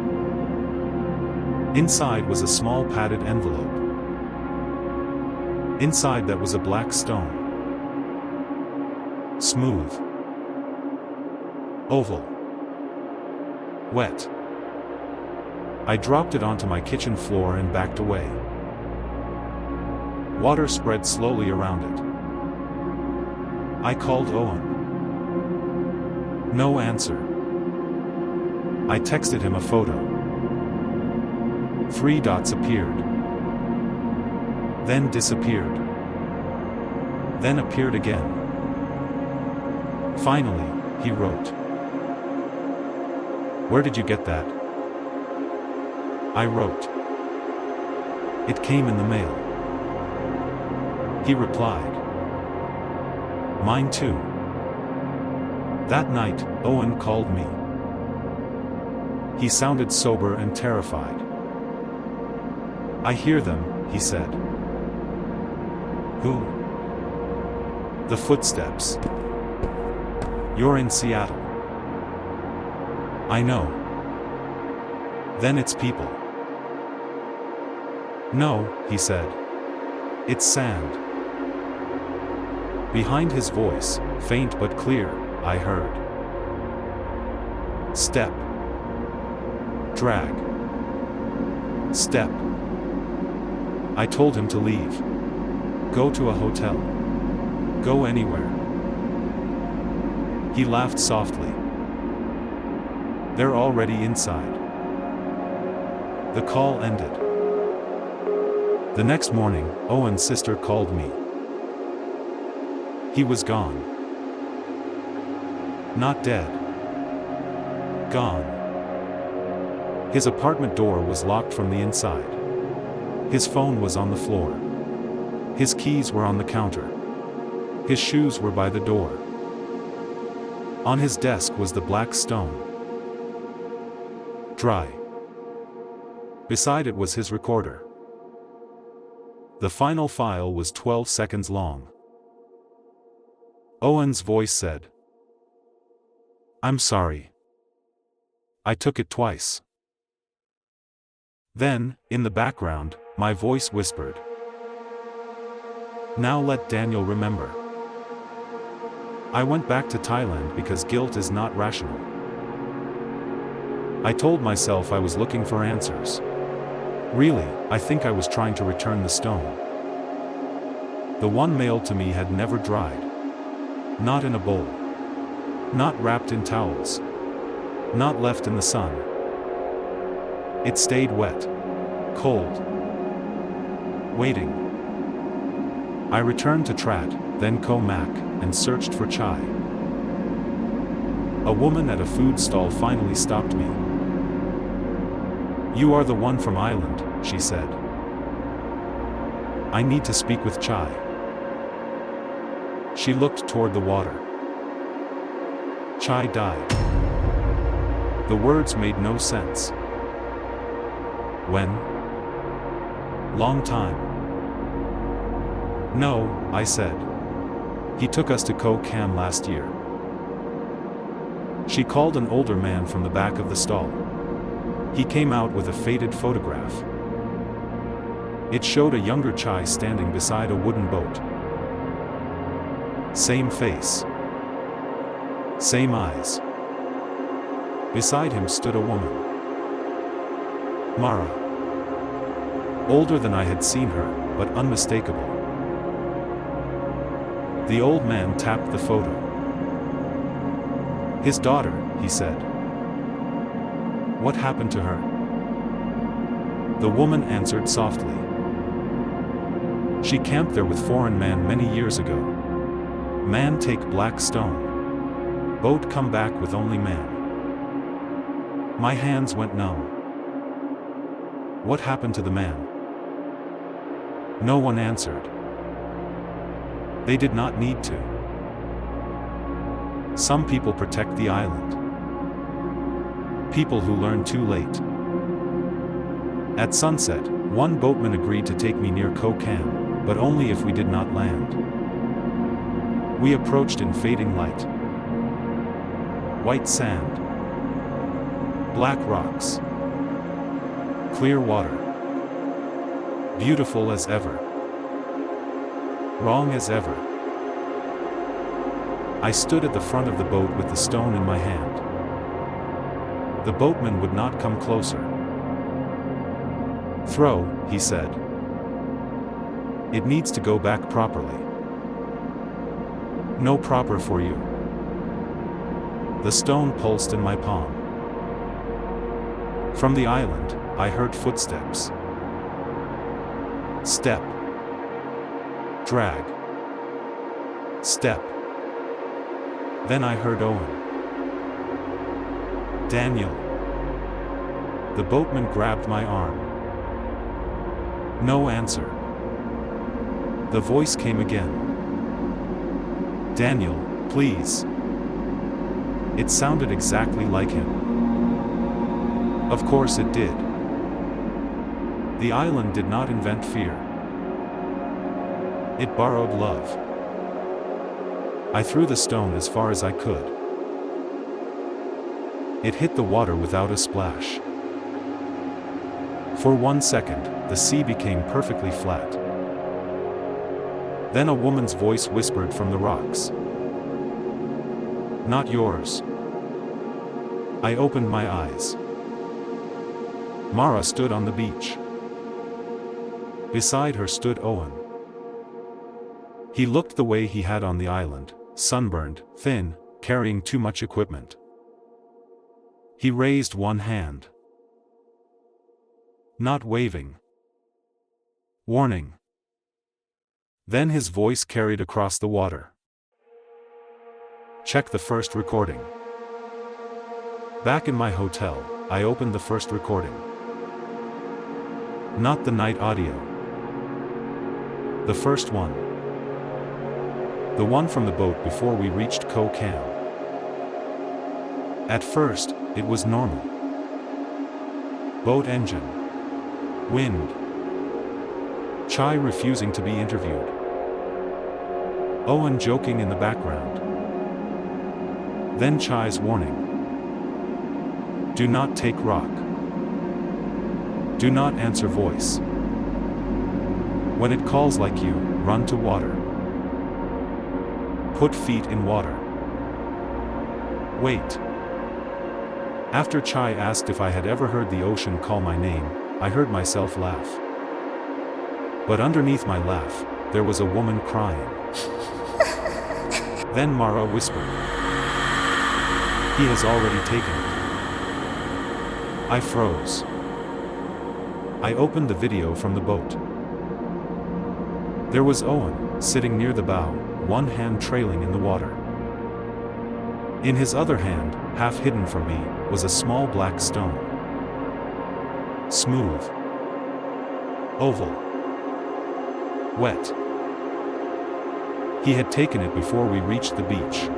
Speaker 2: Inside was a small padded envelope. Inside that was a black stone. Smooth. Oval. Wet. I dropped it onto my kitchen floor and backed away. Water spread slowly around it. I called Owen. No answer. I texted him a photo. 3 dots appeared. Then disappeared. Then appeared again. Finally, he wrote, "Where did you get that?" I wrote, "It came in the mail." He replied, "Mine too." That night, Owen called me. He sounded sober and terrified. "I hear them," he said. "Who?" "The footsteps." "You're in Seattle." "I know." "Then it's people." "No," he said. "It's sand." Behind his voice, faint but clear, I heard. Step. Drag. Step. I told him to leave. Go to a hotel. Go anywhere. He laughed softly. They're already inside. The call ended. The next morning, Owen's sister called me. He was gone. Not dead. Gone. His apartment door was locked from the inside. His phone was on the floor. His keys were on the counter. His shoes were by the door. On his desk was the black stone. Dry. Beside it was his recorder. The final file was 12 seconds long. Owen's voice said, "I'm sorry. I took it twice." Then, in the background, my voice whispered, "Now let Daniel remember." I went back to Thailand because guilt is not rational. I told myself I was looking for answers. Really, I think I was trying to return the stone. The one mailed to me had never dried. Not in a bowl. Not wrapped in towels. Not left in the sun. It stayed wet. Cold. Waiting. I returned to Trat, then Koh Mak, and searched for chai. A woman at a food stall finally stopped me. "You are the one from Island," she said. "I need to speak with Chai." She looked toward the water. Chai died. The words made no sense. When? Long time. "No," I said. "He took us to Koh Kam last year." She called an older man from the back of the stall. He came out with a faded photograph. It showed a younger Chai standing beside a wooden boat. Same face. Same eyes. Beside him stood a woman. Mara. Older than I had seen her, but unmistakable. The old man tapped the photo. "His daughter," he said. "What happened to her?" The woman answered softly. "She camped there with foreign man many years ago. Man take black stone. Boat come back with only man." My hands went numb. What happened to the man? No one answered. They did not need to. Some people protect the island. People who learn too late. At sunset, one boatman agreed to take me near Koh Kam, but only if we did not land. We approached in fading light. White sand. Black rocks. Clear water. Beautiful as ever. Wrong as ever. I stood at the front of the boat with the stone in my hand. The boatman would not come closer. "Throw," he said. "It needs to go back properly." "No proper for you." The stone pulsed in my palm. From the island, I heard footsteps. Step. Drag. Step. Then I heard Owen. "Daniel." The boatman grabbed my arm. No answer. The voice came again. "Daniel, please." It sounded exactly like him. Of course it did. The island did not invent fear. It borrowed love. I threw the stone as far as I could. It hit the water without a splash. For 1 second, the sea became perfectly flat. Then a woman's voice whispered from the rocks. "Not yours." I opened my eyes. Mara stood on the beach. Beside her stood Owen. He looked the way he had on the island, sunburned, thin, carrying too much equipment. He raised one hand. Not waving. Warning. Then his voice carried across the water. Check the first recording. Back in my hotel, I opened the first recording. Not the night audio. The first one. The one from the boat before we reached Koh Kam. At first, it was normal. Boat engine. Wind. Chai refusing to be interviewed. Owen joking in the background. Then Chai's warning. Do not take rock. Do not answer voice. When it calls like you, run to water. Put feet in water. Wait. After Chai asked if I had ever heard the ocean call my name, I heard myself laugh. But underneath my laugh, there was a woman crying. Then Mara whispered. He has already taken it. I froze. I opened the video from the boat. There was Owen, sitting near the bow, one hand trailing in the water. In his other hand, half hidden from me, was a small black stone. Smooth. Oval. Wet. He had taken it before we reached the beach.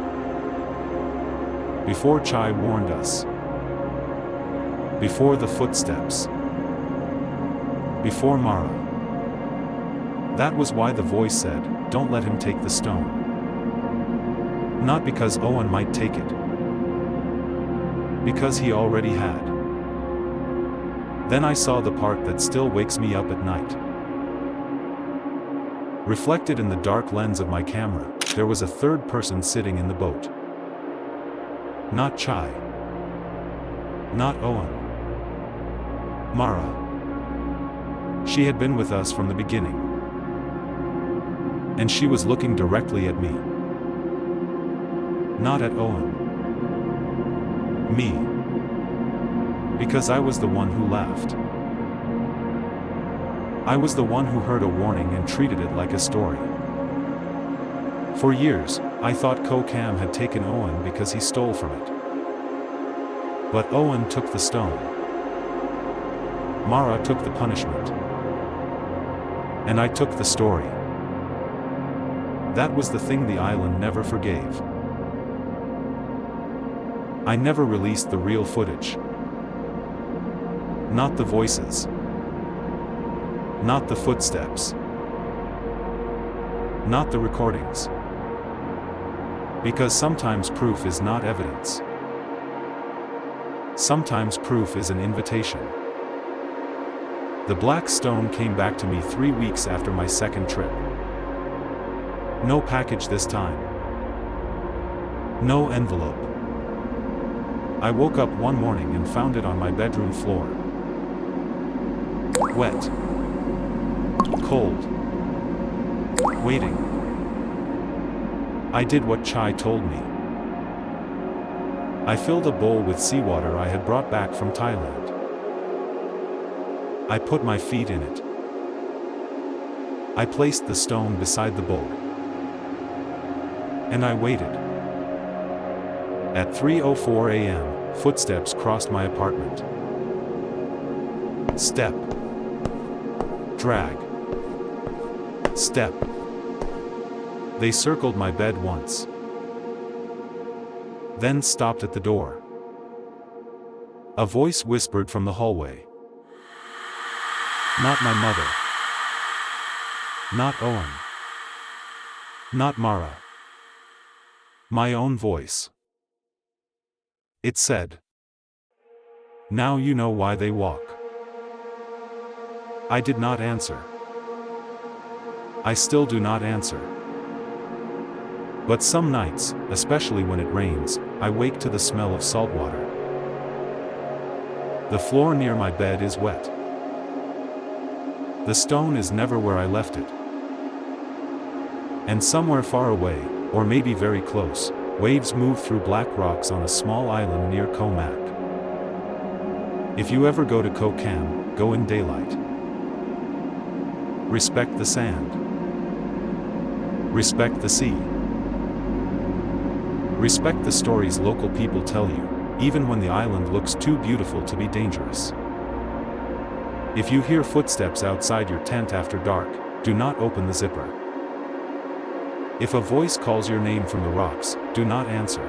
Speaker 2: Before Chai warned us. Before the footsteps. Before Mara. That was why the voice said, don't let him take the stone. Not because Owen might take it. Because he already had. Then I saw the part that still wakes me up at night. Reflected in the dark lens of my camera, there was a third person sitting in the boat. Not Chai. Not Owen. Mara. She had been with us from the beginning. And she was looking directly at me. Not at Owen. Me. Because I was the one who laughed. I was the one who heard a warning and treated it like a story. For years, I thought Koh Kam had taken Owen because he stole from it. But Owen took the stone. Mara took the punishment. And I took the story. That was the thing the island never forgave. I never released the real footage. Not the voices. Not the footsteps. Not the recordings. Because sometimes proof is not evidence. Sometimes proof is an invitation. The black stone came back to me 3 weeks after my second trip. No package this time. No envelope. I woke up one morning and found it on my bedroom floor. Wet. Cold. Waiting. I did what Chai told me. I filled a bowl with seawater I had brought back from Thailand. I put my feet in it. I placed the stone beside the bowl. And I waited. At 3:04 a.m., footsteps crossed my apartment. Step. Drag. Step. They circled my bed once. Then stopped at the door. A voice whispered from the hallway. Not my mother. Not Owen. Not Mara. My own voice. It said, "Now you know why they walk." I did not answer. I still do not answer. But some nights, especially when it rains, I wake to the smell of salt water. The floor near my bed is wet. The stone is never where I left it. And somewhere far away, or maybe very close, waves move through black rocks on a small island near Koh Mak. If you ever go to Koh Kam, go in daylight. Respect the sand. Respect the sea. Respect the stories local people tell you, even when the island looks too beautiful to be dangerous. If you hear footsteps outside your tent after dark, do not open the zipper. If a voice calls your name from the rocks, do not answer.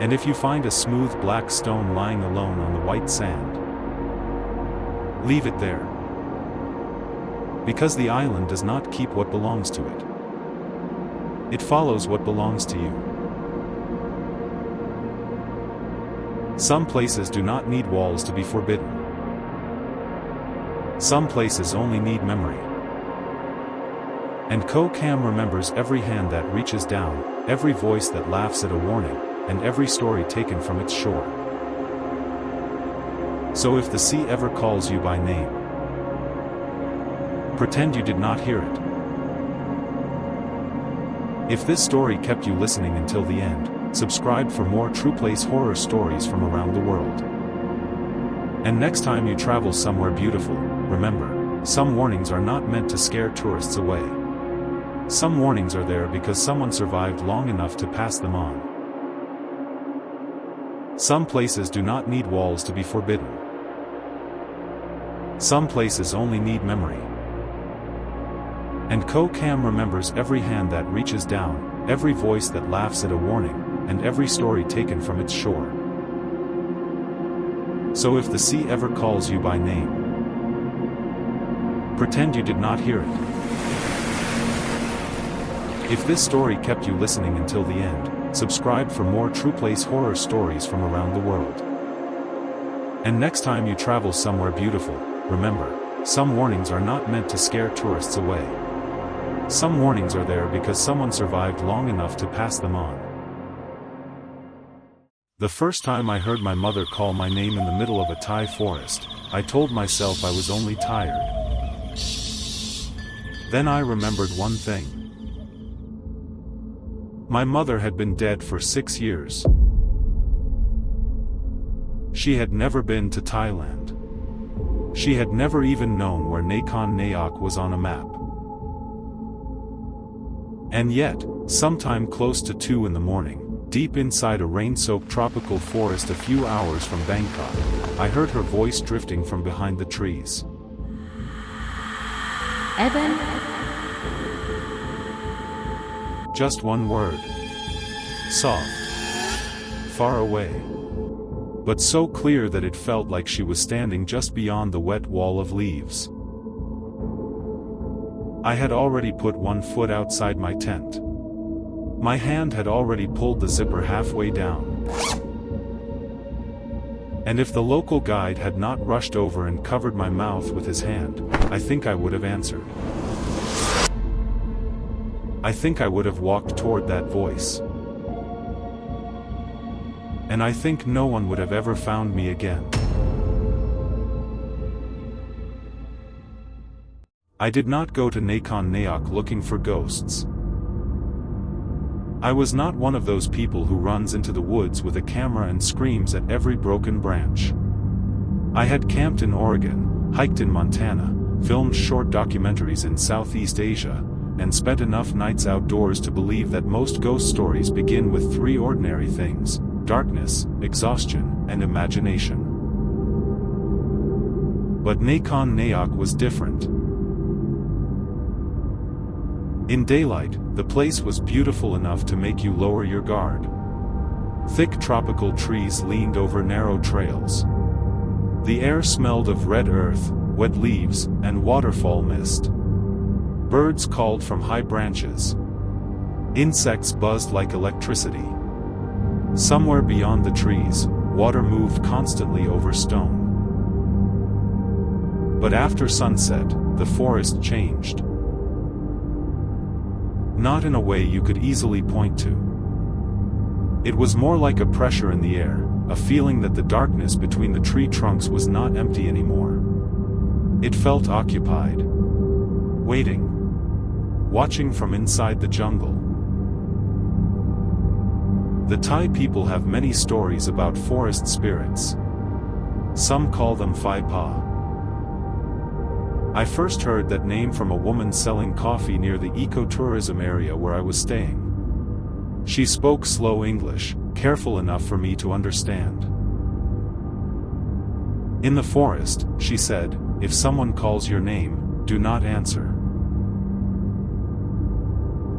Speaker 2: And if you find a smooth black stone lying alone on the white sand, leave it there. Because the island does not keep what belongs to it. It follows what belongs to you. Some places do not need walls to be forbidden. Some places only need memory. And Ko-Kam remembers every hand that reaches down, every voice that laughs at a warning, and every story taken from its shore. So if the sea ever calls you by name, pretend you did not hear it. If this story kept you listening until the end, subscribe for more true place horror stories from around the world. And next time you travel somewhere beautiful, remember, some warnings are not meant to scare tourists away. Some warnings are there because someone survived long enough to pass them on. Some places do not need walls to be forbidden. Some places only need memory. And Ko-Kam remembers every hand that reaches down, every voice that laughs at a warning, and every story taken from its shore. So if the sea ever calls you by name, pretend you did not hear it. If this story kept you listening until the end, subscribe for more true place horror stories from around the world. And next time you travel somewhere beautiful, remember, some warnings are not meant to scare tourists away. Some warnings are there because someone survived long enough to pass them on. The first time I heard my mother call my name in the middle of a Thai forest, I told myself I was only tired. Then I remembered one thing. My mother had been dead for 6 years. She had never been to Thailand. She had never even known where Nakhon Nayok was on a map. And yet, sometime close to 2 in the morning, deep inside a rain-soaked tropical forest a few hours from Bangkok, I heard her voice drifting from behind the trees.
Speaker 3: Evan?
Speaker 2: Just one word. Soft. Far away. But so clear that it felt like she was standing just beyond the wet wall of leaves. I had already put one foot outside my tent. My hand had already pulled the zipper halfway down. And if the local guide had not rushed over and covered my mouth with his hand, I think I would have answered. I think I would have walked toward that voice. And I think no one would have ever found me again. I did not go to Nakhon Nayok looking for ghosts. I was not one of those people who runs into the woods with a camera and screams at every broken branch. I had camped in Oregon, hiked in Montana, filmed short documentaries in Southeast Asia, and spent enough nights outdoors to believe that most ghost stories begin with 3 ordinary things: darkness, exhaustion, and imagination. But Nakhon Nayok was different. In daylight, the place was beautiful enough to make you lower your guard. Thick tropical trees leaned over narrow trails. The air smelled of red earth, wet leaves, and waterfall mist. Birds called from high branches. Insects buzzed like electricity. Somewhere beyond the trees, water moved constantly over stone. But after sunset, the forest changed. Not in a way you could easily point to. It was more like a pressure in the air, a feeling that the darkness between the tree trunks was not empty anymore. It felt occupied. Waiting. Watching from inside the jungle. The Thai people have many stories about forest spirits. Some call them Phai Pa. I first heard that name from a woman selling coffee near the ecotourism area where I was staying. She spoke slow English, careful enough for me to understand. In the forest, she said, if someone calls your name, do not answer.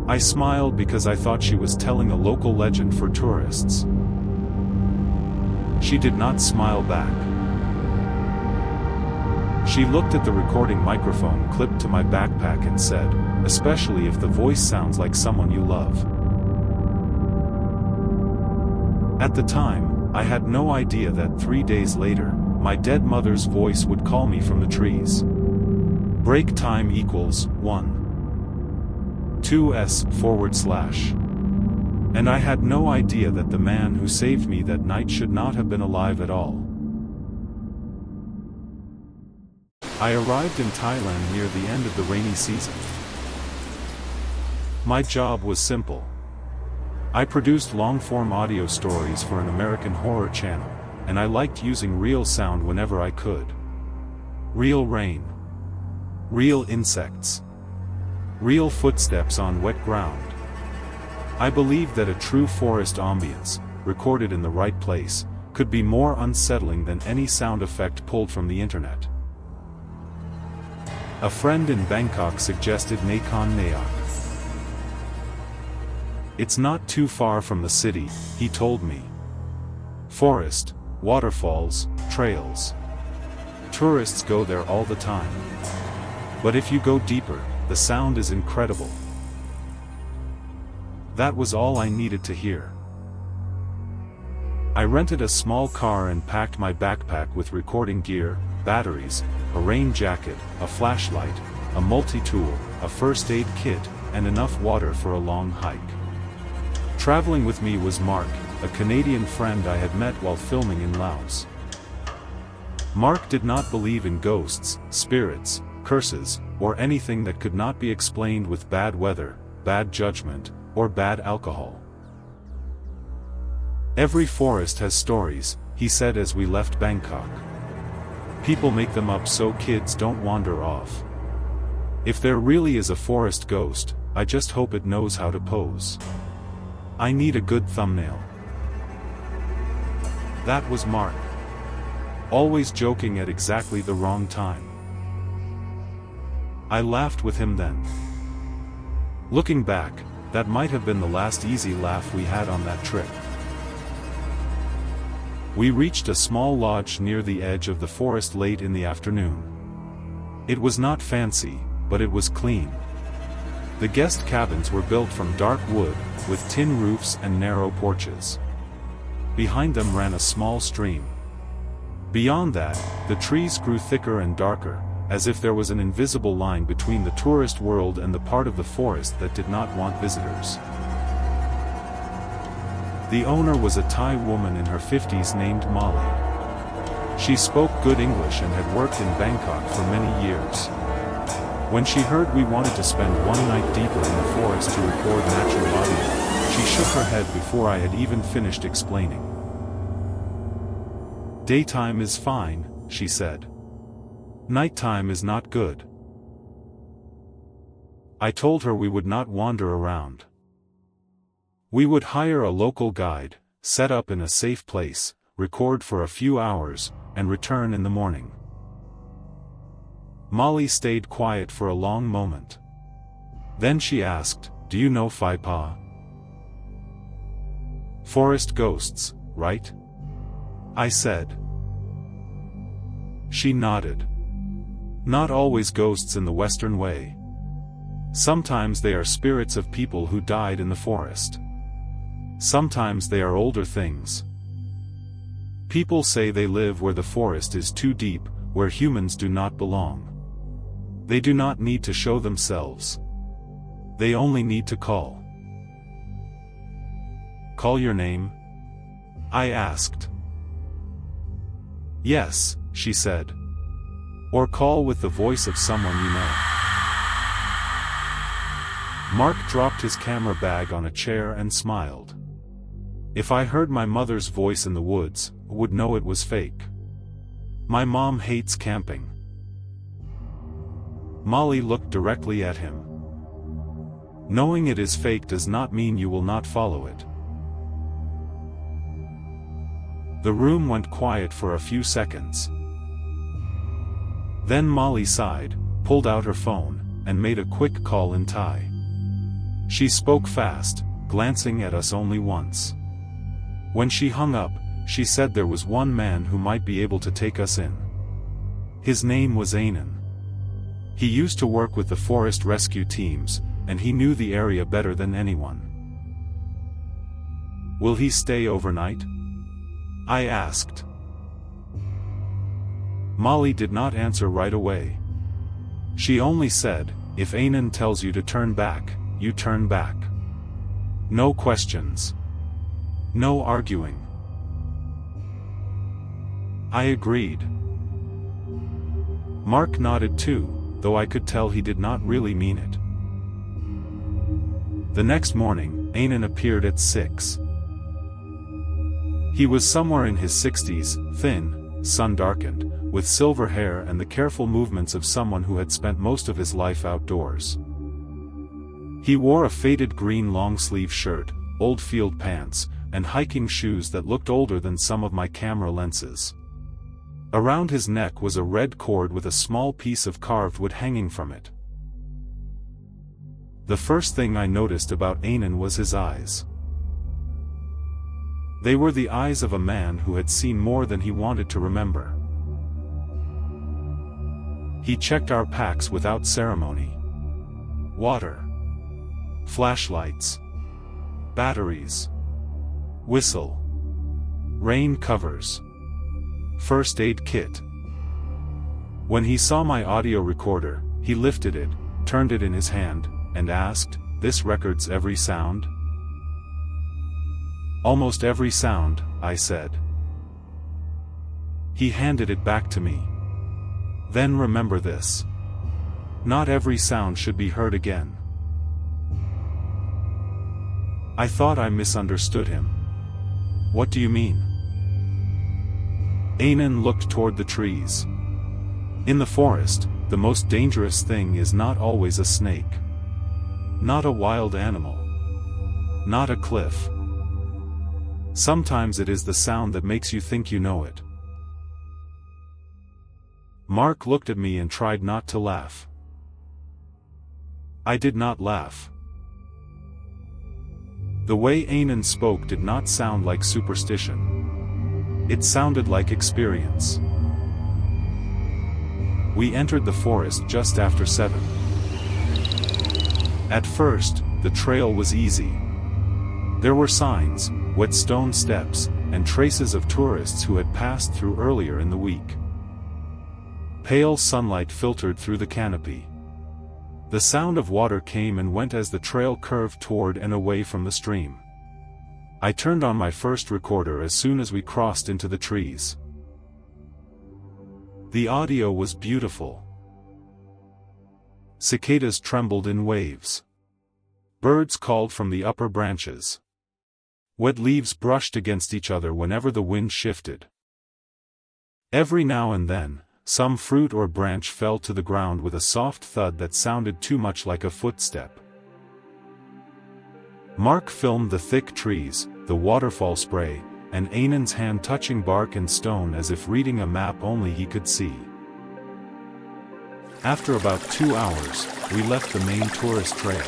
Speaker 2: I smiled because I thought she was telling a local legend for tourists. She did not smile back. She looked at the recording microphone clipped to my backpack and said, especially if the voice sounds like someone you love. At the time, I had no idea that 3 days later, my dead mother's voice would call me from the trees. Break time equals 1. 2s/. And I had no idea that the man who saved me that night should not have been alive at all. I arrived in Thailand near the end of the rainy season. My job was simple. I produced long-form audio stories for an American horror channel, and I liked using real sound whenever I could. Real rain. Real insects. Real footsteps on wet ground. I believed that a true forest ambience, recorded in the right place, could be more unsettling than any sound effect pulled from the internet. A friend in Bangkok suggested Nakhon Nayok. It's not too far from the city, he told me. Forest, waterfalls, trails. Tourists go there all the time. But if you go deeper, the sound is incredible. That was all I needed to hear. I rented a small car and packed my backpack with recording gear, batteries, a rain jacket, a flashlight, a multi-tool, a first aid kit, and enough water for a long hike. Traveling with me was Mark, a Canadian friend I had met while filming in Laos. Mark did not believe in ghosts, spirits, curses, or anything that could not be explained with bad weather, bad judgment, or bad alcohol. Every forest has stories, he said as we left Bangkok. People make them up so kids don't wander off. If there really is a forest ghost, I just hope it knows how to pose. I need a good thumbnail. That was Mark. Always joking at exactly the wrong time. I laughed with him then. Looking back, that might have been the last easy laugh we had on that trip. We reached a small lodge near the edge of the forest late in the afternoon. It was not fancy, but it was clean. The guest cabins were built from dark wood, with tin roofs and narrow porches. Behind them ran a small stream. Beyond that, the trees grew thicker and darker, as if there was an invisible line between the tourist world and the part of the forest that did not want visitors. The owner was a Thai woman in her 50s named Molly. She spoke good English and had worked in Bangkok for many years. When she heard we wanted to spend one night deeper in the forest to record natural audio, she shook her head before I had even finished explaining. Daytime is fine, she said. Nighttime is not good. I told her we would not wander around. We would hire a local guide, set up in a safe place, record for a few hours, and return in the morning. Molly stayed quiet for a long moment. Then she asked, "Do you know Phai Pa? Forest ghosts, right?" I said. She nodded. Not always ghosts in the Western way. Sometimes they are spirits of people who died in the forest. Sometimes they are older things. People say they live where the forest is too deep, where humans do not belong. They do not need to show themselves. They only need to call. Call your name? I asked. Yes, she said. Or call with the voice of someone you know. Mark dropped his camera bag on a chair and smiled. If I heard my mother's voice in the woods, I would know it was fake. My mom hates camping. Molly looked directly at him. Knowing it is fake does not mean you will not follow it. The room went quiet for a few seconds. Then Molly sighed, pulled out her phone, and made a quick call in Thai. She spoke fast, glancing at us only once. When she hung up, she said there was one man who might be able to take us in. His name was Anan. He used to work with the forest rescue teams, and he knew the area better than anyone. Will he stay overnight? I asked. Molly did not answer right away. She only said, if Anan tells you to turn back, you turn back. No questions. No arguing. I agreed. Mark nodded too, though I could tell he did not really mean it. The next morning, Anan appeared at 6. He was somewhere in his 60s, thin, sun-darkened, with silver hair and the careful movements of someone who had spent most of his life outdoors. He wore a faded green long-sleeve shirt, old field pants, and hiking shoes that looked older than some of my camera lenses. Around his neck was a red cord with a small piece of carved wood hanging from it. The first thing I noticed about Anan was his eyes. They were the eyes of a man who had seen more than he wanted to remember. He checked our packs without ceremony. Water. Flashlights. Batteries. Whistle. Rain covers. First aid kit. When he saw my audio recorder, he lifted it, turned it in his hand, and asked, "This records every sound?" "Almost every sound," I said. He handed it back to me. "Then remember this. Not every sound should be heard again." I thought I misunderstood him. "What do you mean?" Anan looked toward the trees. In the forest, the most dangerous thing is not always a snake. Not a wild animal. Not a cliff. Sometimes it is the sound that makes you think you know it. Mark looked at me and tried not to laugh. I did not laugh. The way Anan spoke did not sound like superstition. It sounded like experience. We entered the forest just after 7. At first, the trail was easy. There were signs, wet stone steps, and traces of tourists who had passed through earlier in the week. Pale sunlight filtered through the canopy. The sound of water came and went as the trail curved toward and away from the stream. I turned on my first recorder as soon as we crossed into the trees. The audio was beautiful. Cicadas trembled in waves. Birds called from the upper branches. Wet leaves brushed against each other whenever the wind shifted. Every now and then, some fruit or branch fell to the ground with a soft thud that sounded too much like a footstep. Mark filmed the thick trees, the waterfall spray, and Anan's hand touching bark and stone as if reading a map only he could see. After about 2 hours, we left the main tourist trail.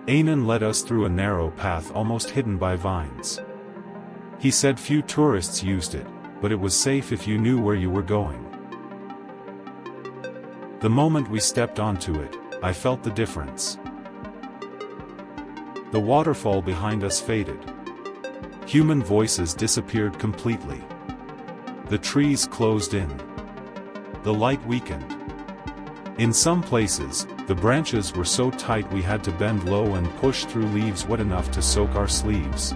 Speaker 2: Anan led us through a narrow path almost hidden by vines. He said few tourists used it, but it was safe if you knew where you were going. The moment we stepped onto it, I felt the difference. The waterfall behind us faded. Human voices disappeared completely. The trees closed in. The light weakened. In some places, the branches were so tight we had to bend low and push through leaves wet enough to soak our sleeves.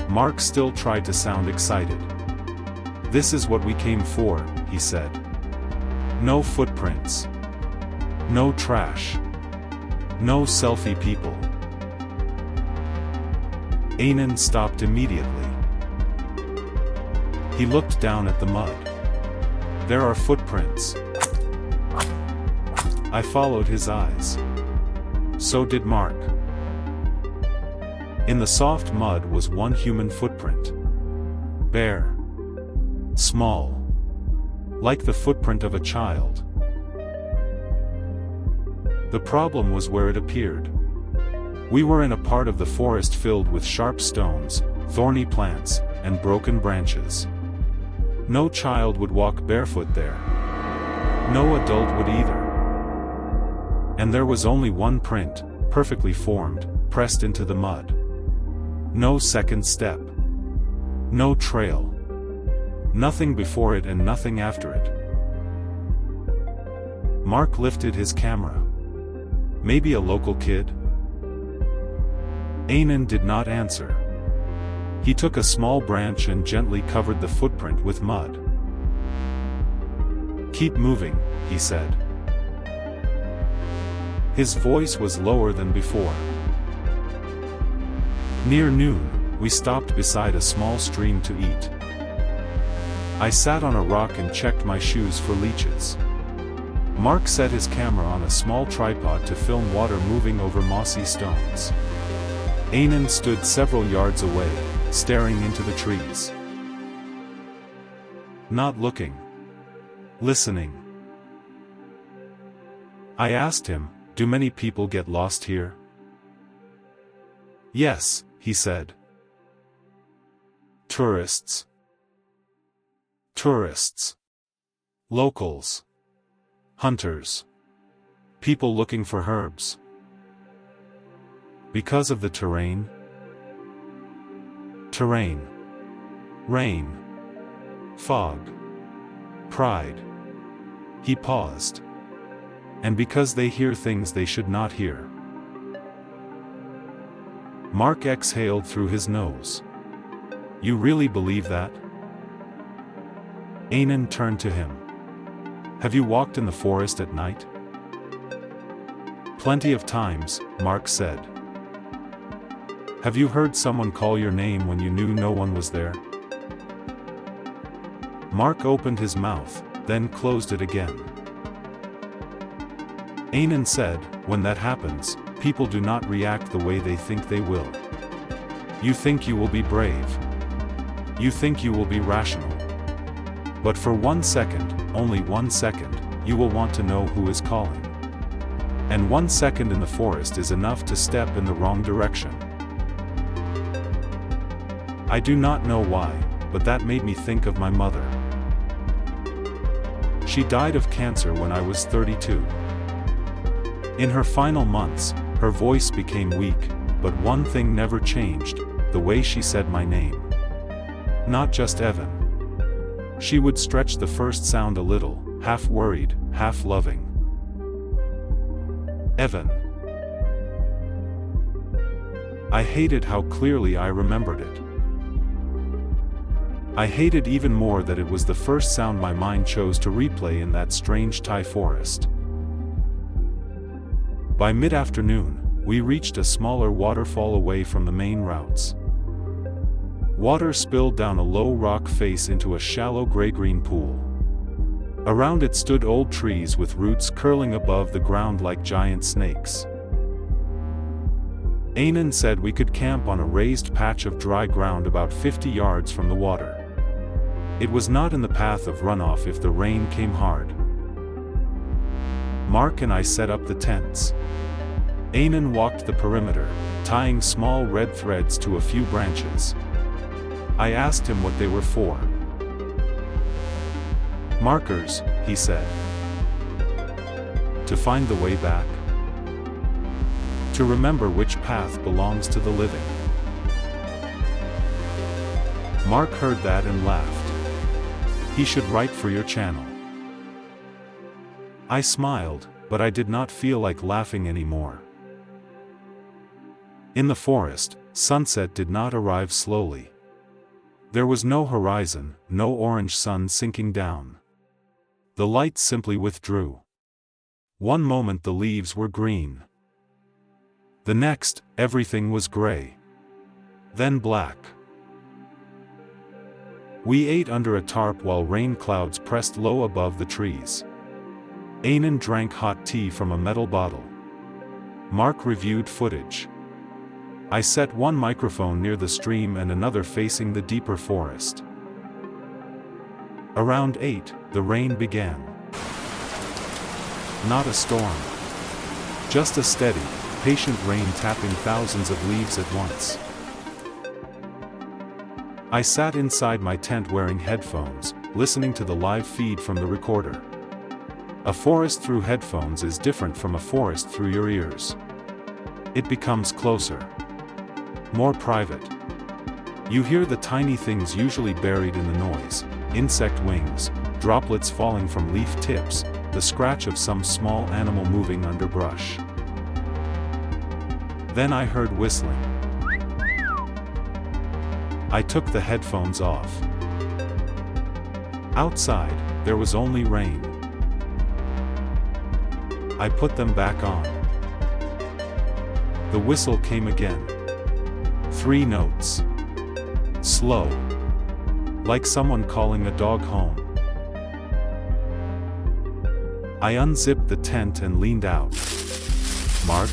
Speaker 2: Mark still tried to sound excited. "This is what we came for," he said. "No footprints. No trash. No selfie people." Anan stopped immediately. He looked down at the mud. There are footprints. I followed his eyes. So did Mark. In the soft mud was one human footprint. Bare. Small. Like the footprint of a child. The problem was where it appeared. We were in a part of the forest filled with sharp stones, thorny plants, and broken branches. No child would walk barefoot there. No adult would either. And there was only one print, perfectly formed, pressed into the mud. No second step. No trail. Nothing before it and nothing after it. Mark lifted his camera. Maybe a local kid? Anan did not answer. He took a small branch and gently covered the footprint with mud. "Keep moving," he said. His voice was lower than before. Near noon, we stopped beside a small stream to eat. I sat on a rock and checked my shoes for leeches. Mark set his camera on a small tripod to film water moving over mossy stones. Anan stood several yards away, staring into the trees. Not looking. Listening. I asked him, "Do many people get lost here?" "Yes," he said. "Tourists. Tourists. Locals. Hunters. People looking for herbs." "Because of the terrain?" "Terrain. Rain. Fog. Pride." He paused. "And because they hear things they should not hear." Mark exhaled through his nose. "You really believe that?" Anan turned to him. "Have you walked in the forest at night?" "Plenty of times," Mark said. "Have you heard someone call your name when you knew no one was there?" Mark opened his mouth, then closed it again. Anan said, "When that happens, people do not react the way they think they will. You think you will be brave. You think you will be rational. But for 1 second, only 1 second, you will want to know who is calling. And 1 second in the forest is enough to step in the wrong direction." I do not know why, but that made me think of my mother. She died of cancer when I was 32. In her final months, her voice became weak, but one thing never changed, the way she said my name. Not just Evan. She would stretch the first sound a little, half worried, half loving. Evan. I hated how clearly I remembered it. I hated even more that it was the first sound my mind chose to replay in that strange Thai forest. By mid-afternoon, we reached a smaller waterfall away from the main routes. Water spilled down a low rock face into a shallow gray-green pool. Around it stood old trees with roots curling above the ground like giant snakes. Anan said we could camp on a raised patch of dry ground about 50 yards from the water. It was not in the path of runoff if the rain came hard. Mark and I set up the tents. Anan walked the perimeter, tying small red threads to a few branches. I asked him what they were for. "Markers," he said. "To find the way back. To remember which path belongs to the living." Mark heard that and laughed. "He should write for your channel." I smiled, but I did not feel like laughing anymore. In the forest, sunset did not arrive slowly. There was no horizon, no orange sun sinking down. The light simply withdrew. One moment the leaves were green. The next, everything was gray. Then black. We ate under a tarp while rain clouds pressed low above the trees. Anan drank hot tea from a metal bottle. Mark reviewed footage. I set one microphone near the stream and another facing the deeper forest. Around 8, the rain began. Not a storm. Just a steady, patient rain tapping thousands of leaves at once. I sat inside my tent wearing headphones, listening to the live feed from the recorder. A forest through headphones is different from a forest through your ears. It becomes closer. More private. You hear the tiny things usually buried in the noise: insect wings, droplets falling from leaf tips, the scratch of some small animal moving under brush. Then I heard whistling. I took the headphones off. Outside, there was only rain. I put them back on. The whistle came again. 3 notes. Slow. Like someone calling a dog home. I unzipped the tent and leaned out. Mark?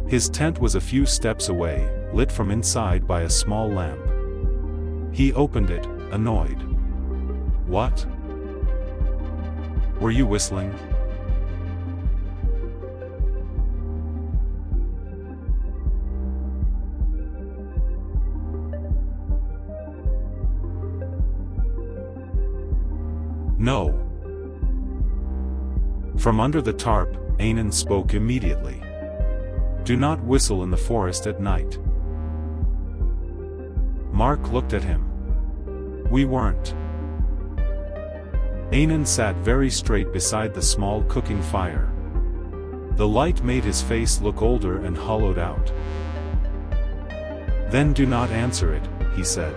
Speaker 2: His tent was a few steps away, lit from inside by a small lamp. He opened it, annoyed. What? Were you whistling? No. From under the tarp, Anan spoke immediately. Do not whistle in the forest at night. Mark looked at him. We weren't. Anan sat very straight beside the small cooking fire. The light made his face look older and hollowed out. Then do not answer it, he said.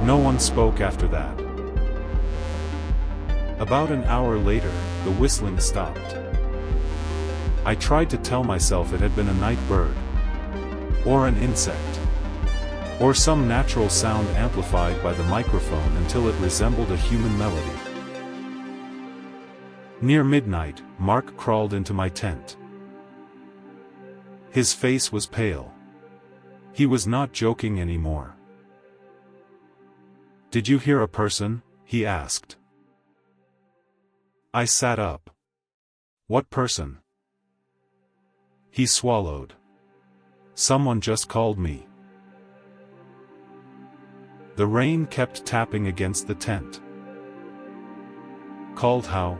Speaker 2: No one spoke after that. About an hour later, the whistling stopped. I tried to tell myself it had been a night bird. Or an insect. Or some natural sound amplified by the microphone until it resembled a human melody. Near midnight, Mark crawled into my tent. His face was pale. He was not joking anymore. Did you hear a person? He asked. I sat up. What person? He swallowed. Someone just called me. The rain kept tapping against the tent. Called how?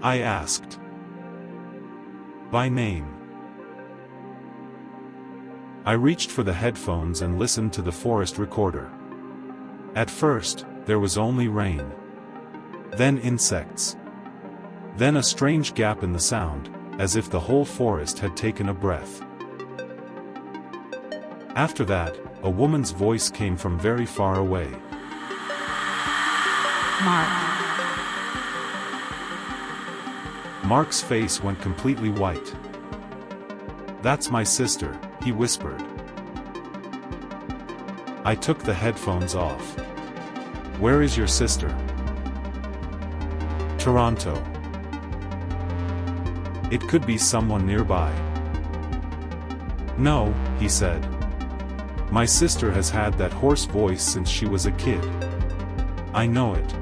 Speaker 2: I asked. By name. I reached for the headphones and listened to the forest recorder. At first, there was only rain. Then insects. Then a strange gap in the sound, as if the whole forest had taken a breath. After that, a woman's voice came from very far away.
Speaker 3: Mark.
Speaker 2: Mark's face went completely white. That's my sister, he whispered. I took the headphones off. Where is your sister? Toronto. It could be someone nearby. No, he said. My sister has had that hoarse voice since she was a kid. I know it.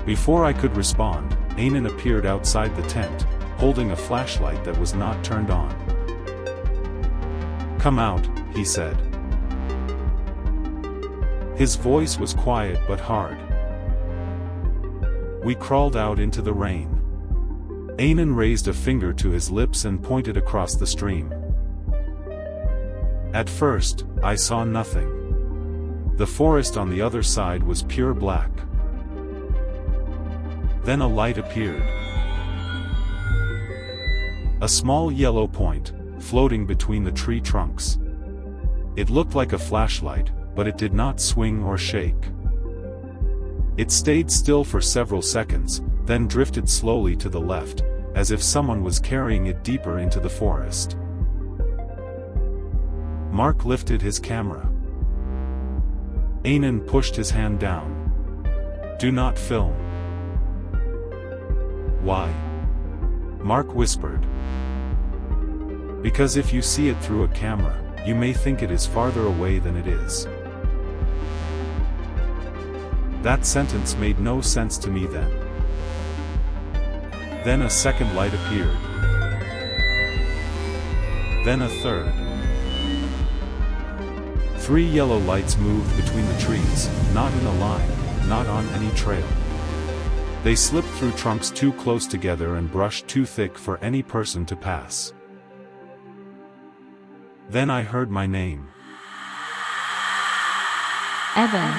Speaker 2: Before I could respond, Anan appeared outside the tent, holding a flashlight that was not turned on. Come out, he said. His voice was quiet but hard. We crawled out into the rain. Anan raised a finger to his lips and pointed across the stream. At first, I saw nothing. The forest on the other side was pure black. Then a light appeared. A small yellow point, floating between the tree trunks. It looked like a flashlight, but it did not swing or shake. It stayed still for several seconds, then drifted slowly to the left, as if someone was carrying it deeper into the forest. Mark lifted his camera. Anan pushed his hand down. "Do not film." "Why?" Mark whispered. "Because if you see it through a camera, you may think it is farther away than it is." That sentence made no sense to me then. Then a second light appeared. Then a third. 3 yellow lights moved between the trees, not in a line, not on any trail. They slipped through trunks too close together and brushed too thick for any person to pass. Then I heard my name.
Speaker 3: Evan.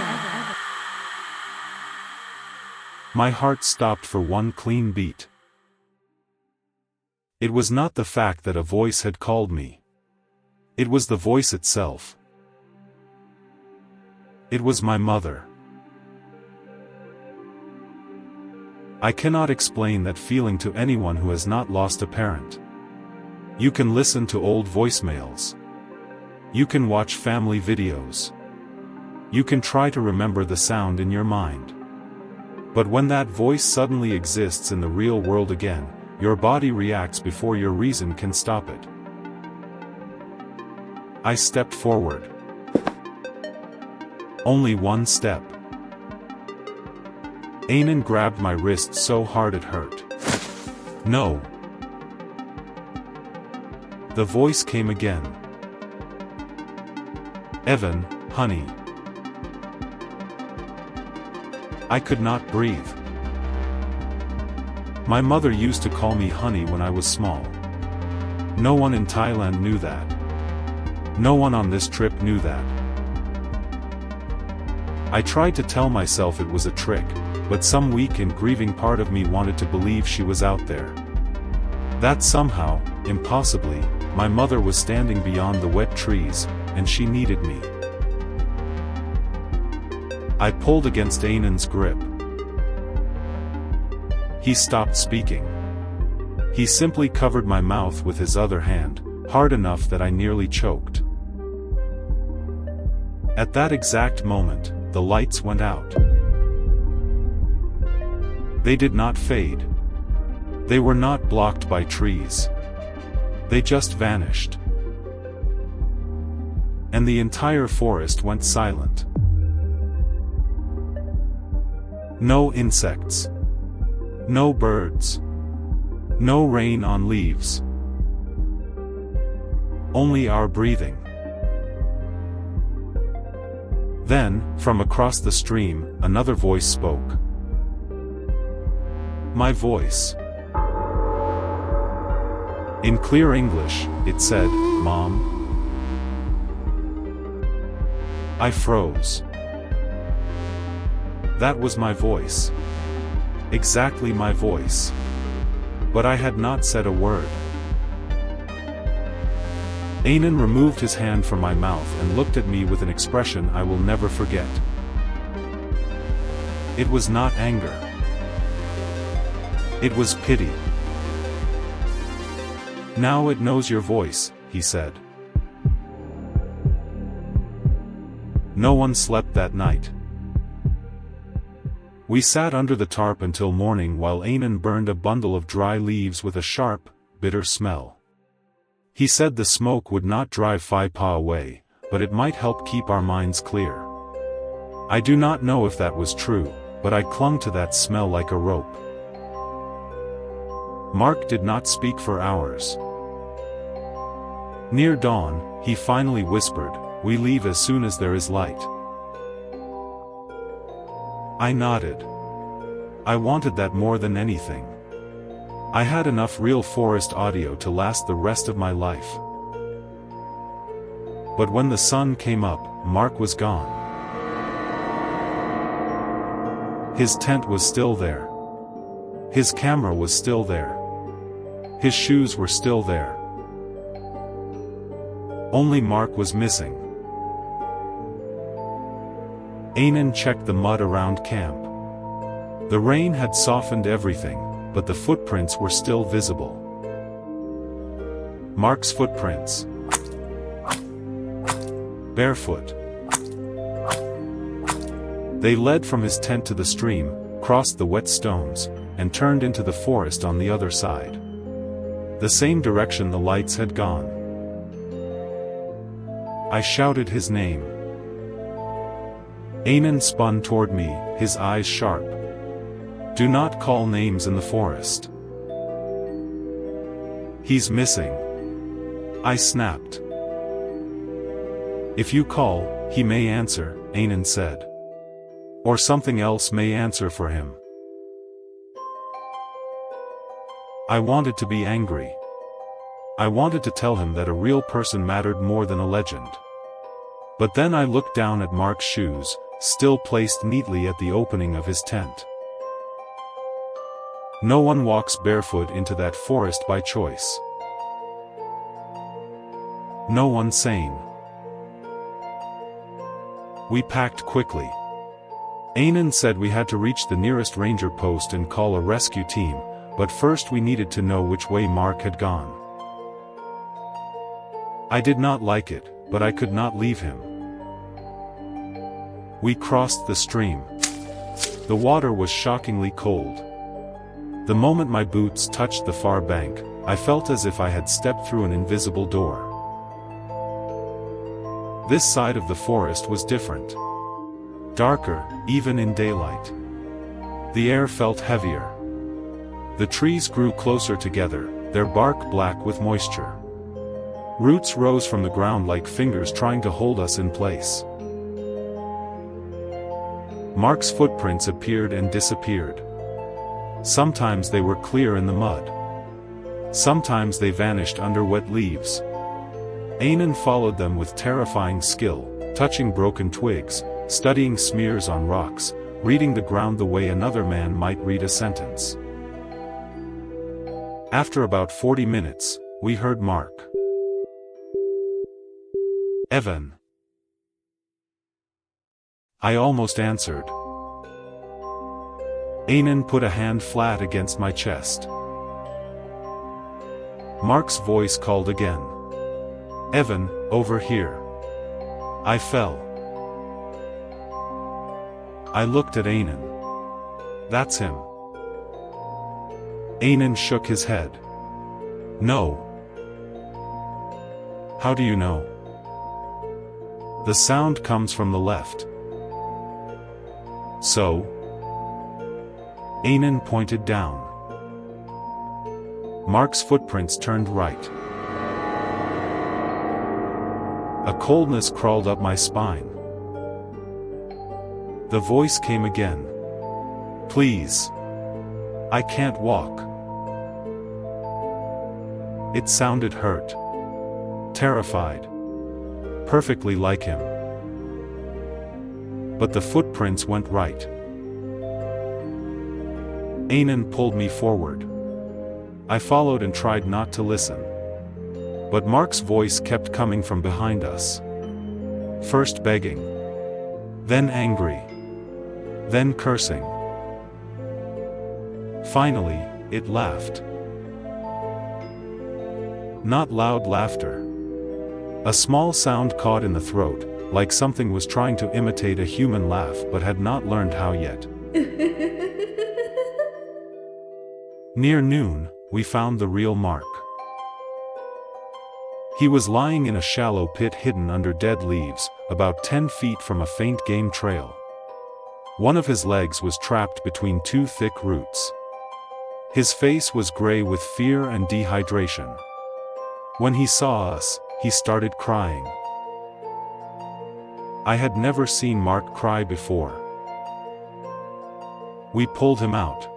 Speaker 2: My heart stopped for one clean beat. It was not the fact that a voice had called me. It was the voice itself. It was my mother. I cannot explain that feeling to anyone who has not lost a parent. You can listen to old voicemails. You can watch family videos. You can try to remember the sound in your mind. But when that voice suddenly exists in the real world again, your body reacts before your reason can stop it. I stepped forward. Only one step. Anan grabbed my wrist so hard it hurt. "No." The voice came again. "Evan, honey." I could not breathe. My mother used to call me honey when I was small. No one in Thailand knew that. No one on this trip knew that. I tried to tell myself it was a trick, but some weak and grieving part of me wanted to believe she was out there. That somehow, impossibly, my mother was standing beyond the wet trees, and she needed me. I pulled against Anan's grip. He stopped speaking. He simply covered my mouth with his other hand, hard enough that I nearly choked. At that exact moment, the lights went out. They did not fade. They were not blocked by trees. They just vanished. And the entire forest went silent. No insects. No birds. No rain on leaves. Only our breathing. Then, from across the stream, another voice spoke. My voice. In clear English, it said, "Mom." I froze. That was my voice. Exactly my voice. But I had not said a word. Anan removed his hand from my mouth and looked at me with an expression I will never forget. It was not anger. It was pity. "Now it knows your voice," he said. No one slept that night. We sat under the tarp until morning while Anan burned a bundle of dry leaves with a sharp, bitter smell. He said the smoke would not drive Phi Pa away, but it might help keep our minds clear. I do not know if that was true, but I clung to that smell like a rope. Mark did not speak for hours. Near dawn, he finally whispered, "We leave as soon as there is light." I nodded. I wanted that more than anything. I had enough real forest audio to last the rest of my life. But when the sun came up, Mark was gone. His tent was still there. His camera was still there. His shoes were still there. Only Mark was missing. Anan checked the mud around camp. The rain had softened everything, but the footprints were still visible. Mark's footprints. barefoot. They led from his tent to the stream, crossed the wet stones, and turned into the forest on the other side. The same direction the lights had gone. I shouted his name. Anan spun toward me, his eyes sharp. Do not call names in the forest. He's missing. I snapped. If you call, he may answer, Anan said. Or something else may answer for him. I wanted to be angry. I wanted to tell him that a real person mattered more than a legend. But then I looked down at Mark's shoes, still placed neatly at the opening of his tent. No one walks barefoot into that forest by choice. No one sane. We packed quickly. Anan said we had to reach the nearest ranger post and call a rescue team, but first we needed to know which way Mark had gone. I did not like it, but I could not leave him. We crossed the stream. The water was shockingly cold. The moment my boots touched the far bank, I felt as if I had stepped through an invisible door. This side of the forest was different. Darker, even in daylight. The air felt heavier. The trees grew closer together, their bark black with moisture. Roots rose from the ground like fingers trying to hold us in place. Mark's footprints appeared and disappeared. Sometimes they were clear in the mud. Sometimes they vanished under wet leaves. Anan followed them with terrifying skill, touching broken twigs, studying smears on rocks, reading the ground the way another man might read a sentence. After about 40 minutes, we heard Mark. Evan. I almost answered. Anan put a hand flat against my chest. Mark's voice called again. Evan, over here. I fell. I looked at Anan. That's him. Anan shook his head. No. How do you know? The sound comes from the left. So? Anan pointed down. Mark's footprints turned right. A coldness crawled up my spine. The voice came again. Please. I can't walk. It sounded hurt. Terrified. Perfectly like him. But the footprints went right. Anan pulled me forward. I followed and tried not to listen. But Mark's voice kept coming from behind us. First begging. Then angry. Then cursing. Finally, it laughed. Not loud laughter. A small sound caught in the throat, like something was trying to imitate a human laugh but had not learned how yet. Near noon, we found the real Mark. He was lying in a shallow pit hidden under dead leaves, about 10 feet from a faint game trail. One of his legs was trapped between two thick roots. His face was gray with fear and dehydration. When he saw us, he started crying. I had never seen Mark cry before. We pulled him out.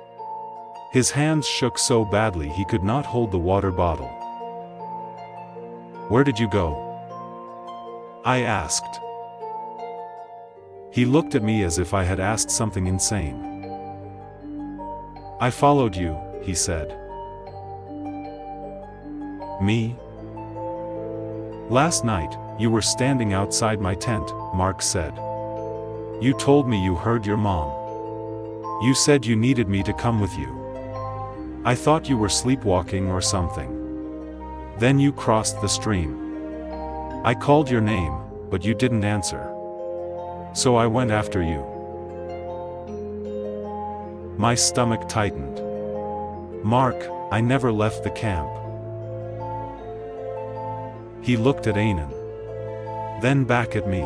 Speaker 2: His hands shook so badly he could not hold the water bottle. Where did you go? I asked. He looked at me as if I had asked something insane. I followed you, he said. Me? Last night, you were standing outside my tent, Mark said. You told me you heard your mom. You said you needed me to come with you. I thought you were sleepwalking or something. Then you crossed the stream. I called your name, but you didn't answer. So I went after you. My stomach tightened. Mark, I never left the camp. He looked at Anan. Then back at me.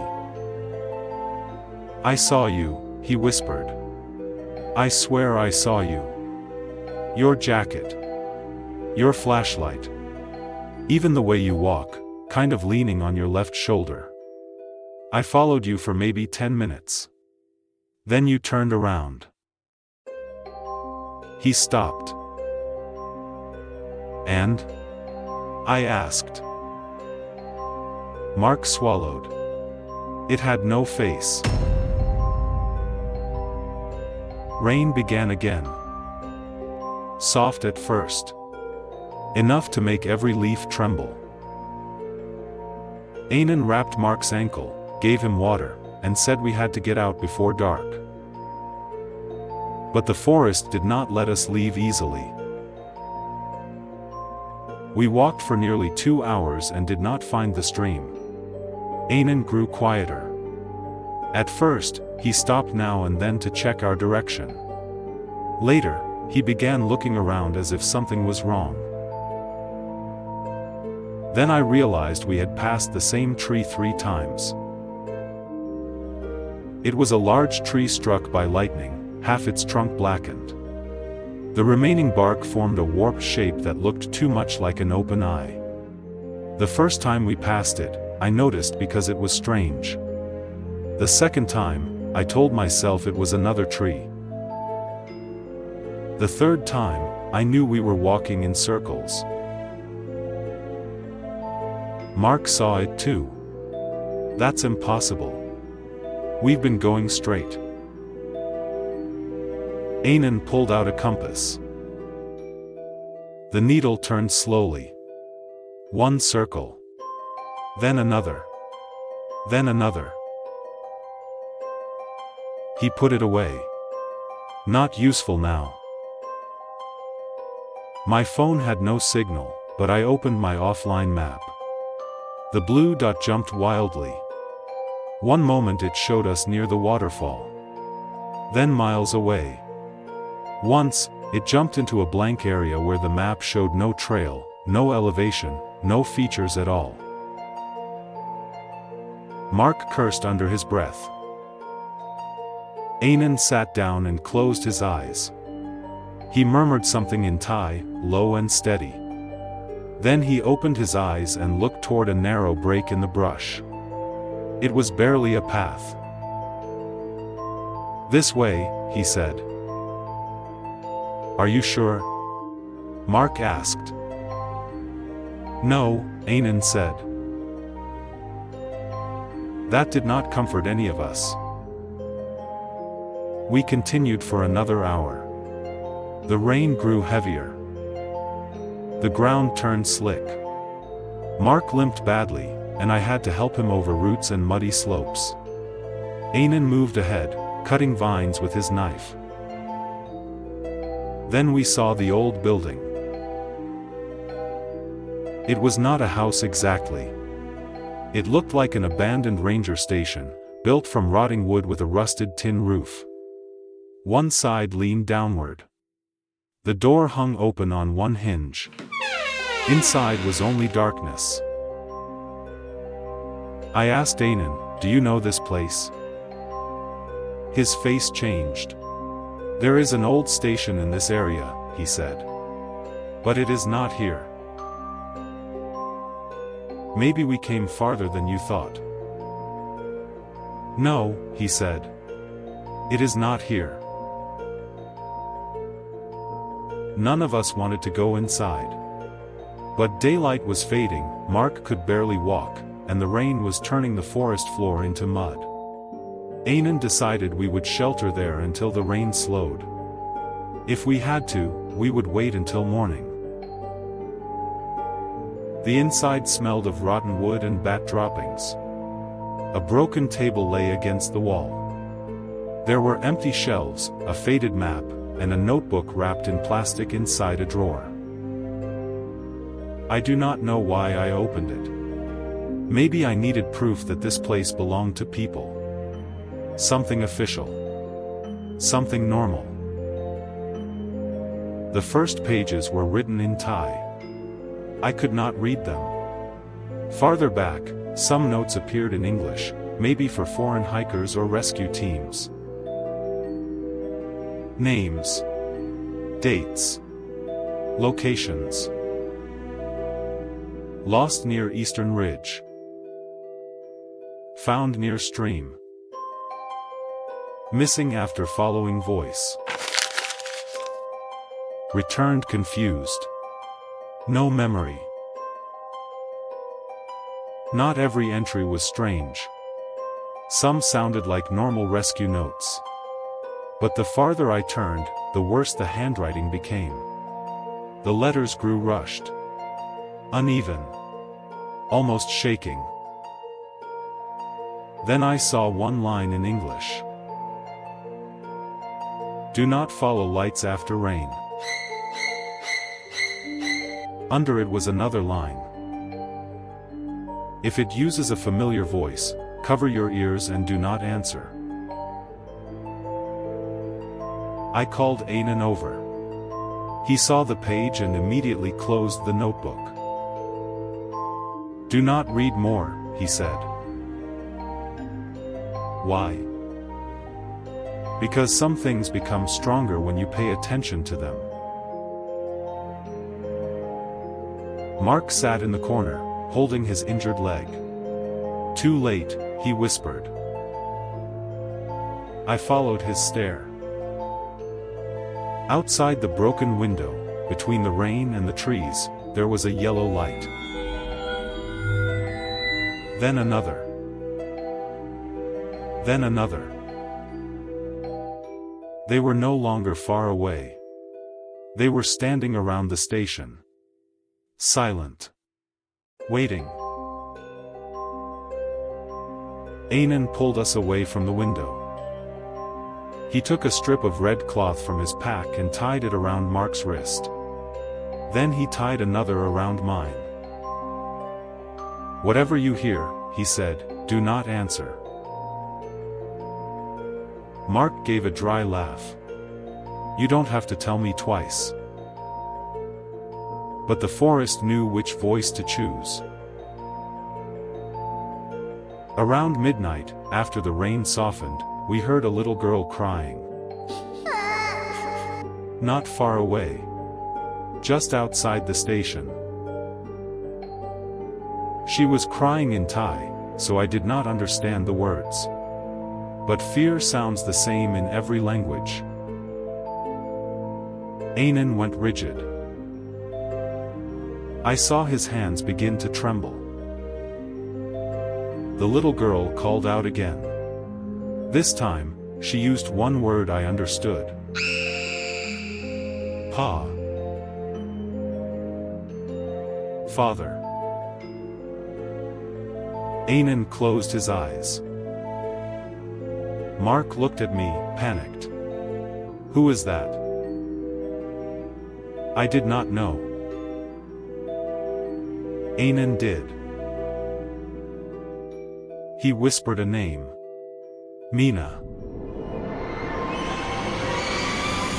Speaker 2: I saw you, he whispered. I swear I saw you. Your jacket. Your flashlight. Even the way you walk, kind of leaning on your left shoulder. I followed you for maybe 10 minutes. Then you turned around. He stopped. And? I asked. Mark swallowed. It had no face. Rain began again. Soft at first. Enough to make every leaf tremble. Anan wrapped Mark's ankle, gave him water, and said we had to get out before dark. But the forest did not let us leave easily. We walked for nearly 2 hours and did not find the stream. Anan grew quieter. At first, he stopped now and then to check our direction. Later, he began looking around as if something was wrong. Then I realized we had passed the same tree 3 times. It was a large tree struck by lightning, half its trunk blackened. The remaining bark formed a warped shape that looked too much like an open eye. The first time we passed it, I noticed because it was strange. The second time, I told myself it was another tree. The third time, I knew we were walking in circles. Mark saw it too. That's impossible. We've been going straight. Anan pulled out a compass. The needle turned slowly. 1 circle. Then another. Then another. He put it away. Not useful now. My phone had no signal, but I opened my offline map. The blue dot jumped wildly. One moment it showed us near the waterfall. Then miles away. Once, it jumped into a blank area where the map showed no trail, no elevation, no features at all. Mark cursed under his breath. Anan sat down and closed his eyes. He murmured something in Thai, low and steady. Then he opened his eyes and looked toward a narrow break in the brush. It was barely a path. This way, he said. Are you sure? Mark asked. No, Anan said. That did not comfort any of us. We continued for another hour. The rain grew heavier. The ground turned slick. Mark limped badly, and I had to help him over roots and muddy slopes. Anan moved ahead, cutting vines with his knife. Then we saw the old building. It was not a house exactly. It looked like an abandoned ranger station, built from rotting wood with a rusted tin roof. One side leaned downward. The door hung open on one hinge. Inside was only darkness. I asked Anan, "Do you know this place?" His face changed. "There is an old station in this area," he said. "But it is not here." "Maybe we came farther than you thought." "No," he said. "It is not here." None of us wanted to go inside. But daylight was fading, Mark could barely walk, and the rain was turning the forest floor into mud. Anan decided we would shelter there until the rain slowed. If we had to, we would wait until morning. The inside smelled of rotten wood and bat droppings. A broken table lay against the wall. There were empty shelves, a faded map, and a notebook wrapped in plastic inside a drawer. I do not know why I opened it. Maybe I needed proof that this place belonged to people. Something official. Something normal. The first pages were written in Thai. I could not read them. Farther back, some notes appeared in English, maybe for foreign hikers or rescue teams. Names. Dates. Locations. Lost near Eastern Ridge. Found near stream. Missing after following voice. Returned confused. No memory. Not every entry was strange. Some sounded like normal rescue notes. But the farther I turned, the worse the handwriting became. The letters grew rushed. Uneven. Almost shaking. Then I saw one line in English. Do not follow lights after rain. Under it was another line. If it uses a familiar voice, cover your ears and do not answer. I called Anan over. He saw the page and immediately closed the notebook. Do not read more, he said. Why? Because some things become stronger when you pay attention to them. Mark sat in the corner, holding his injured leg. Too late, he whispered. I followed his stare. Outside the broken window, between the rain and the trees, there was a yellow light. Then another. Then another. They were no longer far away. They were standing around the station. Silent. Waiting. Anan pulled us away from the window. He took a strip of red cloth from his pack and tied it around Mark's wrist. Then he tied another around mine. Whatever you hear, he said, do not answer. Mark gave a dry laugh. You don't have to tell me twice. But the forest knew which voice to choose. Around midnight, after the rain softened, we heard a little girl crying. Not far away. Just outside the station. She was crying in Thai, so I did not understand the words. But fear sounds the same in every language. Anan went rigid. I saw his hands begin to tremble. The little girl called out again. This time, she used one word I understood. Pa. Father. Anan closed his eyes. Mark looked at me, panicked. Who is that? I did not know. Anan did. He whispered a name. Mina.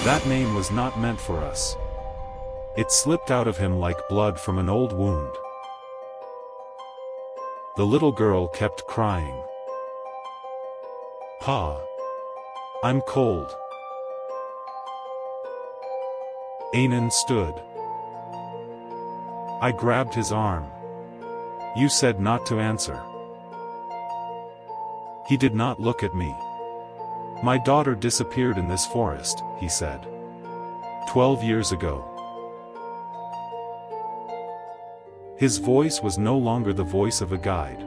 Speaker 2: That name was not meant for us. It slipped out of him like blood from an old wound. The little girl kept crying. Pa. I'm cold. Anan stood. I grabbed his arm. You said not to answer. He did not look at me. My daughter disappeared in this forest, he said. 12 years ago. His voice was no longer the voice of a guide.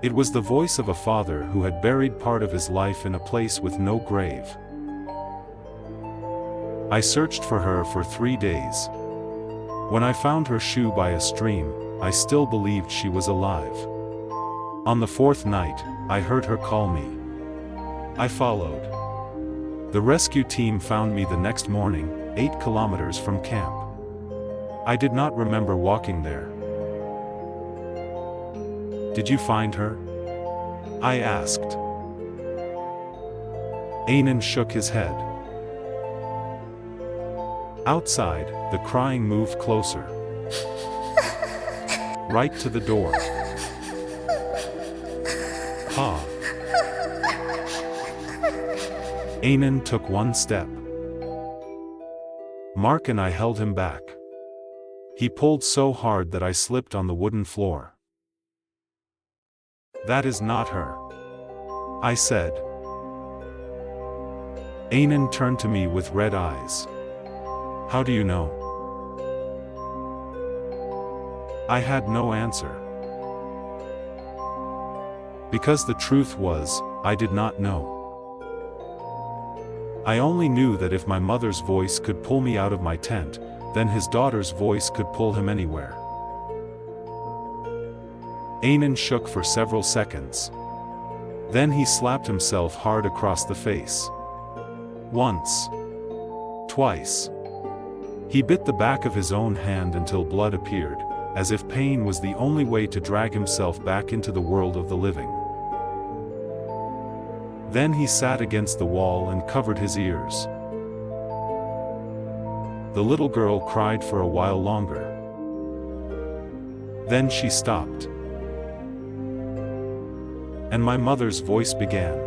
Speaker 2: It was the voice of a father who had buried part of his life in a place with no grave. I searched for her for 3 days. When I found her shoe by a stream, I still believed she was alive. On the 4th night, I heard her call me. I followed. The rescue team found me the next morning, 8 kilometers from camp. I did not remember walking there. Did you find her? I asked. Anan shook his head. Outside, the crying moved closer. Right to the door. Pa. Anan took one step. Mark and I held him back. He pulled so hard that I slipped on the wooden floor. That is not her, I said. Anan turned to me with red eyes. How do you know? I had no answer. Because the truth was, I did not know. I only knew that if my mother's voice could pull me out of my tent, then his daughter's voice could pull him anywhere. Anan shook for several seconds. Then he slapped himself hard across the face. Once. Twice. He bit the back of his own hand until blood appeared, as if pain was the only way to drag himself back into the world of the living. Then he sat against the wall and covered his ears. The little girl cried for a while longer. Then she stopped. And my mother's voice began.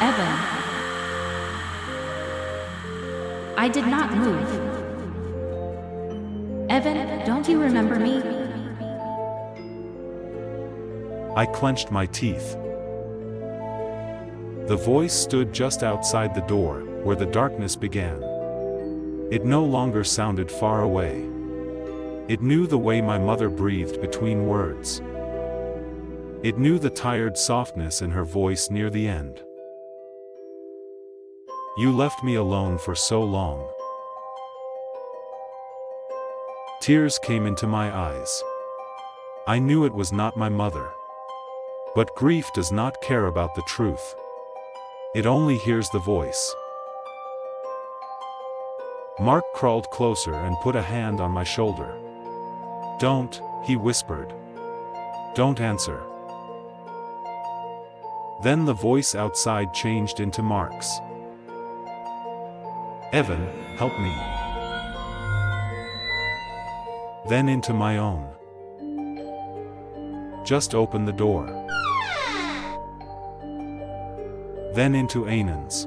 Speaker 3: Evan. I did not move. Evan, don't you remember me?
Speaker 2: I clenched my teeth. The voice stood just outside the door, where the darkness began. It no longer sounded far away. It knew the way my mother breathed between words. It knew the tired softness in her voice near the end. You left me alone for so long. Tears came into my eyes. I knew it was not my mother. But grief does not care about the truth. It only hears the voice. Mark crawled closer and put a hand on my shoulder. Don't, he whispered. Don't answer. Then the voice outside changed into Mark's. Evan, help me. Then into my own. Just open the door. Then into Anan's.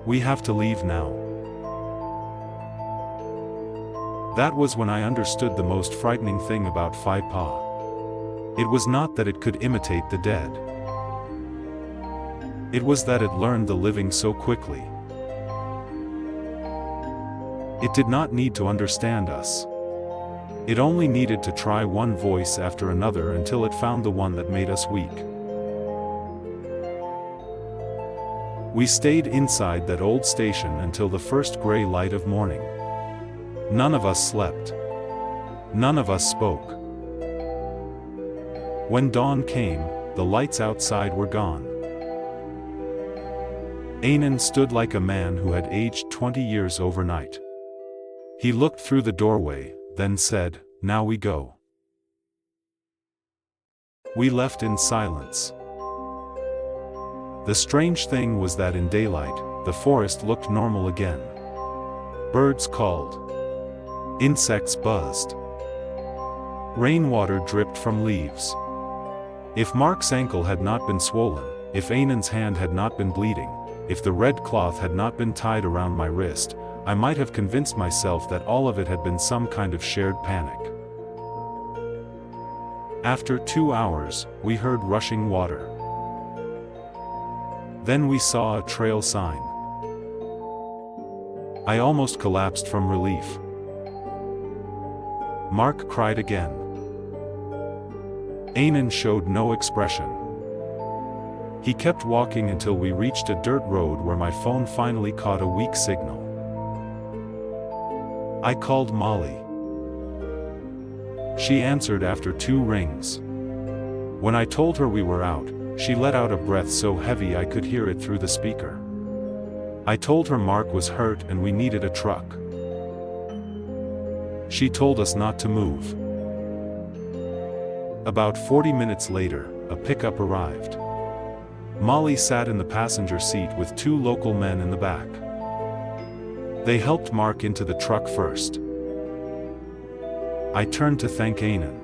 Speaker 2: We have to leave now. That was when I understood the most frightening thing about Phi Pa. It was not that it could imitate the dead. It was that it learned the living so quickly. It did not need to understand us. It only needed to try one voice after another until it found the one that made us weak. We stayed inside that old station until the first gray light of morning. None of us slept. None of us spoke. When dawn came, the lights outside were gone. Anan stood like a man who had aged 20 years overnight. He looked through the doorway, then said, "Now we go." We left in silence. The strange thing was that in daylight, the forest looked normal again. Birds called. Insects buzzed. Rainwater dripped from leaves. If Mark's ankle had not been swollen, if Anan's hand had not been bleeding, if the red cloth had not been tied around my wrist, I might have convinced myself that all of it had been some kind of shared panic. After 2 hours, we heard rushing water. Then we saw a trail sign. I almost collapsed from relief. Mark cried again. Anan showed no expression. He kept walking until we reached a dirt road where my phone finally caught a weak signal. I called Molly. She answered after 2 rings. When I told her we were out, she let out a breath so heavy I could hear it through the speaker. I told her Mark was hurt and we needed a truck. She told us not to move. About 40 minutes later, a pickup arrived. Molly sat in the passenger seat with two local men in the back. They helped Mark into the truck first. I turned to thank Anan.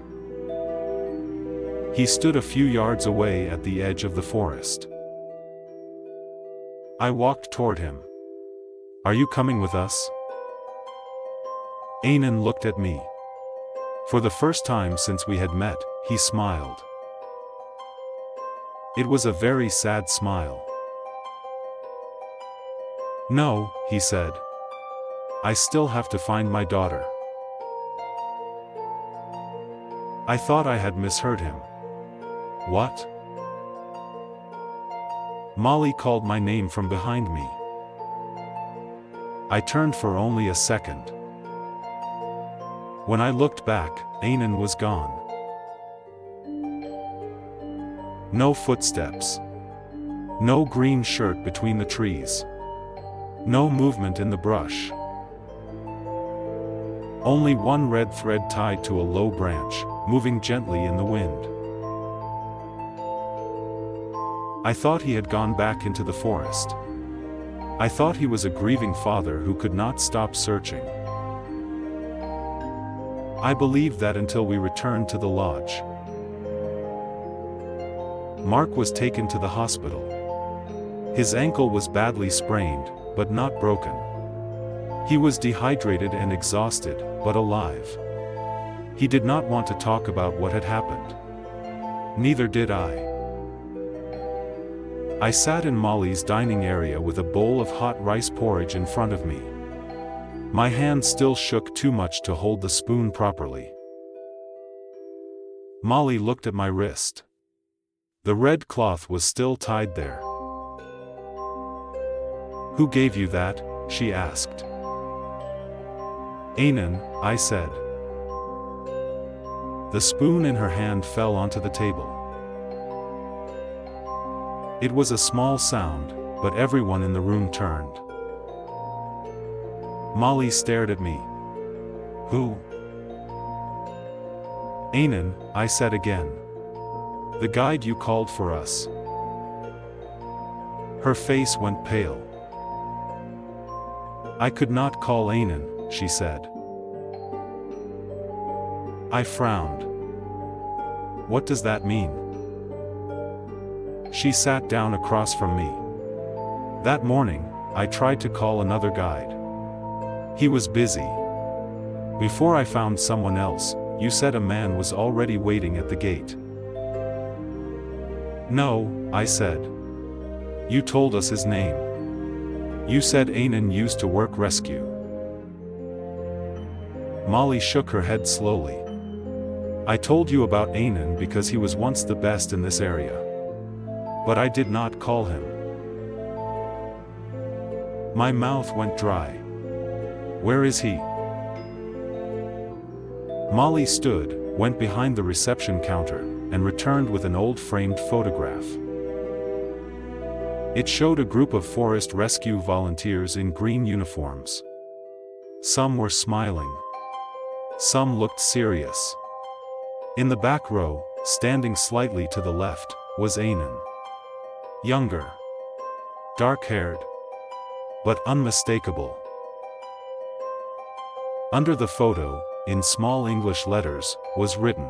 Speaker 2: He stood a few yards away at the edge of the forest. I walked toward him. "Are you coming with us?" Anan looked at me. For the first time since we had met, he smiled. It was a very sad smile. "No," he said. "I still have to find my daughter." I thought I had misheard him. "What?" Molly called my name from behind me. I turned for only a second. When I looked back, Anan was gone. No footsteps. No green shirt between the trees. No movement in the brush. Only one red thread tied to a low branch, moving gently in the wind. I thought he had gone back into the forest. I thought he was a grieving father who could not stop searching. I believed that until we returned to the lodge. Mark was taken to the hospital. His ankle was badly sprained, but not broken. He was dehydrated and exhausted, but alive. He did not want to talk about what had happened. Neither did I. I sat in Molly's dining area with a bowl of hot rice porridge in front of me. My hand still shook too much to hold the spoon properly. Molly looked at my wrist. The red cloth was still tied there. "Who gave you that?" she asked. "Anan," I said. The spoon in her hand fell onto the table. It was a small sound, but everyone in the room turned. Molly stared at me. "Who?" "Anan," I said again. "The guide you called for us." Her face went pale. "I could not call Anan," she said. I frowned. "What does that mean?" She sat down across from me. "That morning, I tried to call another guide. He was busy. Before I found someone else, you said a man was already waiting at the gate." "No," I said. "You told us his name. You said Anan used to work rescue." Molly shook her head slowly. "I told you about Anan because he was once the best in this area. But I did not call him." My mouth went dry. "Where is he?" Molly stood, went behind the reception counter, and returned with an old framed photograph. It showed a group of forest rescue volunteers in green uniforms. Some were smiling. Some looked serious. In the back row, standing slightly to the left, was Anan. Younger. Dark-haired. But unmistakable. Under the photo, in small English letters, was written,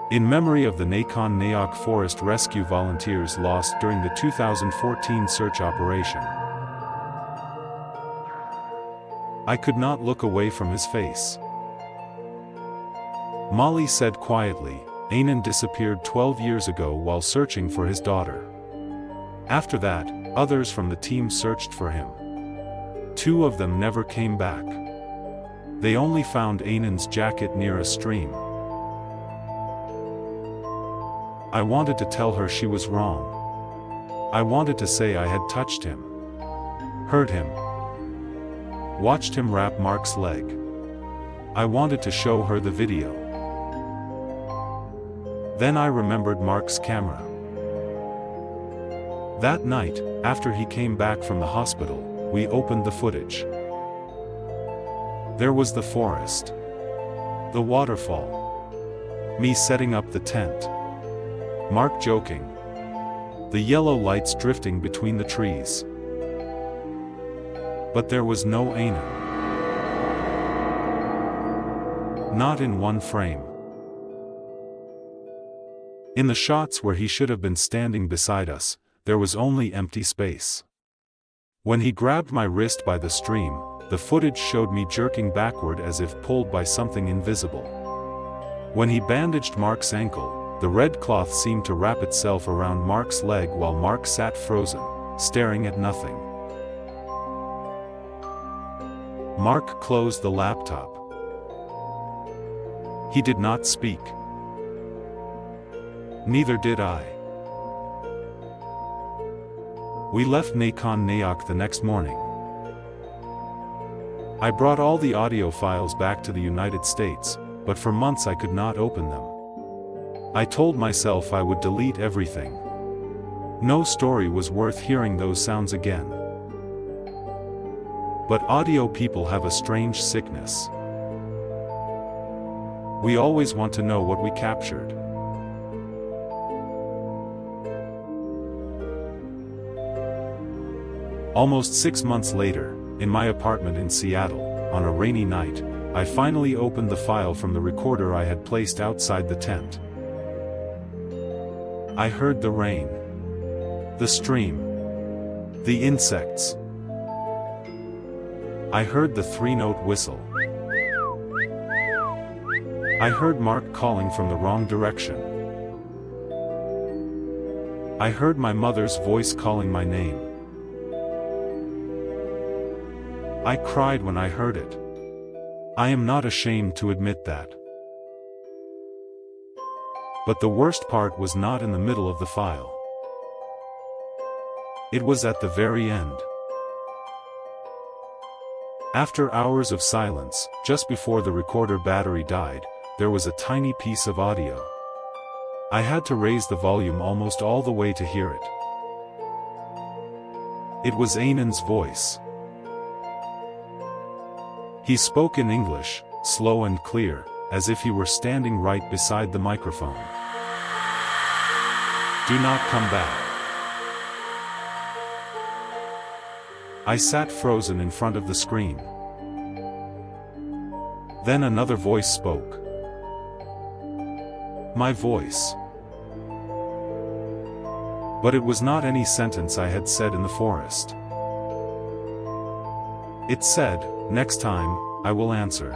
Speaker 2: "In memory of the Nakhon Nayok Forest Rescue Volunteers lost during the 2014 search operation." I could not look away from his face. Molly said quietly, "Anan disappeared 12 years ago while searching for his daughter. After that, others from the team searched for him. 2 of them never came back. They only found Anan's jacket near a stream." I wanted to tell her she was wrong. I wanted to say I had touched him, heard him, watched him wrap Mark's leg. I wanted to show her the video. Then I remembered Mark's camera. That night, after he came back from the hospital, we opened the footage. There was the forest. The waterfall. Me setting up the tent. Mark joking. The yellow lights drifting between the trees. But there was no Anan. Not in one frame. In the shots where he should have been standing beside us, there was only empty space. When he grabbed my wrist by the stream, the footage showed me jerking backward as if pulled by something invisible. When he bandaged Mark's ankle, the red cloth seemed to wrap itself around Mark's leg while Mark sat frozen, staring at nothing. Mark closed the laptop. He did not speak. Neither did I. We left Nakhon Nayok the next morning. I brought all the audio files back to the United States, but for months I could not open them. I told myself I would delete everything. No story was worth hearing those sounds again. But audio people have a strange sickness. We always want to know what we captured. Almost 6 months later, in my apartment in Seattle, on a rainy night, I finally opened the file from the recorder I had placed outside the tent. I heard the rain, the stream, the insects. I heard the 3-note whistle. I heard Mark calling from the wrong direction. I heard my mother's voice calling my name. I cried when I heard it. I am not ashamed to admit that. But the worst part was not in the middle of the file. It was at the very end. After hours of silence, just before the recorder battery died, there was a tiny piece of audio. I had to raise the volume almost all the way to hear it. It was Anan's voice. He spoke in English, slow and clear, as if he were standing right beside the microphone. Do not come back. I sat frozen in front of the screen. Then another voice spoke. My voice. But it was not any sentence I had said in the forest. It said, "Next time, I will answer."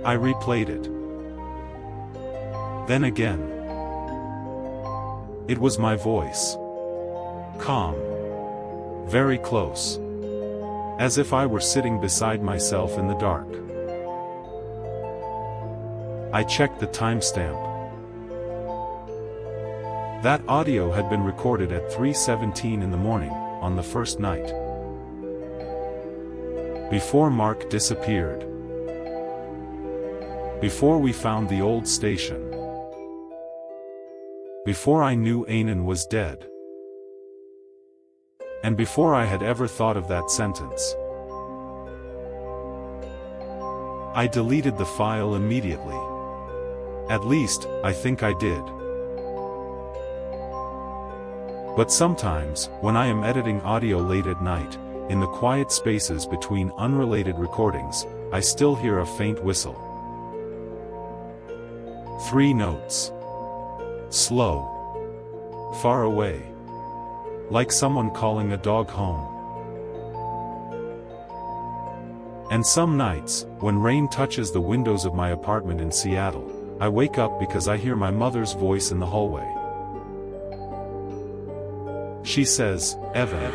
Speaker 2: I replayed it. Then again. It was my voice. Calm. Very close. As if I were sitting beside myself in the dark. I checked the timestamp. That audio had been recorded at 3:17 in the morning, on the first night. Before Mark disappeared. Before we found the old station. Before I knew Anan was dead. And before I had ever thought of that sentence. I deleted the file immediately. At least, I think I did. But sometimes, when I am editing audio late at night, in the quiet spaces between unrelated recordings, I still hear a faint whistle. 3 notes. Slow. Far away. Like someone calling a dog home. And some nights, when rain touches the windows of my apartment in Seattle, I wake up because I hear my mother's voice in the hallway. She says, "Evan."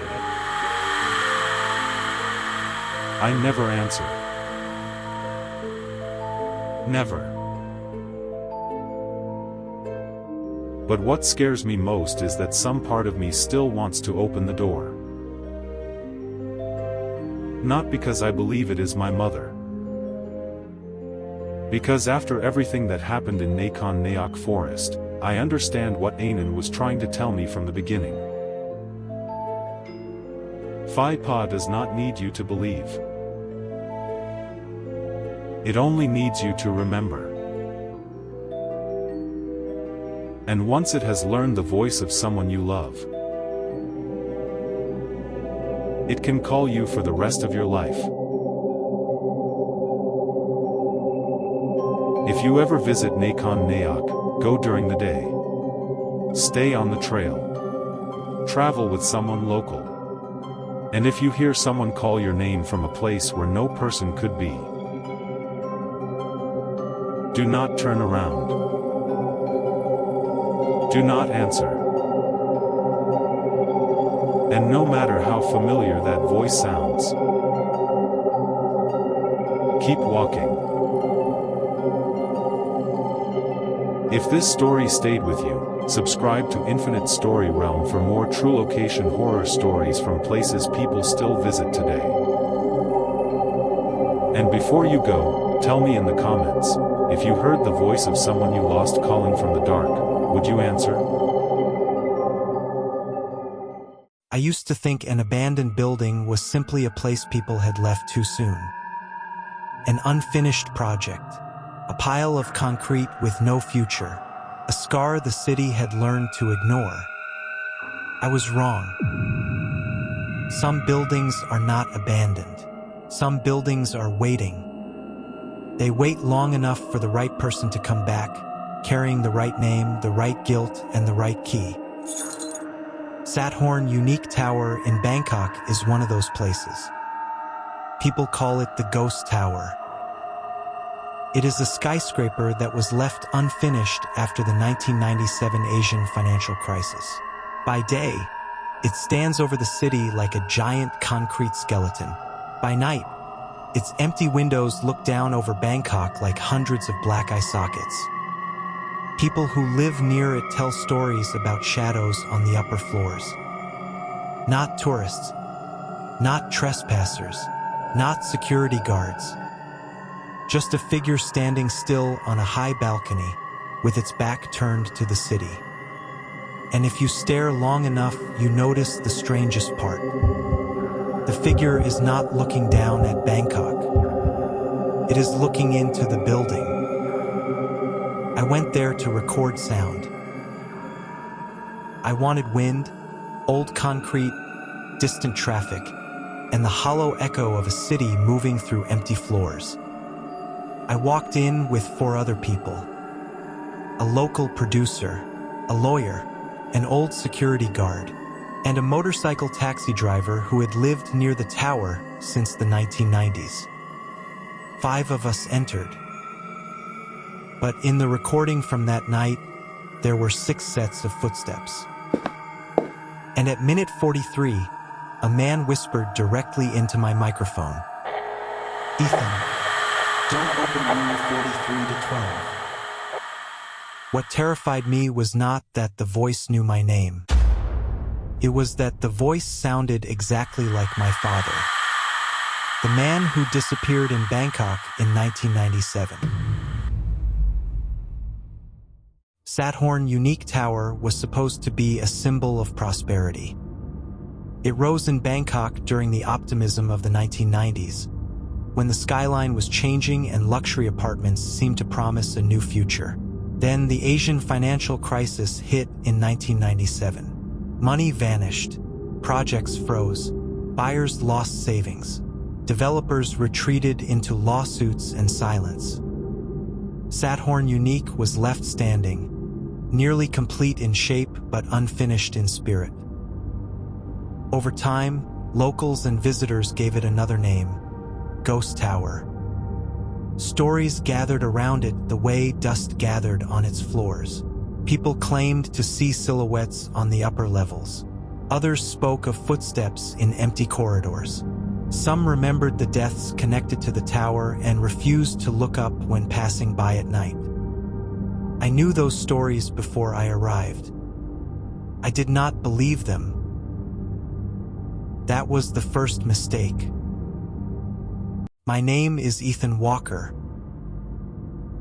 Speaker 2: I never answer. Never. But what scares me most is that some part of me still wants to open the door. Not because I believe it is my mother. Because after everything that happened in Nakhon Nayok forest, I understand what Anan was trying to tell me from the beginning. FIPA does not need you to believe. It only needs you to remember. And once it has learned the voice of someone you love, it can call you for the rest of your life. If you ever visit Nakhon Nayok, go during the day. Stay on the trail. Travel with someone local. And if you hear someone call your name from a place where no person could be, do not turn around. Do not answer. And no matter how familiar that voice sounds, keep walking. If this story stayed with you, subscribe to Infinite Story Realm for more true location horror stories from places people still visit today. And before you go, tell me in the comments, if you heard the voice of someone you lost calling from the dark, would you answer?
Speaker 1: I used to think an abandoned building was simply a place people had left too soon. An unfinished project. A pile of concrete with no future. A scar the city had learned to ignore. I was wrong. Some buildings are not abandoned. Some buildings are waiting. They wait long enough for the right person to come back, carrying the right name, the right guilt, and the right key. Sathorn Unique Tower in Bangkok is one of those places. People call it the Ghost Tower. It is a skyscraper that was left unfinished after the 1997 Asian financial crisis. By day, it stands over the city like a giant concrete skeleton. By night, its empty windows look down over Bangkok like hundreds of black eye sockets. People who live near it tell stories about shadows on the upper floors. Not tourists, not trespassers, not security guards. Just a figure standing still on a high balcony with its back turned to the city. And if you stare long enough, you notice the strangest part. The figure is not looking down at Bangkok. It is looking into the building. I went there to record sound. I wanted wind, old concrete, distant traffic, and the hollow echo of a city moving through empty floors. I walked in with 4 other people. A local producer, a lawyer, an old security guard, and a motorcycle taxi driver who had lived near the tower since the 1990s. 5 of us entered. But in the recording from that night, there were 6 sets of footsteps. And at minute 43, a man whispered directly into my microphone, "Ethan, don't open room 43 to 12. What terrified me was not that the voice knew my name. It was that the voice sounded exactly like my father. The man who disappeared in Bangkok in 1997. Sathorn Unique Tower was supposed to be a symbol of prosperity. It rose in Bangkok during the optimism of the 1990s, when the skyline was changing and luxury apartments seemed to promise a new future. Then the Asian financial crisis hit in 1997. Money vanished, projects froze, buyers lost savings, developers retreated into lawsuits and silence. Sathorn Unique was left standing, nearly complete in shape but unfinished in spirit. Over time, locals and visitors gave it another name, Ghost Tower. Stories gathered around it the way dust gathered on its floors. People claimed to see silhouettes on the upper levels. Others spoke of footsteps in empty corridors. Some remembered the deaths connected to the tower and refused to look up when passing by at night. I knew those stories before I arrived. I did not believe them. That was the first mistake. My name is Ethan Walker.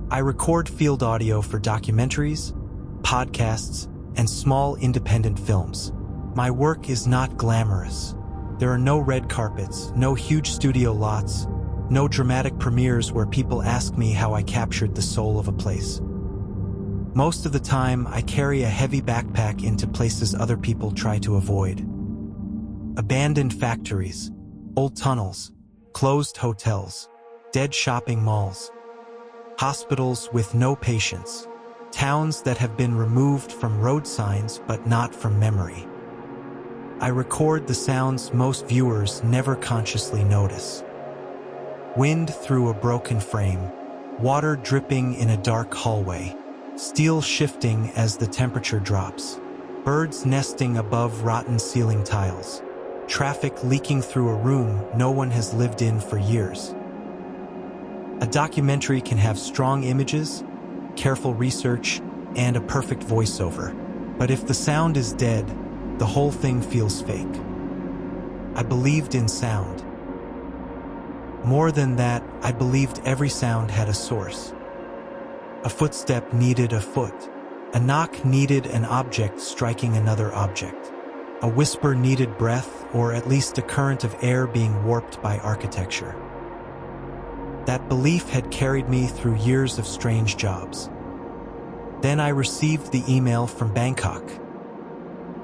Speaker 1: I record field audio for documentaries, podcasts, and small independent films. My work is not glamorous. There are no red carpets, no huge studio lots, no dramatic premieres where people ask me how I captured the soul of a place. Most of the time, I carry a heavy backpack into places other people try to avoid. Abandoned factories, old tunnels, closed hotels, dead shopping malls, hospitals with no patients, towns that have been removed from road signs but not from memory. I record the sounds most viewers never consciously notice. Wind through a broken frame, water dripping in a dark hallway, steel shifting as the temperature drops, birds nesting above rotten ceiling tiles, traffic leaking through a room no one has lived in for years. A documentary can have strong images, careful research, and a perfect voiceover. But if the sound is dead, the whole thing feels fake. I believed in sound. More than that, I believed every sound had a source. A footstep needed a foot. A knock needed an object striking another object. A whisper needed breath, or at least a current of air being warped by architecture. That belief had carried me through years of strange jobs. Then I received the email from Bangkok.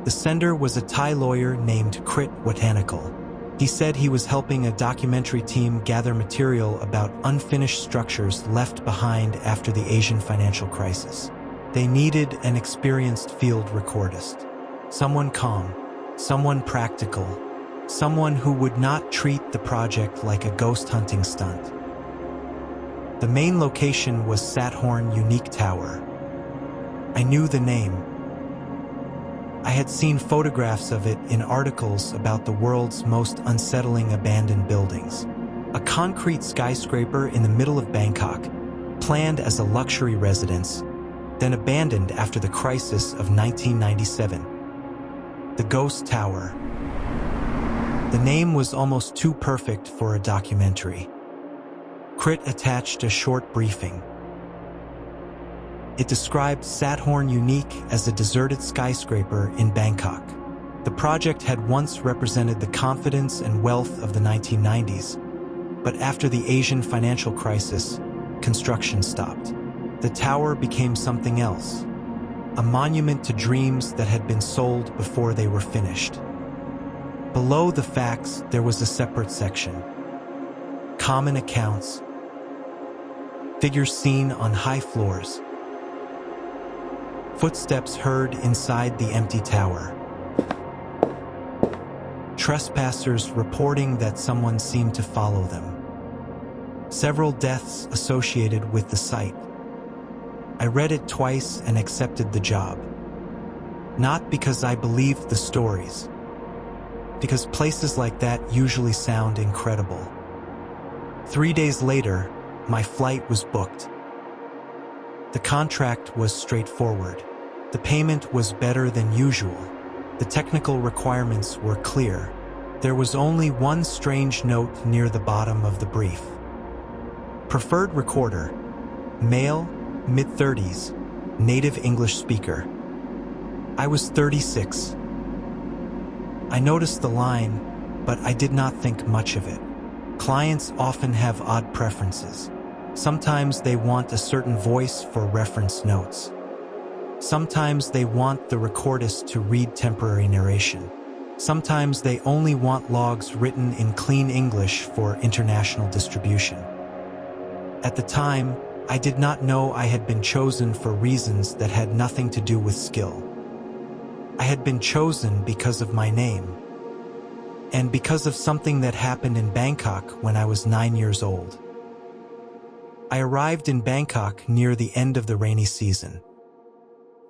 Speaker 1: The sender was a Thai lawyer named Krit Watanikal. He said he was helping a documentary team gather material about unfinished structures left behind after the Asian financial crisis. They needed an experienced field recordist. Someone calm, someone practical, someone who would not treat the project like a ghost hunting stunt. The main location was Sathorn Unique Tower. I knew the name. I had seen photographs of it in articles about the world's most unsettling abandoned buildings. A concrete skyscraper in the middle of Bangkok, planned as a luxury residence, then abandoned after the crisis of 1997. The Ghost Tower. The name was almost too perfect for a documentary. Krit attached a short briefing. It described Sathorn Unique as a deserted skyscraper in Bangkok. The project had once represented the confidence and wealth of the 1990s, but after the Asian financial crisis, construction stopped. The tower became something else, a monument to dreams that had been sold before they were finished. Below the facts, there was a separate section. Common accounts, figures seen on high floors, footsteps heard inside the empty tower, trespassers reporting that someone seemed to follow them, several deaths associated with the site. I read it twice and accepted the job. Not because I believed the stories, because places like that usually sound incredible. 3 days later, my flight was booked. The contract was straightforward. The payment was better than usual. The technical requirements were clear. There was only one strange note near the bottom of the brief. Preferred recorder, male, mid-30s, native English speaker. I was 36. I noticed the line, but I did not think much of it. Clients often have odd preferences. Sometimes they want a certain voice for reference notes. Sometimes they want the recordist to read temporary narration. Sometimes they only want logs written in clean English for international distribution. At the time, I did not know I had been chosen for reasons that had nothing to do with skill. I had been chosen because of my name, and because of something that happened in Bangkok when I was 9 years old. I arrived in Bangkok near the end of the rainy season.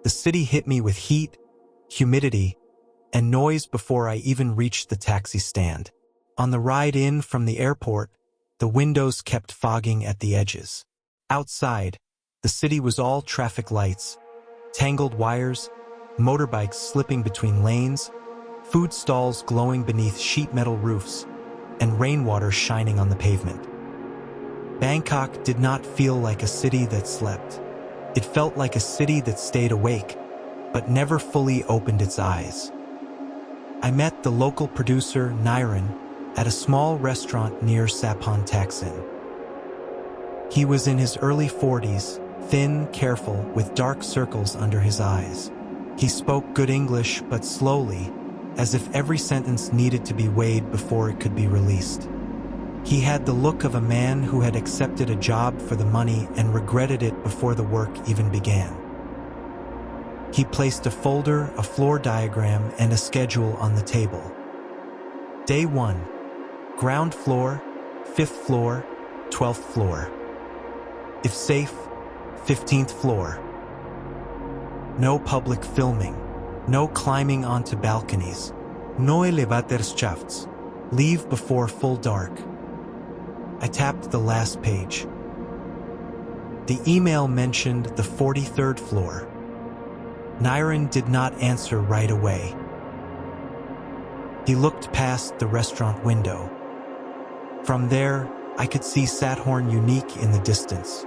Speaker 1: The city hit me with heat, humidity, and noise before I even reached the taxi stand. On the ride in from the airport, the windows kept fogging at the edges. Outside, the city was all traffic lights, tangled wires, motorbikes slipping between lanes, food stalls glowing beneath sheet metal roofs, and rainwater shining on the pavement. Bangkok did not feel like a city that slept. It felt like a city that stayed awake, but never fully opened its eyes. I met the local producer, Niren, at a small restaurant near Sapon Taksin. He was in his early 40s, thin, careful, with dark circles under his eyes. He spoke good English, but slowly, as if every sentence needed to be weighed before it could be released. He had the look of a man who had accepted a job for the money and regretted it before the work even began. He placed a folder, a floor diagram, and a schedule on the table. Day 1. Ground floor, 5th floor, 12th floor. If safe, 15th floor. No public filming. No climbing onto balconies. No elevatorschafts. Leave before full dark. I tapped the last page. The email mentioned the 43rd floor. Niren did not answer right away. He looked past the restaurant window. From there, I could see Sathorn Unique in the distance.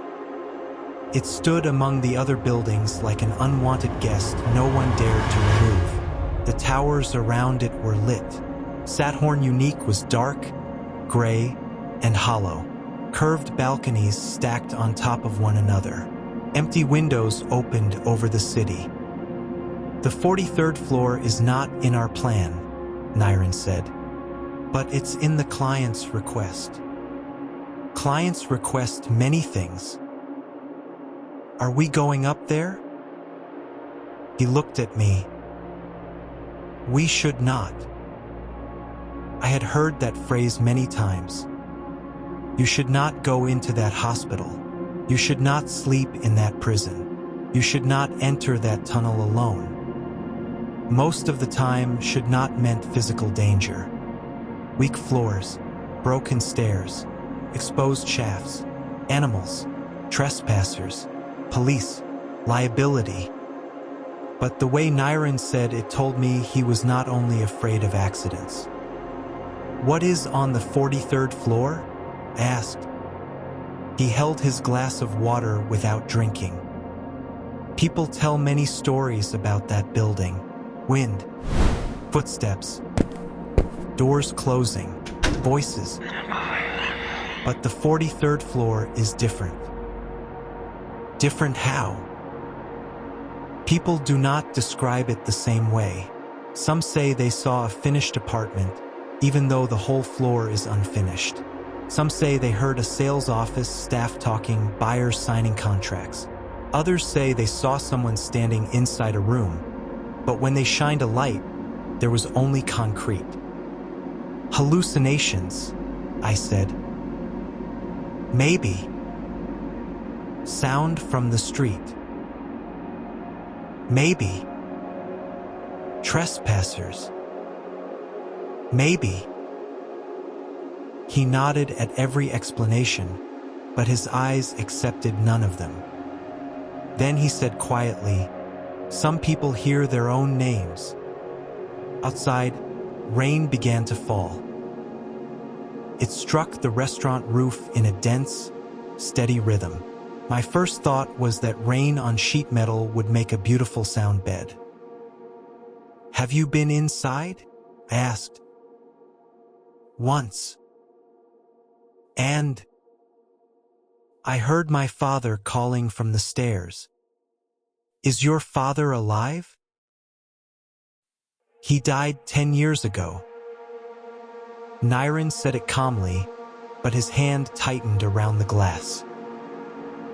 Speaker 1: It stood among the other buildings like an unwanted guest no one dared to remove. The towers around it were lit. Sathorn Unique was dark, gray, and hollow. Curved balconies stacked on top of one another. Empty windows opened over the city. The 43rd floor is not in our plan, Niren said, but it's in the client's request. Clients request many things. Are we going up there? He looked at me. We should not. I had heard that phrase many times. You should not go into that hospital. You should not sleep in that prison. You should not enter that tunnel alone. Most of the time should not meant physical danger. Weak floors, broken stairs, exposed shafts, animals, trespassers, police, liability. But the way Niren said it told me he was not only afraid of accidents. What is on the 43rd floor? I asked. He held his glass of water without drinking. People tell many stories about that building. Wind, footsteps, doors closing, voices. But the 43rd floor is different. Different how? People do not describe it the same way. Some say they saw a finished apartment, even though the whole floor is unfinished. Some say they heard a sales office staff talking, buyers signing contracts. Others say they saw someone standing inside a room, but when they shined a light, there was only concrete. Hallucinations, I said. Maybe. Sound from the street. Maybe. Trespassers. Maybe. He nodded at every explanation, but his eyes accepted none of them. Then he said quietly, "Some people hear their own names." Outside, rain began to fall. It struck the restaurant roof in a dense, steady rhythm. My first thought was that rain on sheet metal would make a beautiful sound bed. "Have you been inside?" I asked. "Once. And I heard my father calling from the stairs. Is your father alive?" "He died 10 years ago." Niren said it calmly, but his hand tightened around the glass.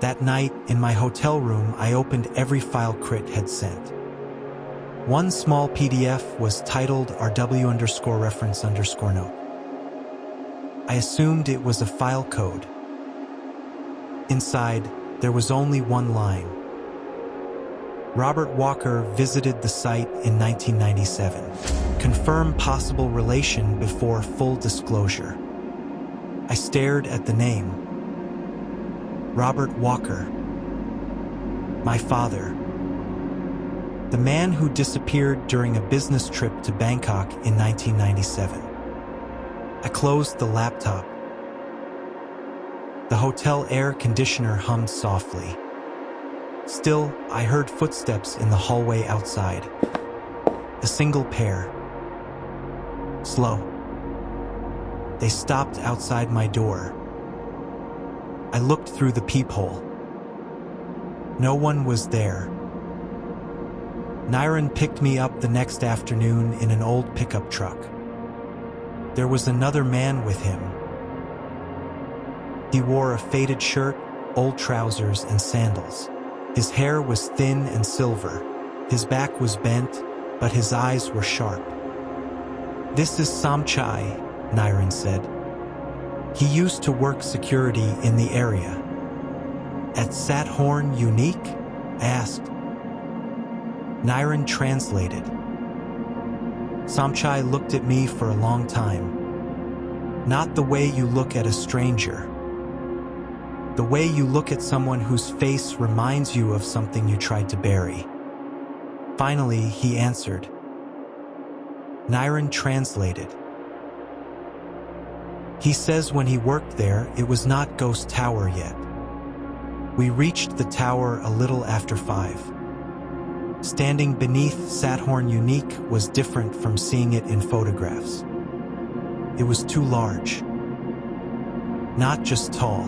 Speaker 1: That night, in my hotel room, I opened every file Crit had sent. One small PDF was titled RW_reference_note. I assumed it was a file code. Inside, there was only one line. Robert Walker visited the site in 1997. Confirm possible relation before full disclosure. I stared at the name. Robert Walker. My father. The man who disappeared during a business trip to Bangkok in 1997. I closed the laptop. The hotel air conditioner hummed softly. Still, I heard footsteps in the hallway outside. A single pair. slow. They stopped outside my door. I looked through the peephole. No one was there. Niren picked me up the next afternoon in an old pickup truck. There was another man with him. He wore a faded shirt, old trousers, and sandals. His hair was thin and silver. His back was bent, but his eyes were sharp. "This is Samchai," Niren said. He used to work security in the area. "At Sathorn Unique?" I asked. Niren translated. Samchai looked at me for a long time. "Not the way you look at a stranger. The way you look at someone whose face reminds you of something you tried to bury." Finally, he answered. Niren translated. He says when he worked there, it was not Ghost Tower yet. We reached the tower a little after 5. Standing beneath Sathorn Unique was different from seeing it in photographs. It was too large. Not just tall.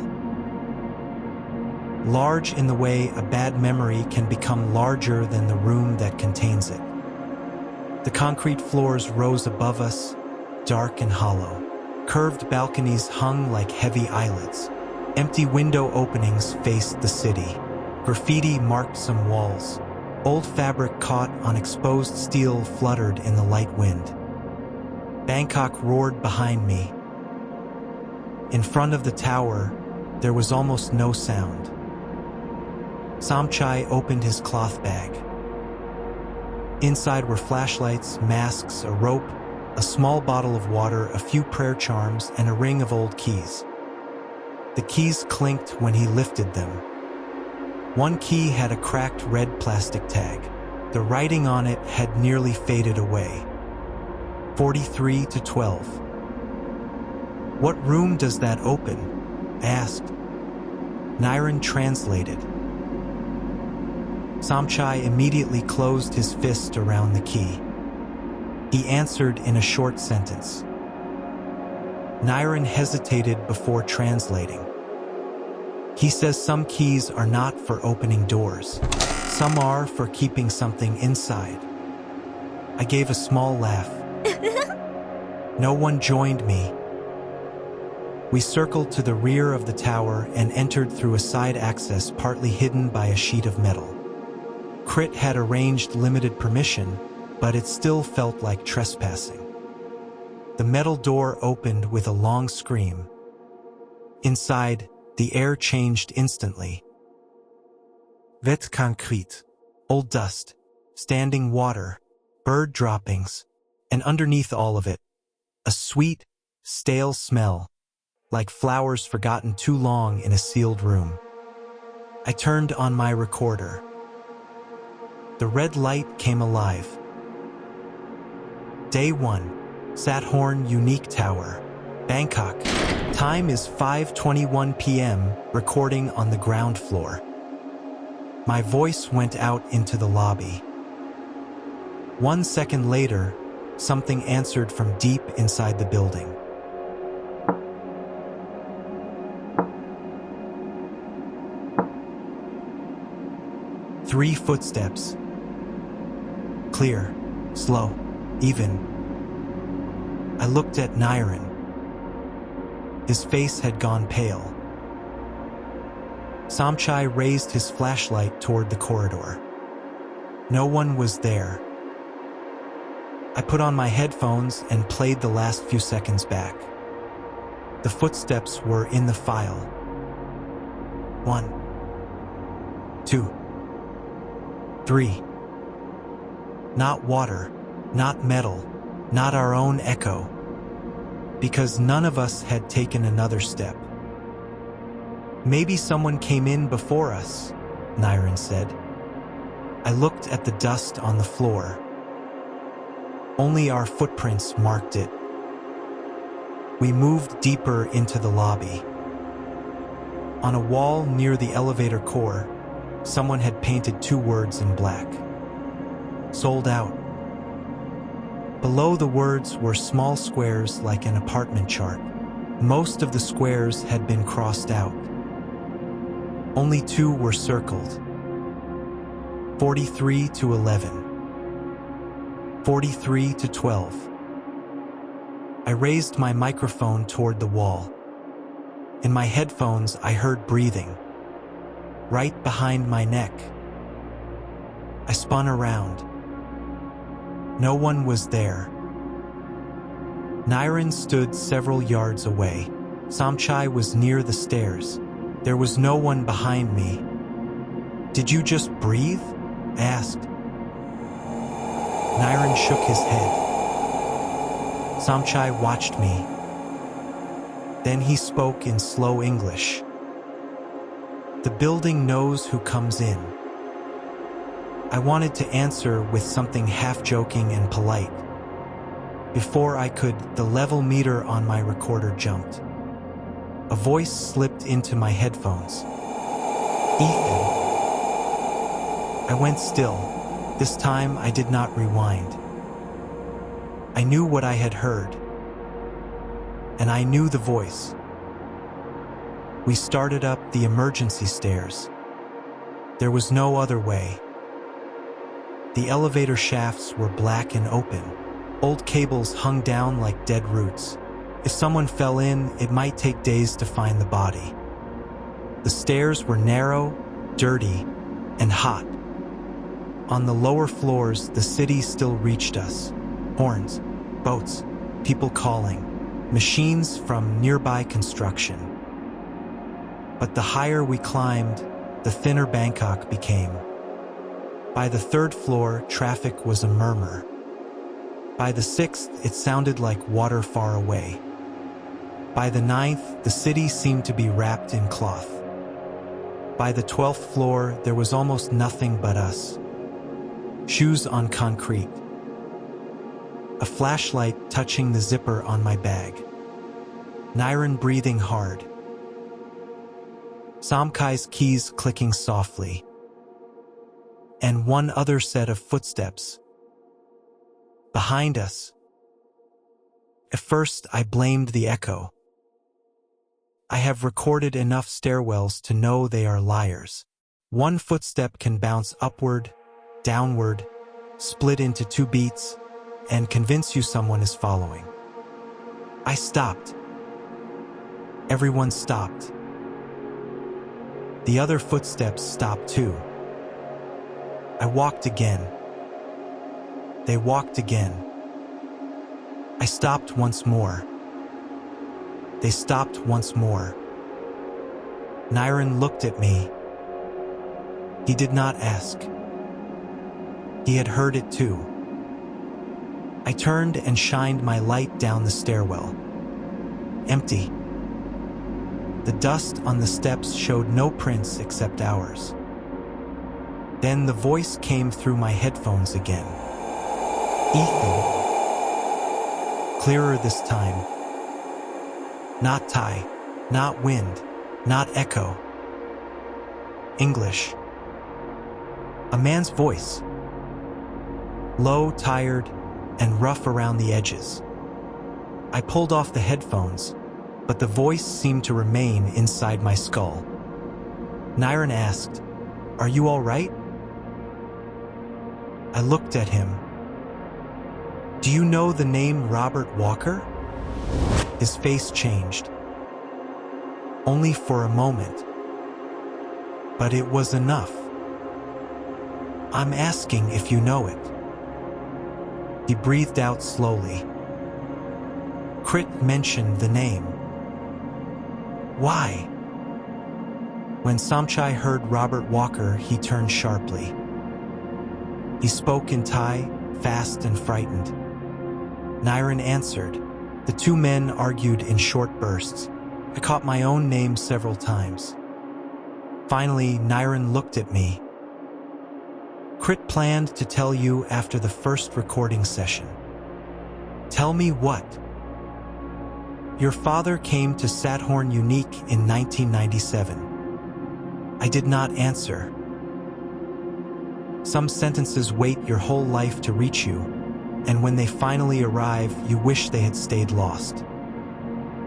Speaker 1: Large in the way a bad memory can become larger than the room that contains it. The concrete floors rose above us, dark and hollow. Curved balconies hung like heavy eyelids. Empty window openings faced the city. Graffiti marked some walls. Old fabric caught on exposed steel fluttered in the light wind. Bangkok roared behind me. In front of the tower, there was almost no sound. Samchai opened his cloth bag. Inside were flashlights, masks, a rope, a small bottle of water, a few prayer charms, and a ring of old keys. The keys clinked when he lifted them. One key had a cracked red plastic tag. The writing on it had nearly faded away. 43 to 12. "What room does that open?" I asked. Niren translated. Samchai immediately closed his fist around the key. He answered in a short sentence. Niren hesitated before translating. He says some keys are not for opening doors. Some are for keeping something inside. I gave a small laugh. No one joined me. We circled to the rear of the tower and entered through a side access partly hidden by a sheet of metal. Crit had arranged limited permission, but it still felt like trespassing. The metal door opened with a long scream. Inside, the air changed instantly. Vet concrete, old dust, standing water, bird droppings, and underneath all of it, a sweet, stale smell, like flowers forgotten too long in a sealed room. I turned on my recorder. The red light came alive. Day 1, Sathorn Unique Tower, Bangkok. Time is 5:21 p.m., recording on the ground floor. My voice went out into the lobby. 1 second later, something answered from deep inside the building. Three footsteps. Clear, slow, even. I looked at Niren. His face had gone pale. Samchai raised his flashlight toward the corridor. No one was there. I put on my headphones and played the last few seconds back. The footsteps were in the file. 1, 2, 3. Not water, not metal, not our own echo. Because none of us had taken another step. Maybe someone came in before us, Niren said. I looked at the dust on the floor. Only our footprints marked it. We moved deeper into the lobby. On a wall near the elevator core, someone had painted 2 words in black. Sold out. Below the words were small squares like an apartment chart. Most of the squares had been crossed out. Only 2 were circled. 43 to 11. 43 to 12. I raised my microphone toward the wall. In my headphones, I heard breathing. Right behind my neck. I spun around. No one was there. Niren stood several yards away. Samchai was near the stairs. There was no one behind me. "Did you just breathe?" I asked. Niren shook his head. Samchai watched me. Then he spoke in slow English. "The building knows who comes in." I wanted to answer with something half-joking and polite. Before I could, the level meter on my recorder jumped. A voice slipped into my headphones. "Ethan." I went still. This time I did not rewind. I knew what I had heard. And I knew the voice. We started up the emergency stairs. There was no other way. The elevator shafts were black and open. Old cables hung down like dead roots. If someone fell in, it might take days to find the body. The stairs were narrow, dirty, and hot. On the lower floors, the city still reached us. Horns, boats, people calling, machines from nearby construction. But the higher we climbed, the thinner Bangkok became. By the 3rd floor, traffic was a murmur. By the 6th, it sounded like water far away. By the 9th, the city seemed to be wrapped in cloth. By the 12th floor, there was almost nothing but us. Shoes on concrete. A flashlight touching the zipper on my bag. Niren breathing hard. Samkai's keys clicking softly. And one other set of footsteps. Behind us. At first, I blamed the echo. I have recorded enough stairwells to know they are liars. One footstep can bounce upward, downward, split into 2 beats, and convince you someone is following. I stopped. Everyone stopped. The other footsteps stopped too. I walked again. They walked again. I stopped once more. They stopped once more. Niren looked at me. He did not ask. He had heard it too. I turned and shined my light down the stairwell. Empty. The dust on the steps showed no prints except ours. Then the voice came through my headphones again. "Ethan." Clearer this time. Not Thai, not wind, not echo. English. A man's voice. Low, tired, and rough around the edges. I pulled off the headphones, but the voice seemed to remain inside my skull. Niren asked, "Are you all right?" I looked at him. "Do you know the name Robert Walker?" His face changed. Only for a moment. But it was enough. "I'm asking if you know it." He breathed out slowly. Crit mentioned the name. "Why?" When Samchai heard Robert Walker, he turned sharply. He spoke in Thai, fast and frightened. Niren answered. The 2 men argued in short bursts. I caught my own name several times. Finally, Niren looked at me. "Crit planned to tell you after the first recording session." "Tell me what?" "Your father came to Sathorn Unique in 1997. I did not answer. Some sentences wait your whole life to reach you. and when they finally arrive, you wish they had stayed lost.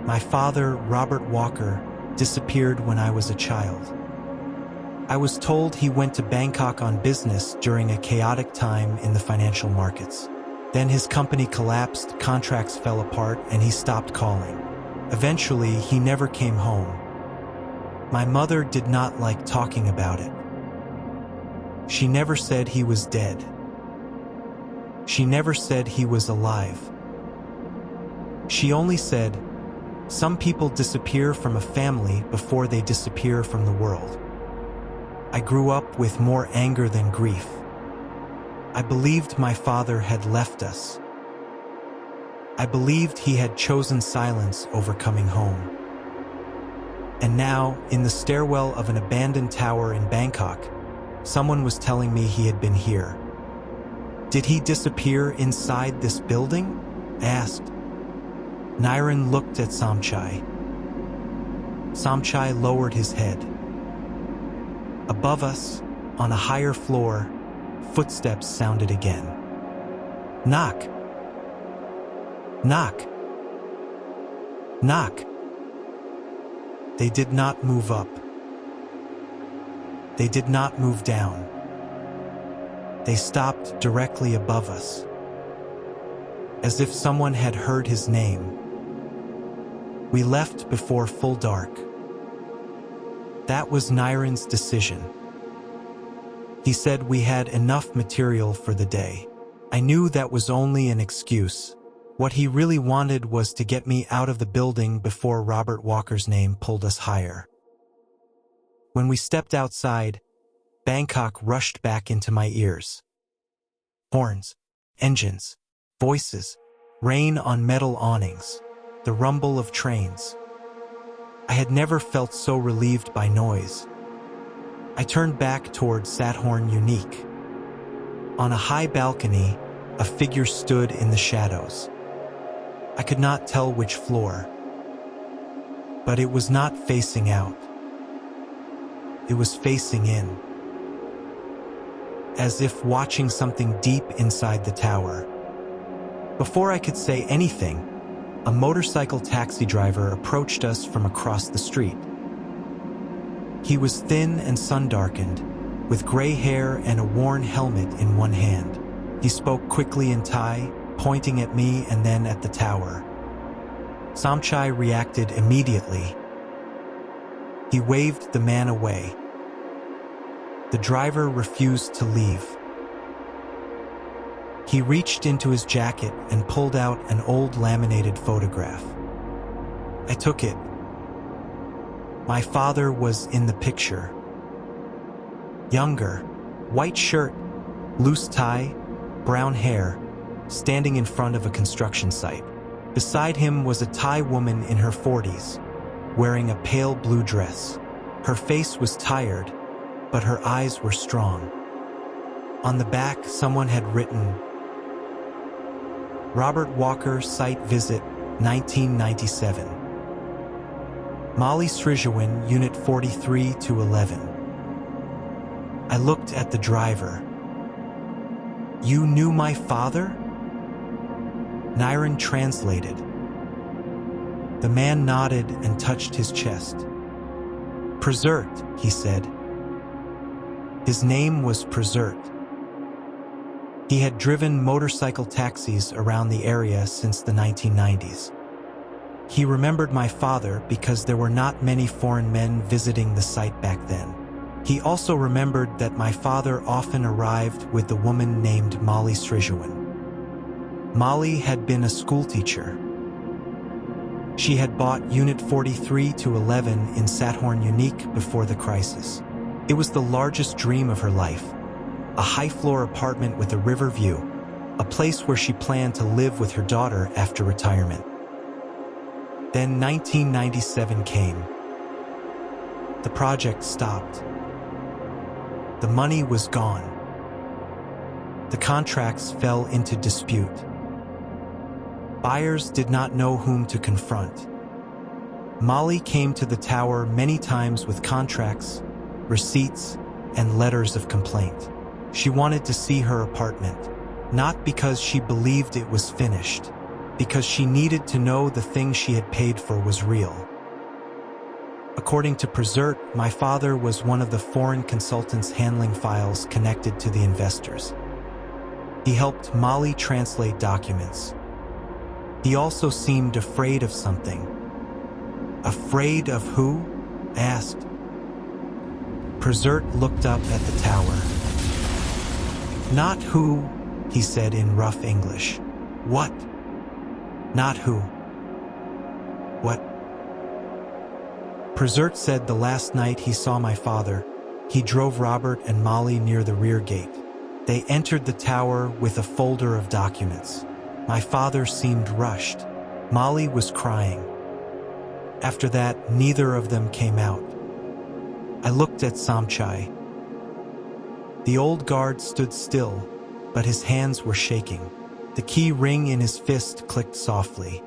Speaker 1: My father, Robert Walker, disappeared when I was a child. I was told he went to Bangkok on business during a chaotic time in the financial markets. Then his company collapsed, contracts fell apart, and he stopped calling. Eventually, he never came home. My mother did not like talking about it. She never said he was dead. She never said he was alive. She only said, "Some people disappear from a family before they disappear from the world." I grew up with more anger than grief. I believed my father had left us. I believed he had chosen silence over coming home. And now, in the stairwell of an abandoned tower in Bangkok, someone was telling me he had been here. Did he disappear inside this building? I asked. Niren looked at Somchai. Somchai lowered his head. Above us, on a higher floor, footsteps sounded again. Knock. Knock. Knock. They did not move up. They did not move down. They stopped directly above us, as if someone had heard his name. We left before full dark. That was Niren's decision. He said we had enough material for the day. I knew that was only an excuse. What he really wanted was to get me out of the building before Robert Walker's name pulled us higher. When we stepped outside, Bangkok rushed back into my ears. Horns, engines, voices, rain on metal awnings, the rumble of trains. I had never felt so relieved by noise. I turned back toward Sathorn Unique. On a high balcony, a figure stood in the shadows. I could not tell which floor, but it was not facing out. It was facing in, as if watching something deep inside the tower. Before I could say anything, a motorcycle taxi driver approached us from across the street. He was thin and sun-darkened, with gray hair and a worn helmet in one hand. He spoke quickly in Thai, pointing at me and then at the tower. Somchai reacted immediately. He waved the man away. The driver refused to leave. He reached into his jacket and pulled out an old laminated photograph. I took it. My father was in the picture. Younger, white shirt, loose tie, brown hair, standing in front of a construction site. Beside him was a Thai woman in her 40s, wearing a pale blue dress. Her face was tired, but her eyes were strong. On the back, someone had written, Robert Walker Site Visit, 1997. Molly Srijawin, Unit 43-11. I looked at the driver. You knew my father? Niren translated. The man nodded and touched his chest. Presert, he said. His name was Presert. He had driven motorcycle taxis around the area since the 1990s. He remembered my father because there were not many foreign men visiting the site back then. He also remembered that my father often arrived with a woman named Molly Srijawin. Molly had been a schoolteacher. She had bought Unit 43-11 in Sathorn Unique before the crisis. It was the largest dream of her life. A high-floor apartment with a river view, a place where she planned to live with her daughter after retirement. Then 1997 came. The project stopped. The money was gone. The contracts fell into dispute. Buyers did not know whom to confront. Molly came to the tower many times with contracts, receipts, and letters of complaint. She wanted to see her apartment. Not because she believed it was finished, because she needed to know the thing she had paid for was real. According to Preserve, my father was one of the foreign consultants handling files connected to the investors. He helped Molly translate documents. He also seemed afraid of something. Afraid of who? I asked. Preserve looked up at the tower. Not who, he said in rough English. What? Not who. What? Preserve said the last night he saw my father, he drove Robert and Molly near the rear gate. They entered the tower with a folder of documents. My father seemed rushed. Molly was crying. After that, neither of them came out. I looked at Samchai. The old guard stood still, but his hands were shaking. The key ring in his fist clicked softly.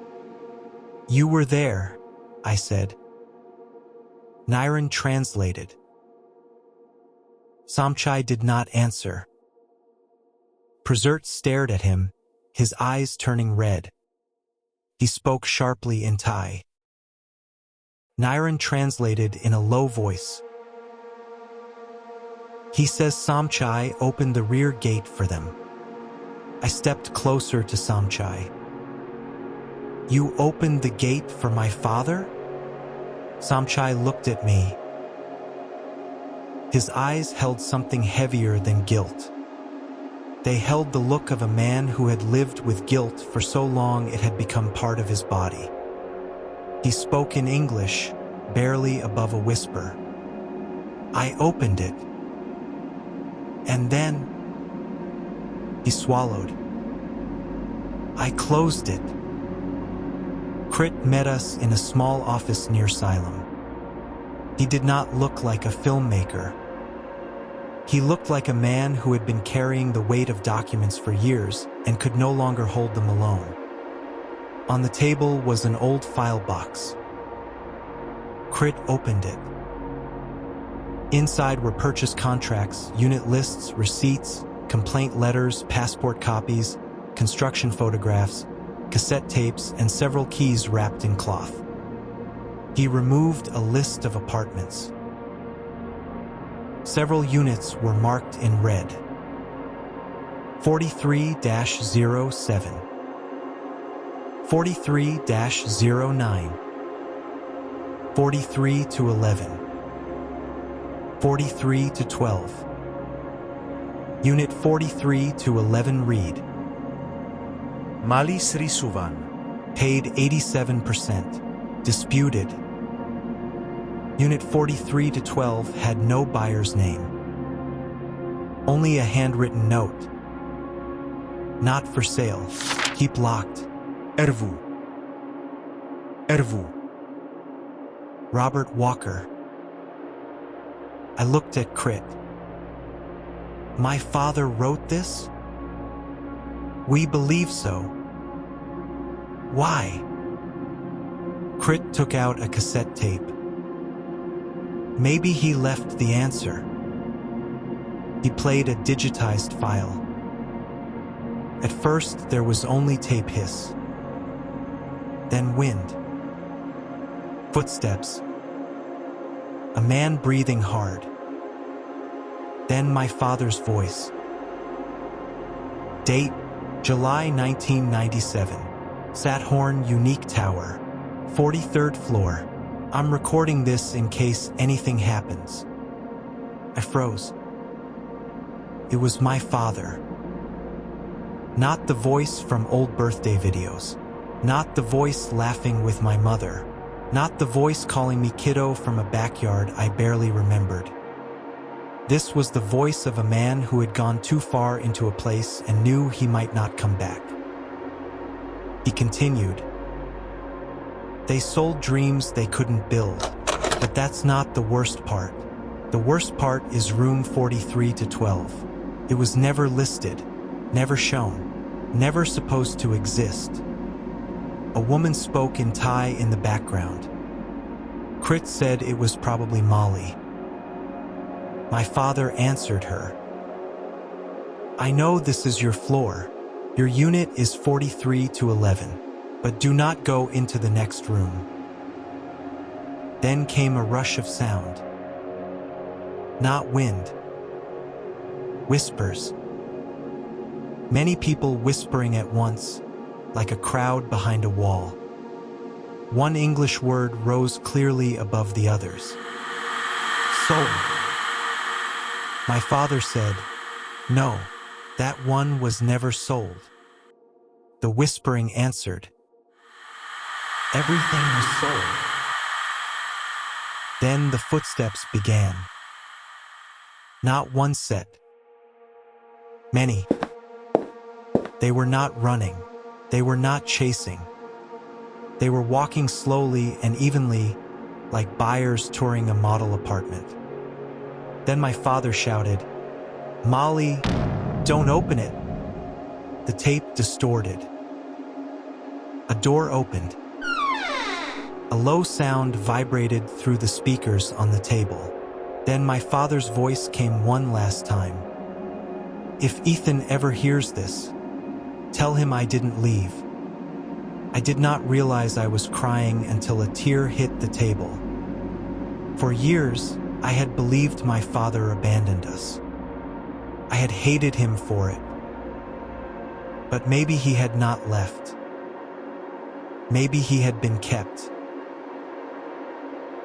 Speaker 1: You were there, I said. Niren translated. Samchai did not answer. Preserve stared at him, his eyes turning red. He spoke sharply in Thai. Niren translated in a low voice. He says Samchai opened the rear gate for them. I stepped closer to Samchai. You opened the gate for my father? Samchai looked at me. His eyes held something heavier than guilt. They held the look of a man who had lived with guilt for so long it had become part of his body. He spoke in English, barely above a whisper. I opened it. And then... He swallowed. I closed it. Crit met us in a small office near Xylem. He did not look like a filmmaker. He looked like a man who had been carrying the weight of documents for years and could no longer hold them alone. On the table was an old file box. Crit opened it. Inside were purchase contracts, unit lists, receipts, complaint letters, passport copies, construction photographs, cassette tapes, and several keys wrapped in cloth. He removed a list of apartments. Several units were marked in red. 43-07, 43-09, 43 to 11, 43 to 12. Unit 43 to 11 read.
Speaker 4: Mali Sri Suvan.
Speaker 1: Paid 87%. Disputed. Unit 43 to 12 had no buyer's name. Only a handwritten note. Not for sale. Keep locked.
Speaker 4: Ervu. Ervu.
Speaker 1: Robert Walker. I looked at Crit. My father wrote this? We believe so. Why? Crit took out a cassette tape. Maybe he left the answer. He played a digitized file. At first, there was only tape hiss. Then wind. Footsteps. A man breathing hard. Then my father's voice. Date, July 1997. Sathorn Unique Tower, 43rd floor. I'm recording this in case anything happens. I froze. It was my father. Not the voice from old birthday videos. Not the voice laughing with my mother. Not the voice calling me kiddo from a backyard I barely remembered. This was the voice of a man who had gone too far into a place and knew he might not come back. He continued. They sold dreams they couldn't build, but that's not the worst part. The worst part is room 43 to 12. It was never listed, never shown, never supposed to exist. A woman spoke in Thai in the background. Crit said it was probably Molly. My father answered her. I know this is your floor, Your unit is 43 to 11, but do not go into the next room. Then came a rush of sound. Not wind. Whispers. Many people whispering at once, like a crowd behind a wall. One English word rose clearly above the others. Sold. My father said, "No, that one was never sold." The whispering answered, "Everything was sold." Then the footsteps began. Not one set. Many. They were not running. They were not chasing. They were walking slowly and evenly, like buyers touring a model apartment. Then my father shouted, "Molly, don't open it." The tape distorted. A door opened. A low sound vibrated through the speakers on the table. Then my father's voice came one last time. "If Ethan ever hears this, tell him I didn't leave." I did not realize I was crying until a tear hit the table. For years, I had believed my father abandoned us. I had hated him for it. But maybe he had not left. Maybe he had been kept.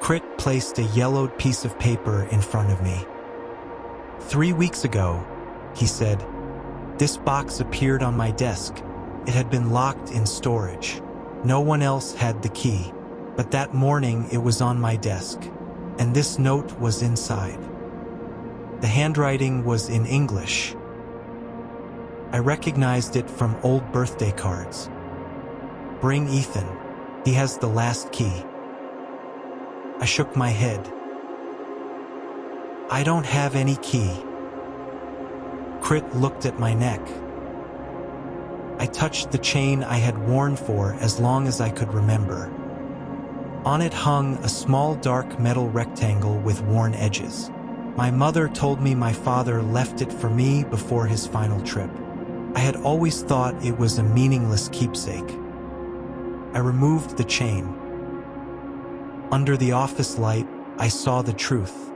Speaker 1: Crit placed a yellowed piece of paper in front of me. 3 weeks ago, he said, this box appeared on my desk. It had been locked in storage. No one else had the key. But that morning it was on my desk, and this note was inside. The handwriting was in English. I recognized it from old birthday cards. "Bring Ethan. He has the last key." I shook my head. "I don't have any key." Crit looked at my neck. I touched the chain I had worn for as long as I could remember. On it hung a small dark metal rectangle with worn edges. My mother told me my father left it for me before his final trip. I had always thought it was a meaningless keepsake. I removed the chain. Under the office light, I saw the truth.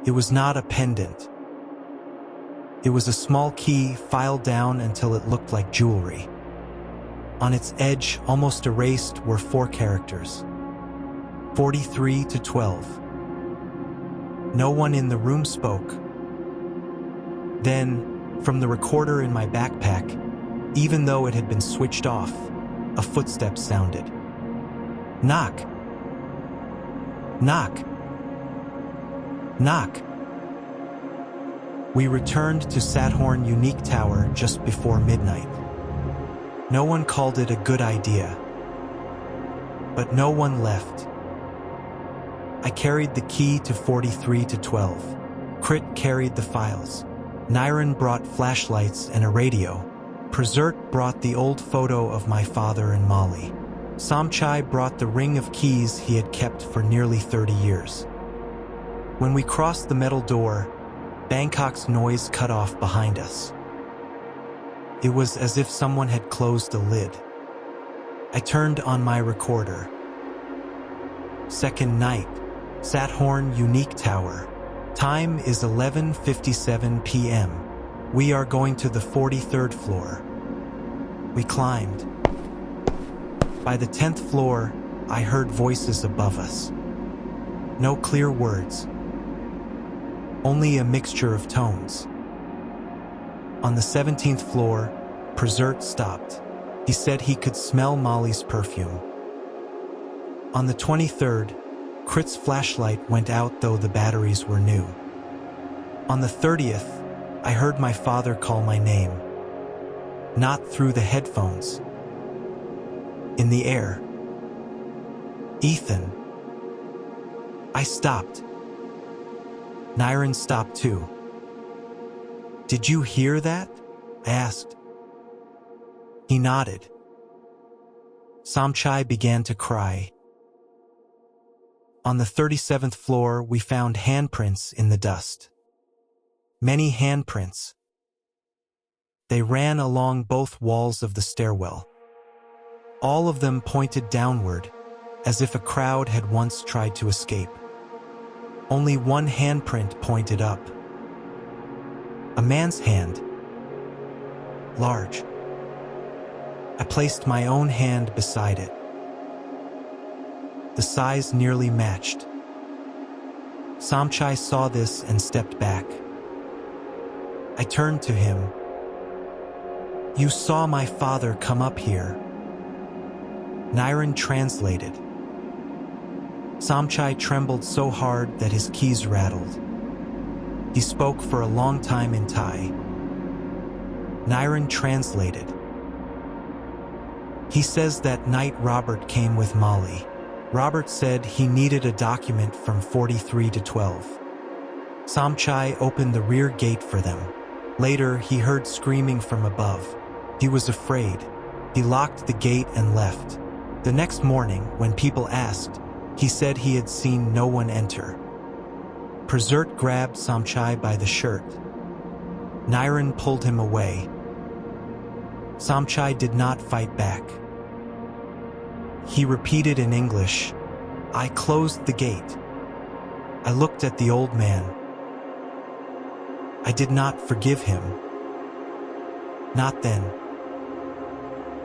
Speaker 1: It was not a pendant. It was a small key filed down until it looked like jewelry. On its edge, almost erased, were 4 characters. 43 to 12. No one in the room spoke. Then, from the recorder in my backpack, even though it had been switched off, a footstep sounded. Knock. Knock. Knock. We returned to Sathorn Unique Tower just before midnight. No one called it a good idea. But no one left. I carried the key to 43 to 12. Crit carried the files. Niren brought flashlights and a radio. Presert brought the old photo of my father and Molly. Samchai brought the ring of keys he had kept for nearly 30 years. When we crossed the metal door, Bangkok's noise cut off behind us. It was as if someone had closed a lid. I turned on my recorder. Second night, Sathorn Unique Tower. Time is 11:57 p.m. We are going to the 43rd floor. We climbed. By the 10th floor, I heard voices above us. No clear words. Only a mixture of tones. On the 17th floor, Presert stopped. He said he could smell Molly's perfume. On the 23rd, Crit's flashlight went out though the batteries were new. On the 30th, I heard my father call my name. Not through the headphones. In the air. Ethan. I stopped. Niren stopped too. "Did you hear that?" I asked. He nodded. Samchai began to cry. On the 37th floor, we found handprints in the dust. Many handprints. They ran along both walls of the stairwell. All of them pointed downward, as if a crowd had once tried to escape. Only one handprint pointed up. A man's hand. Large. I placed my own hand beside it. The size nearly matched. Samchai saw this and stepped back. I turned to him. "You saw my father come up here." Niren translated. Samchai trembled so hard that his keys rattled. He spoke for a long time in Thai. Niren translated. "He says that night Robert came with Molly. Robert said he needed a document from 43 to 12. Samchai opened the rear gate for them. Later, he heard screaming from above. He was afraid. He locked the gate and left. The next morning, when people asked, he said he had seen no one enter." Prezert grabbed Samchai by the shirt. Niren pulled him away. Samchai did not fight back. He repeated in English, "I closed the gate." I looked at the old man. I did not forgive him. Not then.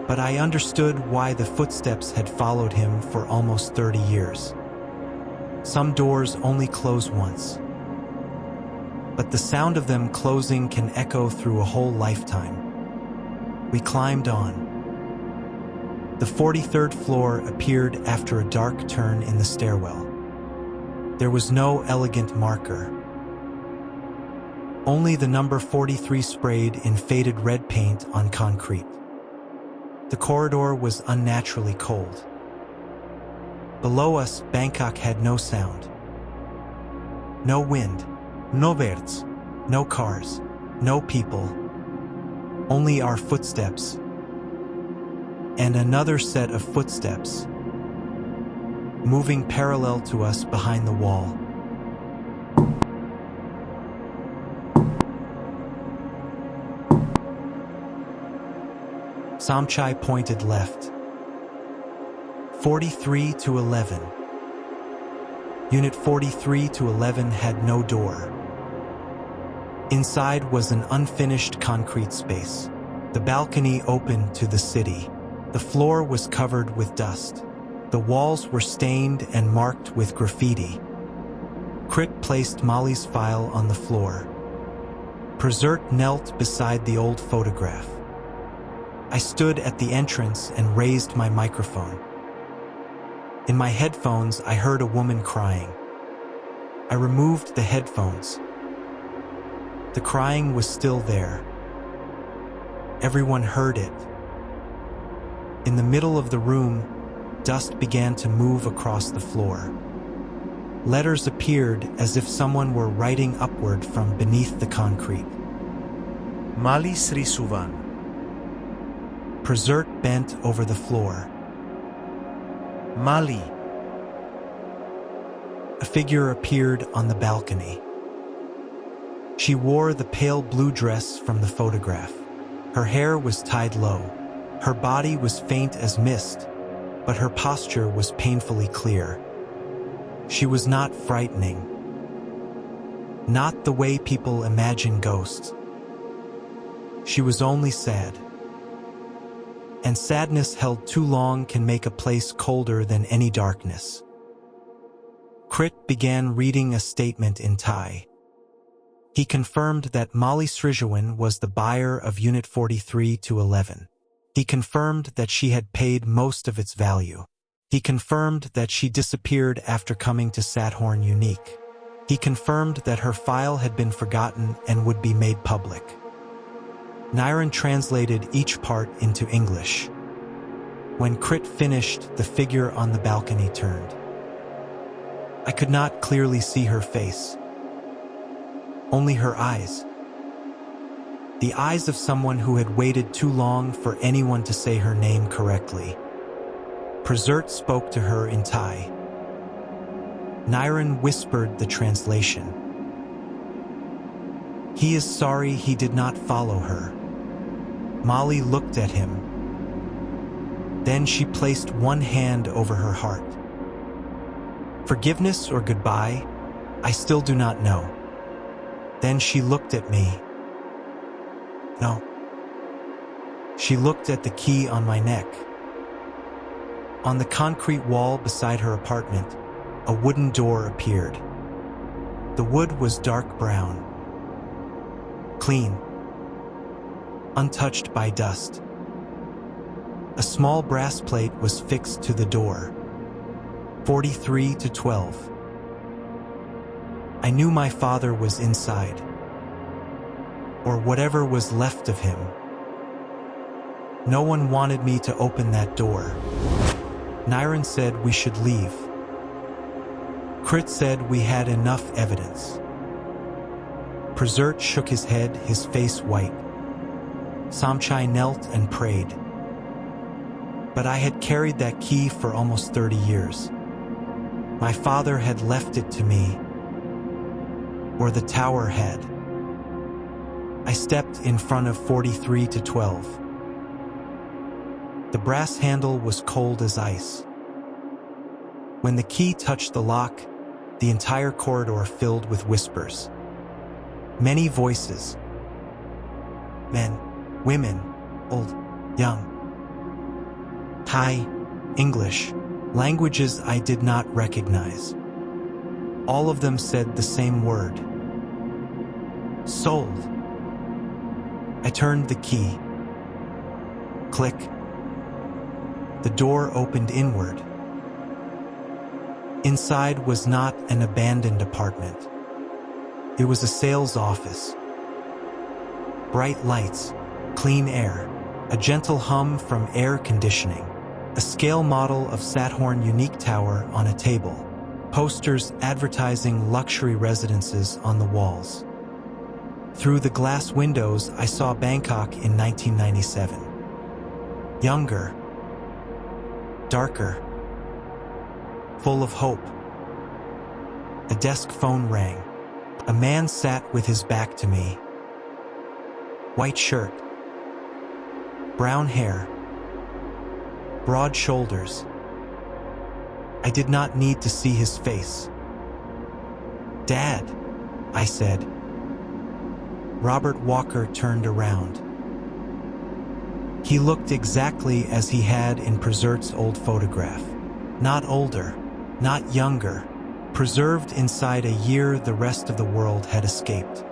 Speaker 1: But I understood why the footsteps had followed him for almost 30 years. Some doors only close once. But the sound of them closing can echo through a whole lifetime. We climbed on. The 43rd floor appeared after a dark turn in the stairwell. There was no elegant marker. Only the number 43 sprayed in faded red paint on concrete. The corridor was unnaturally cold. Below us, Bangkok had no sound. No wind, no birds, no cars, no people. Only our footsteps. And another set of footsteps, moving parallel to us behind the wall. Samchai pointed left. 43 to 11. Unit 43 to 11 had no door. Inside was an unfinished concrete space. The balcony opened to the city. The floor was covered with dust. The walls were stained and marked with graffiti. Crit placed Molly's file on the floor. Prezert knelt beside the old photograph. I stood at the entrance and raised my microphone. In my headphones, I heard a woman crying. I removed the headphones. The crying was still there. Everyone heard it. In the middle of the room, dust began to move across the floor. Letters appeared as if someone were writing upward from beneath the concrete.
Speaker 4: Mali Sri Suvan.
Speaker 1: Prezert bent over the floor.
Speaker 4: Mali.
Speaker 1: A figure appeared on the balcony. She wore the pale blue dress from the photograph. Her hair was tied low. Her body was faint as mist, but her posture was painfully clear. She was not frightening. Not the way people imagine ghosts. She was only sad. And sadness held too long can make a place colder than any darkness. Crit began reading a statement in Thai. He confirmed that Molly Srijawan was the buyer of Unit 43 to 11. He confirmed that she had paid most of its value. He confirmed that she disappeared after coming to Sathorn Unique. He confirmed that her file had been forgotten and would be made public. Niren translated each part into English. When Crit finished, the figure on the balcony turned. I could not clearly see her face. Only her eyes. The eyes of someone who had waited too long for anyone to say her name correctly. Prezert spoke to her in Thai. Niren whispered the translation. He is sorry he did not follow her. Molly looked at him. Then she placed one hand over her heart. Forgiveness or goodbye? I still do not know. Then she looked at me. No. She looked at the key on my neck. On the concrete wall beside her apartment, a wooden door appeared. The wood was dark brown. Clean. Untouched by dust. A small brass plate was fixed to the door. 43 to 12. I knew my father was inside. Or whatever was left of him. No one wanted me to open that door. Niren said we should leave. Crit said we had enough evidence. Prezert shook his head, his face white. Samchai knelt and prayed. But I had carried that key for almost 30 years. My father had left it to me. Or the tower had. I stepped in front of 43 to 12. The brass handle was cold as ice. When the key touched the lock, the entire corridor filled with whispers. Many voices. Men, women, old, young. Thai, English, languages I did not recognize. All of them said the same word. Sold. I turned the key. Click. The door opened inward. Inside was not an abandoned apartment. It was a sales office. Bright lights, clean air, a gentle hum from air conditioning, a scale model of Sathorn Unique Tower on a table, posters advertising luxury residences on the walls. Through the glass windows, I saw Bangkok in 1997. Younger, darker, full of hope. A desk phone rang. A man sat with his back to me. White shirt, brown hair, broad shoulders. I did not need to see his face. Dad, I said. Robert Walker turned around. He looked exactly as he had in Prezert's old photograph. Not older, not younger, preserved inside a year the rest of the world had escaped.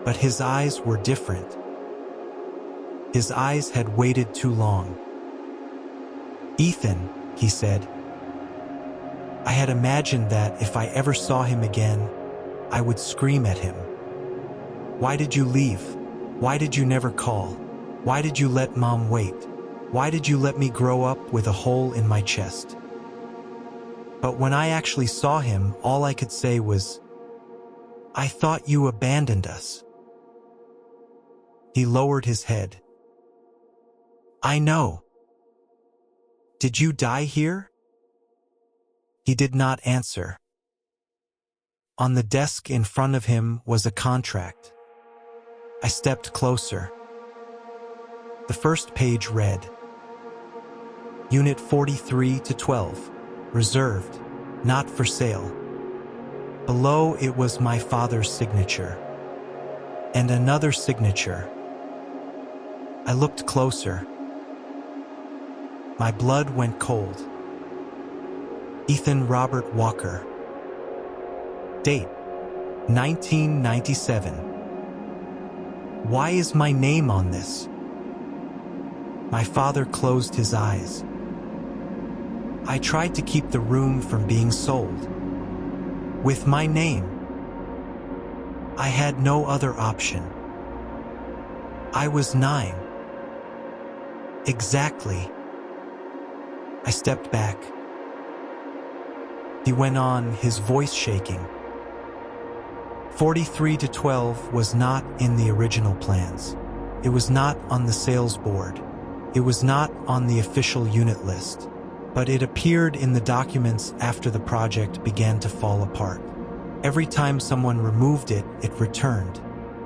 Speaker 1: But his eyes were different. His eyes had waited too long. Ethan, he said. I had imagined that if I ever saw him again, I would scream at him. Why did you leave? Why did you never call? Why did you let Mom wait? Why did you let me grow up with a hole in my chest? But when I actually saw him, all I could say was, I thought you abandoned us. He lowered his head. I know. Did you die here? He did not answer. On the desk in front of him was a contract. I stepped closer. The first page read, Unit 43 to 12, reserved, not for sale. Below it was my father's signature. And another signature. I looked closer. My blood went cold. Ethan Robert Walker. Date, 1997. Why is my name on this? My father closed his eyes. I tried to keep the room from being sold. With my name. I had no other option. I was 9. Exactly. I stepped back. He went on, his voice shaking. 43 to 12 was not in the original plans. It was not on the sales board. It was not on the official unit list. But it appeared in the documents after the project began to fall apart. Every time someone removed it, it returned.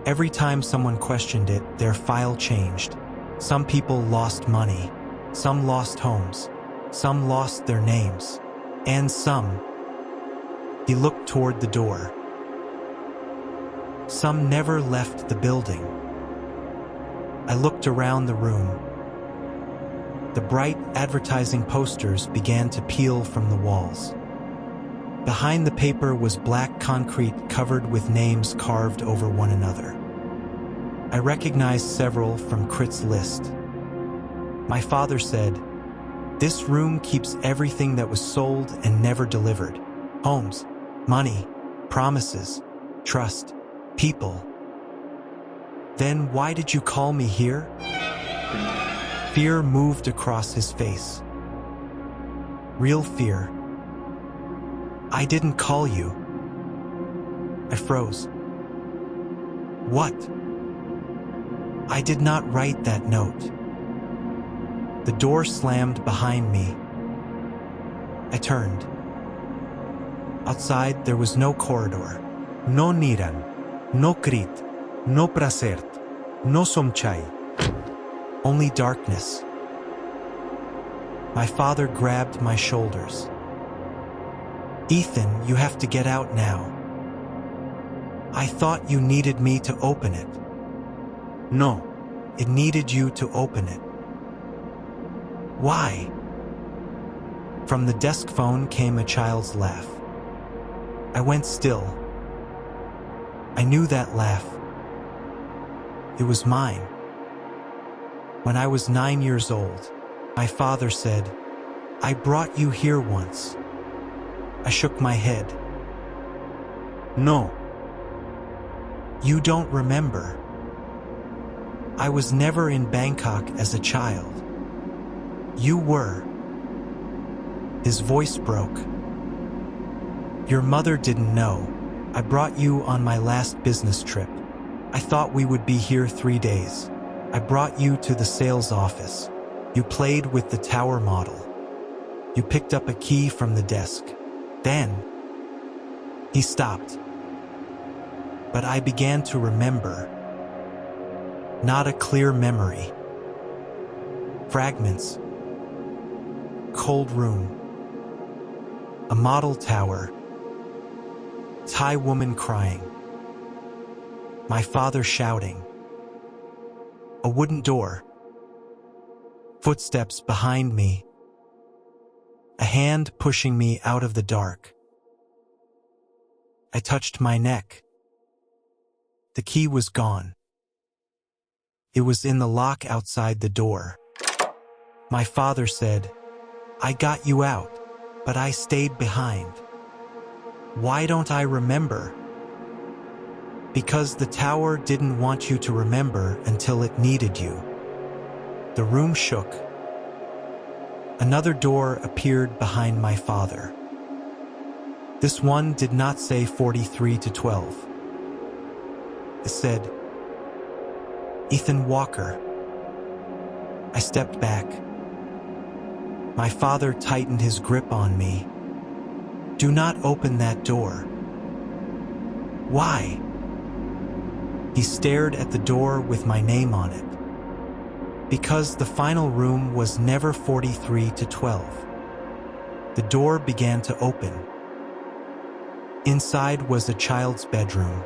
Speaker 1: Every time someone questioned it, their file changed. Some people lost money, some lost homes, some lost their names, and some. He looked toward the door. Some never left the building. I looked around the room. The bright advertising posters began to peel from the walls. Behind the paper was black concrete covered with names carved over one another. I recognized several from Crit's list. My father said, "This room keeps everything that was sold and never delivered. Homes, money, promises, trust, people." "Then why did you call me here?" Fear moved across his face. Real fear. "I didn't call you." I froze. "What?" "I did not write that note." The door slammed behind me. I turned. Outside, there was no corridor. No Niran, no Crit, no Prasert, no Somchai. Only darkness. My father grabbed my shoulders. "Ethan, you have to get out now. I thought you needed me to open it." "No, it needed you to open it." "Why?" From the desk phone came a child's laugh. I went still. I knew that laugh. It was mine. When I was 9 years old, my father said, "I brought you here once." I shook my head. "No." "You don't remember." "I was never in Bangkok as a child." "You were." His voice broke. "Your mother didn't know. I brought you on my last business trip. I thought we would be here 3 days. I brought you to the sales office. You played with the tower model. You picked up a key from the desk. Then..." He stopped. But I began to remember. Not a clear memory. Fragments. Cold room. A model tower. Thai woman crying. My father shouting. A wooden door. Footsteps behind me. A hand pushing me out of the dark. I touched my neck. The key was gone. It was in the lock outside the door. My father said, "I got you out, but I stayed behind." Why don't I remember? Because the tower didn't want you to remember until it needed you. The room shook. Another door appeared behind my father. This one did not say 43 to 12. It said, "Ethan Walker." I stepped back. My father tightened his grip on me. "Do not open that door." "Why?" He stared at the door with my name on it. Because the final room was never 43 to 12. The door began to open. Inside was a child's bedroom.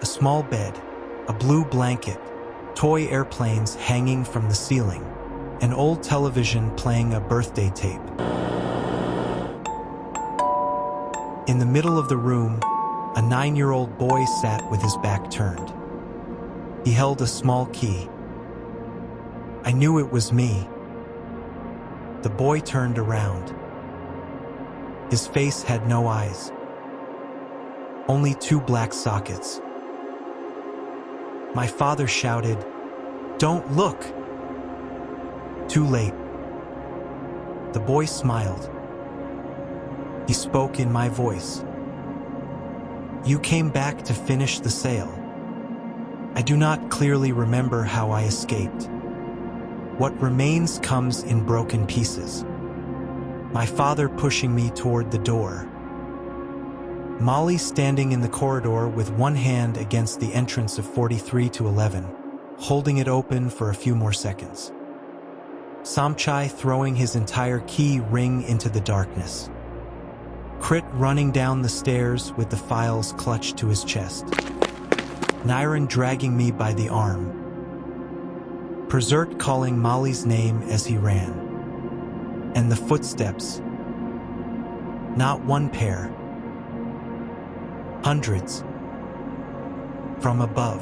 Speaker 1: A small bed, a blue blanket, toy airplanes hanging from the ceiling, an old television playing a birthday tape. In the middle of the room, a 9-year-old boy sat with his back turned. He held a small key. I knew it was me. The boy turned around. His face had no eyes. Only 2 black sockets. My father shouted, "Don't look!" Too late. The boy smiled. He spoke in my voice. "You came back to finish the sale." I do not clearly remember how I escaped. What remains comes in broken pieces. My father pushing me toward the door. Molly standing in the corridor with one hand against the entrance of 43 to 11, holding it open for a few more seconds. Samchai throwing his entire key ring into the darkness. Crit running down the stairs with the files clutched to his chest. Niren dragging me by the arm. Persert calling Molly's name as he ran. And the footsteps. Not one pair. Hundreds. From above,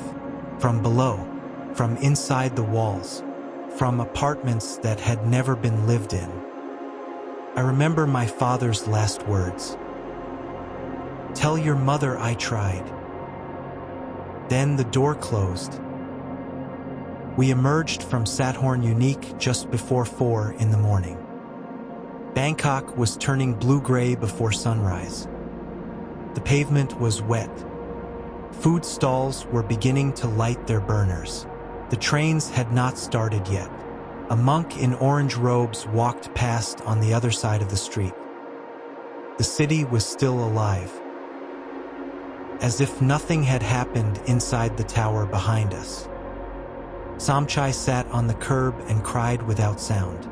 Speaker 1: from below, from inside the walls, from apartments that had never been lived in. I remember my father's last words. "Tell your mother I tried." Then the door closed. We emerged from Sathorn Unique just before 4 in the morning. Bangkok was turning blue-gray before sunrise. The pavement was wet. Food stalls were beginning to light their burners. The trains had not started yet. A monk in orange robes walked past on the other side of the street. The city was still alive. As if nothing had happened inside the tower behind us. Samchai sat on the curb and cried without sound.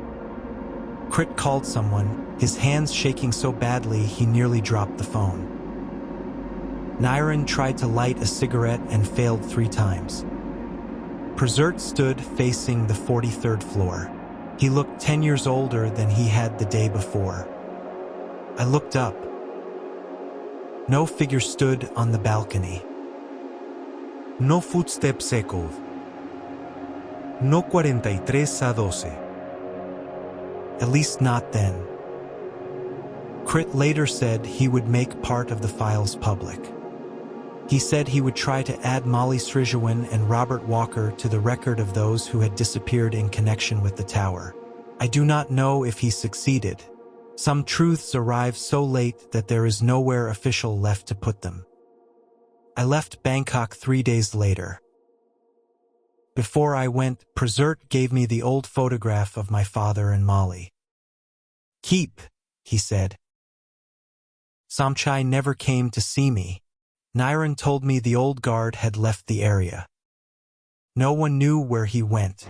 Speaker 1: Crit called someone, his hands shaking so badly he nearly dropped the phone. Niren tried to light a cigarette and failed 3 times. Persert stood facing the 43rd floor. He looked 10 years older than he had the day before. I looked up. No figure stood on the balcony.
Speaker 4: No footsteps echoed. No 43:12.
Speaker 1: At least not then. Crit later said he would make part of the files public. He said he would try to add Molly Srijuan and Robert Walker to the record of those who had disappeared in connection with the tower. I do not know if he succeeded. Some truths arrive so late that there is nowhere official left to put them. I left Bangkok 3 days later. Before I went, Persert gave me the old photograph of my father and Molly. "Keep," he said. Samchai never came to see me. Niren told me the old guard had left the area. No one knew where he went.